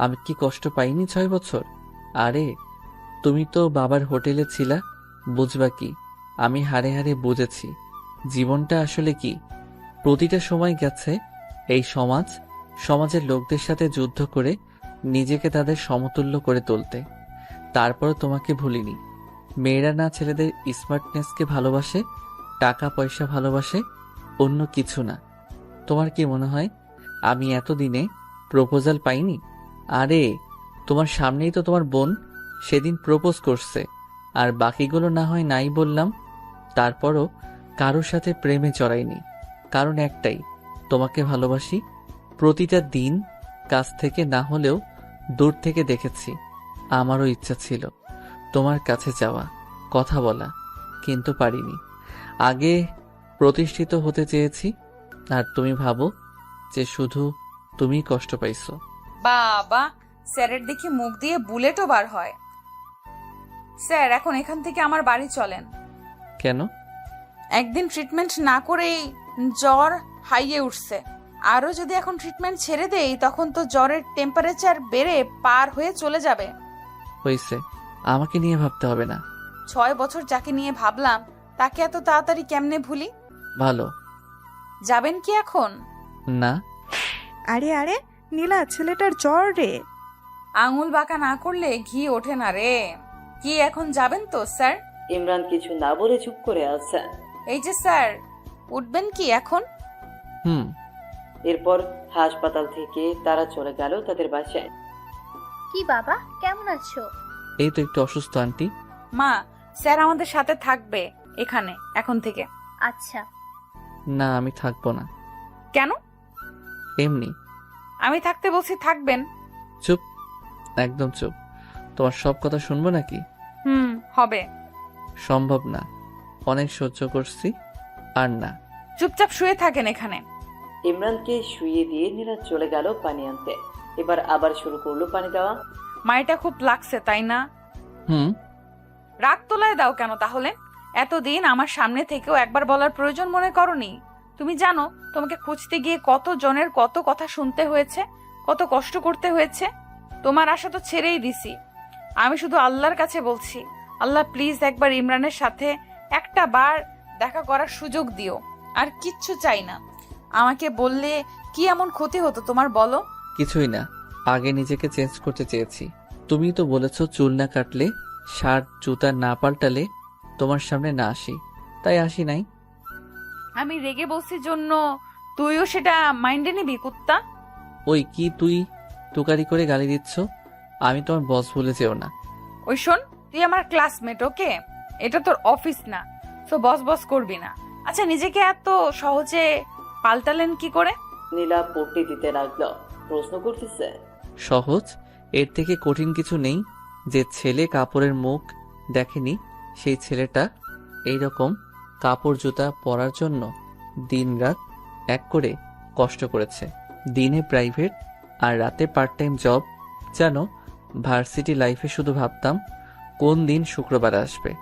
B: আমি কি কষ্ট পাইনি 6 বছর? আরে তুমি তো বাবার হোটেলে ছিলা, বুঝবা কি? আমি হারে হারে বুঝেছি জীবনটা আসলে কি। প্রতিটা সময় গেছে এই সমাজের লোকদের সাথে যুদ্ধ করে নিজেকে তাদের সমতুল্য করে তুলতে। তারপর তোমাকে ভুলিনি। মেয়েরা না ছেলেদের স্মার্টনেসকে ভালোবাসে, টাকা পয়সা ভালোবাসে, অন্য কিছু না। তোমার কি মনে হয় আমি এতদিনে প্রপোজাল পাইনি? আরে তোমার সামনেই তো তোমার বোন সেদিন প্রপোজ করছে, আর বাকিগুলো না হয় নাই বললাম। তারপরও কারোর সাথে প্রেমে জড়াইনি, কারণ একটাই, তোমাকে ভালোবাসি। প্রতিটা দিন কাছ থেকে না হলেও দূর থেকে দেখেছি। আমারও ইচ্ছা ছিল তোমার কাছে যাওয়া, কথা বলা, কিন্তু পারিনি। আগে প্রতিষ্ঠিত হতে চেয়েছি, আর তুমি ভাবো যে শুধু তুমি কষ্ট পাইছো।
A: বাবা, স্যারের দেখি মুখ দিয়ে বুলেটও বার হয়। স্যার এখন এখান থেকে আমার বাড়ি চলেন।
B: কেন?
A: একদিন ট্রিটমেন্ট না করেই জ্বর হাইয়ে উঠছে, আরও যদি এখন ট্রিটমেন্ট ছেড়ে দেই তখন তো জ্বরের টেম্পারেচার বেড়ে পার হয়ে চলে যাবে।
B: হয়েছে, আমাকে নিয়ে ভাবতে হবে না।
A: 6 বছর যাকে নিয়ে ভাবলাম তাকে এত তাড়াতাড়ি কেমনে ভুলি?
B: ভালো।
A: যাবেন কি এখন?
B: না।
J: আরে আরে নীলা, ছেলেটার জ্বর রে।
A: আঙুল বাঁকা না করলে ঘি ওঠে না রে। কি এখন যাবেন তো স্যার?
G: ইমরান কিছু না বলে চুপ করে আছে।
A: এই যে স্যার, উঠবেন কি এখন?
B: হুম।
G: এরপর হাসপাতাল থেকে তারা চলে গেল তাদের বাসায়।
D: কি বাবা, কেমন আছো?
B: এই তো একটু অসুস্থ আন্টি।
A: মা, স্যার আমাদের সাথে থাকবে এখানে এখন থেকে।
D: আচ্ছা।
B: না, আমি থাকবো না।
A: কেন?
B: এমনি।
A: আমি থাকতে বলছি, থাকবেন।
B: চুপ, একদম চুপ। তোমার সব কথা শুনবো নাকি?
A: হবে।
B: সম্ভব না, অনেক সহ্য করছি, আর না।
A: চুপচাপ শুয়ে থাকেন এখানে।
G: ইমরানকে শুইয়ে দিয়ে নীলা চলে গেল পানি আনতে। এবার আবার শুরু করলো পানি দেওয়া।
A: মাইটা খুব লাগছে তাই না?
B: হুম।
A: রাগ তোলায় দাও কেন তাহলে? এতদিন আমার সামনে থেকেও একবার বলার প্রয়োজন মনে করনি? তুমি জানো তোমাকে খুঁজতে গিয়ে কত জনের কত কথা শুনতে হয়েছে, কত কষ্ট করতে হয়েছে। তোমার আশা তো ছেড়েই দিছি। আমি শুধু আল্লাহর কাছে বলছি, আল্লাহ প্লিজ একবার ইমরানের সাথে একটা বার দেখা করার সুযোগ দিও। আর কিচ্ছু চাই না। আমাকে বললে কি এমন ক্ষতি হতো তোমার বলো?
B: কিছুই না, আগে নিজেকে চেঞ্জ করতে চেয়েছি। তুমি তো বলেছো চুল না কাটলে, শার্ট জুতা না পাল্টালে তোমার সামনে না আসি, তাই আসি নাই।
A: আমি রেগে বসি জন্য তুইও সেটা মাইন্ডে নিবি কুত্তা?
B: ওই কি তুই তুকারি করে গালি দিচ্ছ? আমি তোমার বস বলে যেও না।
A: ওই শোন, তুই আমার ক্লাসমেট, ওকে? এটা তোর অফিস না, তো বস বস করবি না। আচ্ছা, নিজেকে এত সহজে পাল্টালেন কি করে?
G: নীলা পট্টি দিতে লাগলো, প্রশ্ন করতেছে।
B: সহজ, এর থেকে কঠিন কিছু নেই। যে ছেলে কাপড়ের মুখ দেখেনি সেই ছেলেটা এইরকম কাপড় জুতা পরার জন্য দিনরাত এক করে কষ্ট করেছে। দিনে প্রাইভেট আর রাতে পার্ট টাইম জব। জানো, ভার্সিটি লাইফে শুধু ভাবতাম কোন দিন শুক্রবার আসবে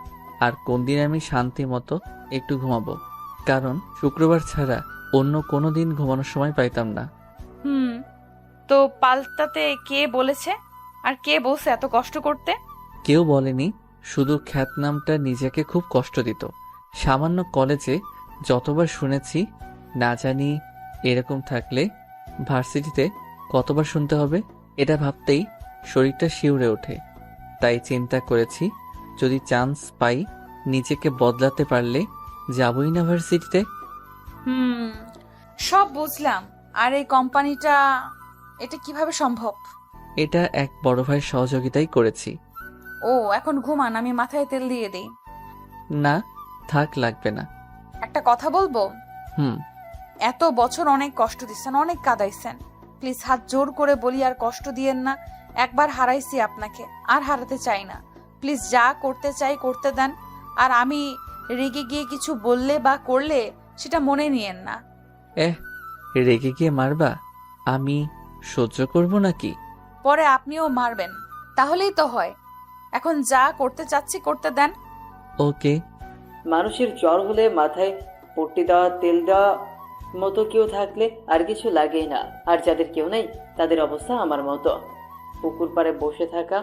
B: আর কোন দিন আমি শান্তি মতো একটু ঘুমাবো, কারণ শুক্রবার ছাড়া অন্য কোনো দিন ঘুমানোর সময় পাইতাম না।
A: তো পাল্টাতে কে বলেছে? আর কে বলছে এত কষ্ট করতে?
B: কেউ বলেনি, শুধু খ্যাতনামটা নিজেকে খুব কষ্ট দিত। সামান্য কলেজে যতবার শুনেছি, না জানি এরকম থাকলে ভার্সিটিতে কতবার শুনতে হবে। এটা ভাবতেই শরীরটা শিউরে ওঠে। তাই চিন্তা করেছি, যদি চান্স পাই নিজেকে বদলাতে পারলে যাবই না ভার্সিটিতে।
A: সব বুঝলাম। আর এই কোম্পানিটা, এটা কিভাবে সম্ভব?
B: এটা এক বড় ভাইয়ের সহযোগিতাই করেছি।
A: ও, এখন ঘুমান, আমি মাথায় তেল দিয়ে দেই।
B: না থাক, লাগবে না।
A: একটা কথা বলবো?
B: হুম।
A: এত বছর অনেক কষ্ট দিচ্ছেন, অনেক কাঁদাইছেন। প্লিজ হাত জোর করে বলি আর কষ্ট দিয়েন না। একবার হারাইছি আপনাকে, আর হারাতে চাই না। প্লিজ যা করতে চাই করতে দেন। আর আমি রেগে গিয়ে কিছু বললে বা করলে সেটা মনে নিয়েন না।
B: রেগে গিয়ে মারবা? আমি সহ্য করব নাকি?
A: পরে আপনিও মারবেন, তাহলেই তো হয়। এখন যা করতে চাচ্ছি করতে দেন।
B: ওকে।
G: মানুষের জ্বর হলে মাথায় পট্টি দেওয়া, তেল দেওয়া মতো কেউ থাকলে আর কিছু লাগেই না। আর যাদের কেউ নেই তাদের অবস্থা আমার মতো। পুকুর পাড়ে বসে থাকা,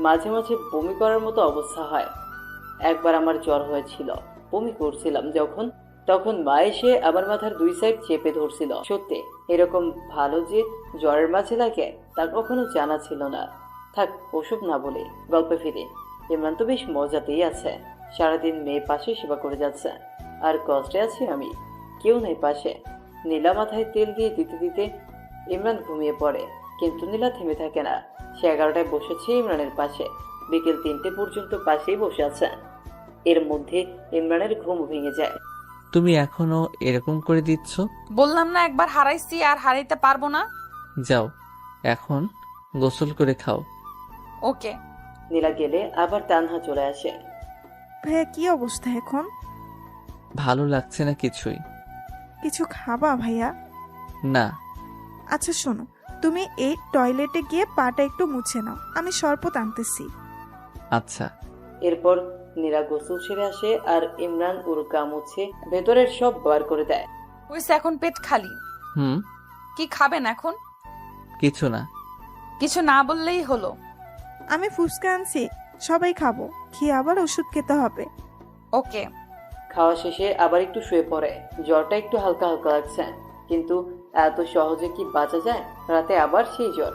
G: মাঝে মাঝে বমি করার মতো অবস্থা হয়। একবার আমার জ্বর হয়েছিল, বমি করছিলাম যখন, তখন মা এসে আমার মাথার 2 সাইড চেপে ধরছিল। সত্যি এরকম ভালো যে জ্বরের মাঝে লাগে তা কখনো জানা ছিল না। থাক, ওসব না বলে গল্পে ফিরে। ইমরান তো বেশ মজাতেই আছে। সারাদিন মেয়ে পাশে সেবা করে যাচ্ছে, আর কষ্টে আছি আমি, কেউ নেই পাশে। নীলা মাথায় তেল দিয়ে দিতে দিতে ইমরান ঘুমিয়ে পড়ে, কিন্তু নীলা থেমে থাকে না। সে 11টায় বসেছে ইমরানের পাশে, বিকেল 3টে পর্যন্ত পাশেই বসে আছে। এর মধ্যে ইমরানের ঘুম ভেঙে যায়।
B: তুমি এখনো এরকম করে দিচ্ছ?
A: বললাম না একবার হারাইছি আর হারাইতে পারবো না।
B: যাও, এখন গোসল করে খাও।
A: ওকে।
G: নীলা গেলে আবার তানহা চলে আসে।
J: ভাইয়া কি অবস্থা এখন?
B: ভালো লাগছে না কিছুই।
J: কিছু খাবা ভাইয়া?
B: না।
J: আচ্ছা শোনো, তুমি এই টয়লেটে গিয়ে পাটা একটু মুছে নাও, আমি শরবত আনতেছি।
B: আচ্ছা।
G: এরপর নীলা গোসল সেরে আসে আর ইমরান ওর গা মুছে ভেতরের সব বার করে দেয়।
A: হইছে, এখন পেট খালি।
B: হুম,
A: কি খাবেন এখন?
B: কিছু না।
A: কিছু না বললেই হলো।
J: আমি ফুচকা আনছি, সবাই খাবো, খেয়ে আবার ওষুধ খেতে হবে।
A: ওকে।
G: খাওয়া শেষে আবার একটু শুয়ে পড়ে। জ্বরটা একটু হালকা হালকা লাগছে, কিন্তু এত সহজে কি বাঁচা যায়? রাতে আবার সেই জ্বর,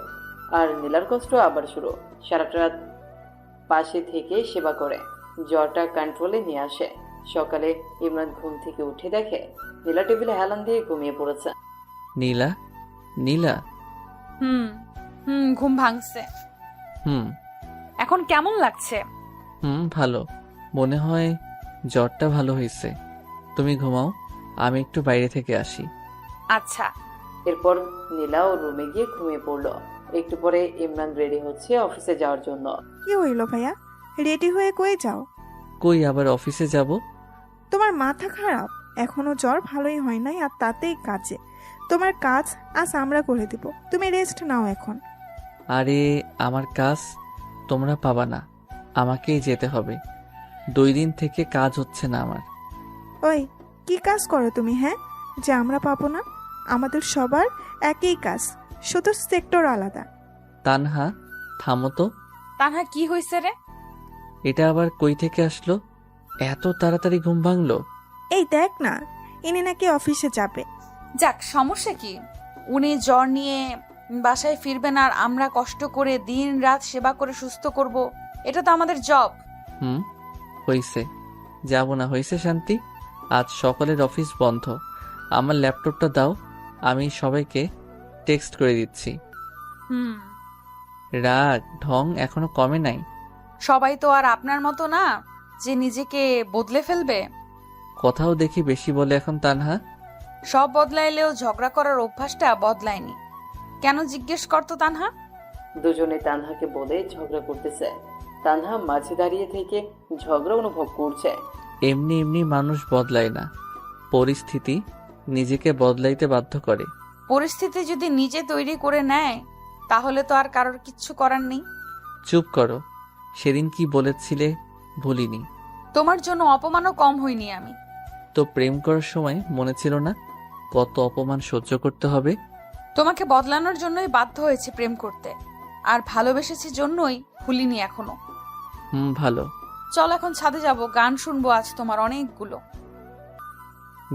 G: আর নীলার কষ্ট আবার শুরু। সারাটা রাত পাশে থেকে সেবা করে জ্বরটা কন্ট্রোলে নিয়ে আসে। সকালে ইমরান ঘুম থেকে উঠে দেখে নীলা টেবিলে হেলান দিয়ে ঘুমিয়ে পড়েছে।
B: নীলা, নীলা।
A: হুম হুম, ঘুম ভাঙছে।
B: হুম
A: এখন কেমন লাগছে?
B: ভালো। মনে হয় জ্বরটা ভালো হয়েছে। তুমি ঘুমাও, আমি একটু বাইরে থেকে আসি।
A: আচ্ছা।
G: এরপর নীলা ও রুমে গিয়ে ঘুমিয়ে পড়লো। একটু পরে ইমরান রেডি হচ্ছে অফিসে যাওয়ার জন্য।
J: কি হইল ভাইয়া, রেডি হয়ে কই যাও?
B: কই আবার অফিসে যাব?
J: তোমার মাথা খারাপ? এখনো জ্বর ভালোই হয় নাই, আর তাতেই কাজে। তোমার কাজ আজ আমরা করে দিব, তুমি রেস্ট নাও এখন।
B: আরে আমার কাজ তোমরা পাবা না, আমাকেই যেতে হবে। 2 দিন থেকে কাজ হচ্ছে না আমার।
J: ওই কি কাজ করো তুমি, হ্যাঁ, যে আমরা পাবো না? আমাদের সবার একই কাজ, শুধু সেক্টর আলাদা।
B: তানহা, থামো তো।
A: তানহা, কি হয়েছে রে?
B: এটা আবার কই থেকে আসলো? এত তাড়াতাড়ি ঘুম ভাঙলো?
J: এই দেখ না, ইনি নাকি অফিসে যাবে।
A: যাক, সমস্যা কি? উনি জ্বর নিয়ে বাসায় ফিরবেন আর আমরা কষ্ট করে দিন রাত সেবা করে সুস্থ করব। এটা তো আমাদের জব।
B: হইছে, যাব না। হইছে শান্তি, আজ সকালের অফিস বন্ধ। আমার ল্যাপটপটা দাও, আমি সবাইকে টেক্সট করে দিচ্ছি। রাগ ঢং এখনো কমে নাই।
A: সবাই তো আর আপনার মতো না যে নিজেকে বদলে ফেলবে।
B: কথাও দেখি বেশি বলে এখন তানহা।
A: সব বদলাইলেও ঝগড়া করার অভ্যাসটা বদলায়নি। কেন জিজ্ঞেস করতো তানহা?
G: দুজনে তানহাকে বলে ঝগড়া করতেছে। তানহা মাঝে দাঁড়িয়ে থেকে ঝগড়া অনুভব করছে।
B: এমনি এমনি মানুষ বদলায় না, পরিস্থিতি নিজেকে বদলাইতে বাধ্য করে।
A: পরিস্থিতি যদি নিজে তৈরি করে নেয় তাহলে তো আর কারোর কিচ্ছু করার নেই।
B: চুপ করো, সেদিন কি বলেছিলে ভুলিনি।
A: তোমার জন্য অপমানও কম হইনি আমি।
B: তো প্রেম করার সময় মনে ছিল না কত অপমান সহ্য করতে হবে?
A: তোমাকে বদলানোর জন্যই বাধ্য হয়েছে প্রেম করতে, আর ভালোবেসেছি জন্যই ভুলিনি এখনো।
B: ভালো।
A: চল এখন ছাদে যাব, গান শুনবো আজ তোমার অনেকগুলো।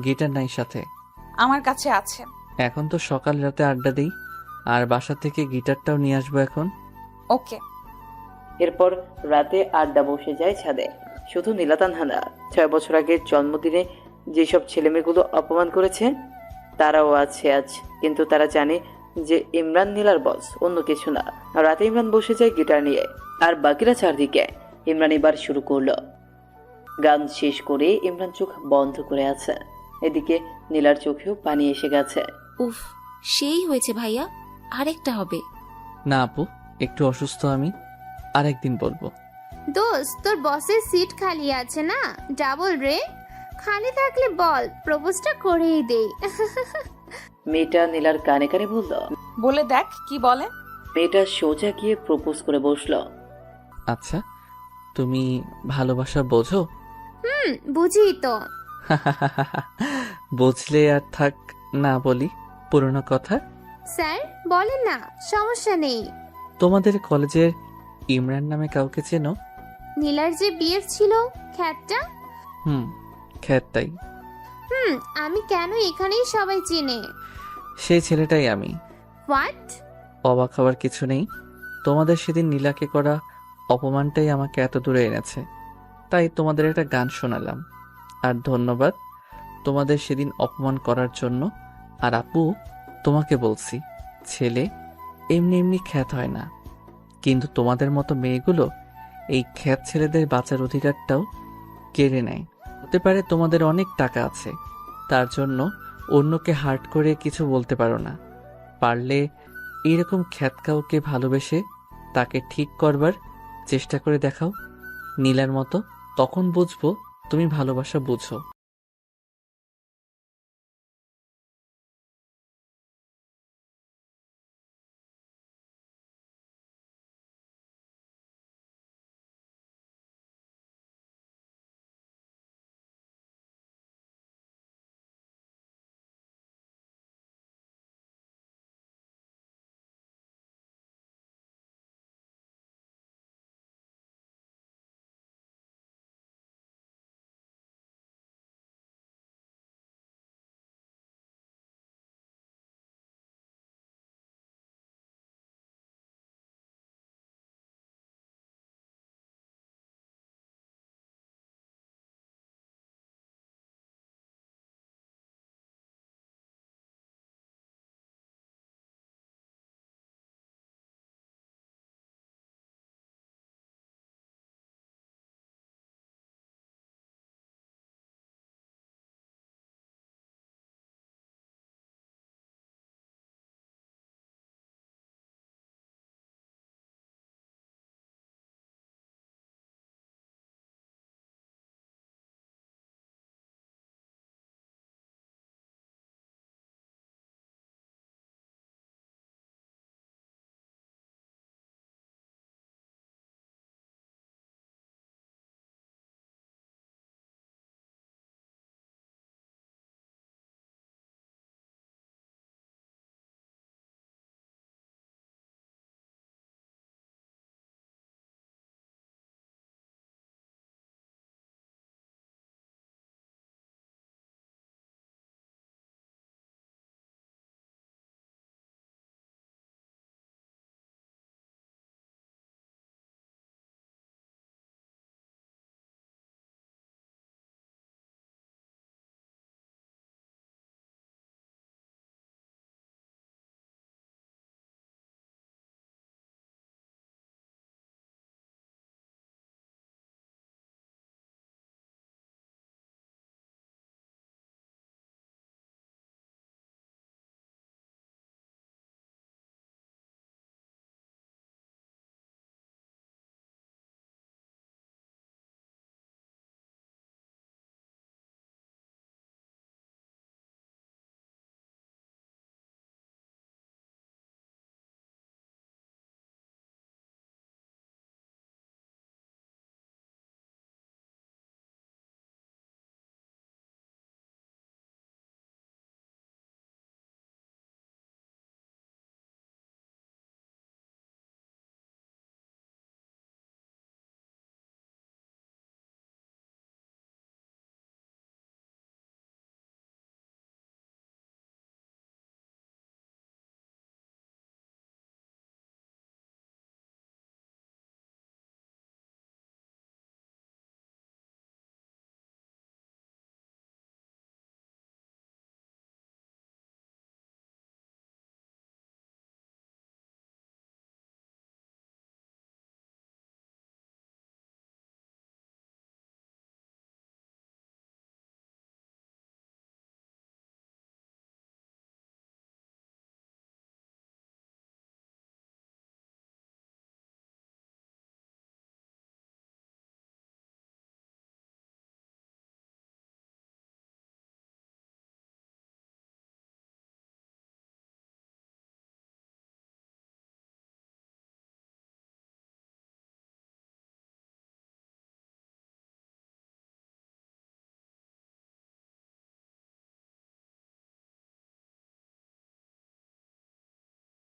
B: গিটার নাই সাথে?
A: আমার কাছে আছে।
B: এখন তো সকাল রাতে আড্ডা দেই, আর বাসা থেকে গিটারটাও নিয়ে আসবো এখন।
A: ওকে।
G: এরপর রাতে আড্ডা বসে যায় ছাদে। শুধু নীলা তানহা না, 6 বছর আগের জন্মদিনে যেসব ছেলেমেয়েগুলো অপমান করেছে তারাও আছে আজ। কিন্তু তারা জানে যে ইমরান নীলার বস, অন্য কিছু না। রাতে ইমরান বসে যায় গিটার নিয়ে, আর বাকিরা চারদিকে। ইমরান এবার শুরু করলো। গান শেষ করে ইমরান চোখ বন্ধ করে আছে। এদিকে নীলার চোখেও পানি এসে গেছে।
C: উফ, সেই হয়েছে ভাইয়া, আরেকটা হবে।
B: না আপু, একটু অসুস্থ আমি, আরেকদিন বলবো।
N: দোস্ত, তোর বসের সিট খালি আছে না, ডাবল রে। খালি থাকলে বল, প্রপোজটা করেই দেই।
G: মেয়েটা নীলার কানে কানে বলল।
A: বলে দেখ কি বলে।
G: মেয়েটা সোজা গিয়ে প্রপোজ করে বসলো।
B: আচ্ছা, তুমি ভালোবাসা বোঝো?
N: বুঝি তো।
B: বুঝলে আর থাক না বলি পুরনো কথা।
N: স্যার বলেন না, সমস্যা নেই।
B: তোমাদের কলেজের ইমরান নামে কাউকে চেনো?
N: নীলার যে বিয়ের ছিল খ্যাতটা?
B: খ্যাতটাই।
N: আমি কেন এখানেই সবাই চিনে।
B: সেই ছেলেটাই আমি।
N: হোয়াট?
B: অবাক হওয়ার কিছু নেই, তোমাদের সেদিন নীলাকে করা অপমানটাই আমাকে এত দূরে এনেছে। তাই তোমাদের একটা গান শোনালাম, আর ধন্যবাদ তোমাদের সেদিন অপমান করার জন্য। আর আপু, তোমাকে বলছি, ছেলে এমনি এমনি খ্যাত হয় না, কিন্তু তোমাদের মতো মেয়েগুলো এই খ্যাত ছেলেদের বাঁচার অধিকারটাও কেড়ে নেয়। হতে পারে তোমাদের অনেক টাকা আছে, তার জন্য অন্যকে হার্ট করে কিছু বলতে পারো না। পারলে এরকম খ্যাত কাউকে ভালোবেসে তাকে ঠিক করবার চেষ্টা করে দেখাও নীলার মতো, তখন বুঝবো তুমি ভালোবাসা বুঝো।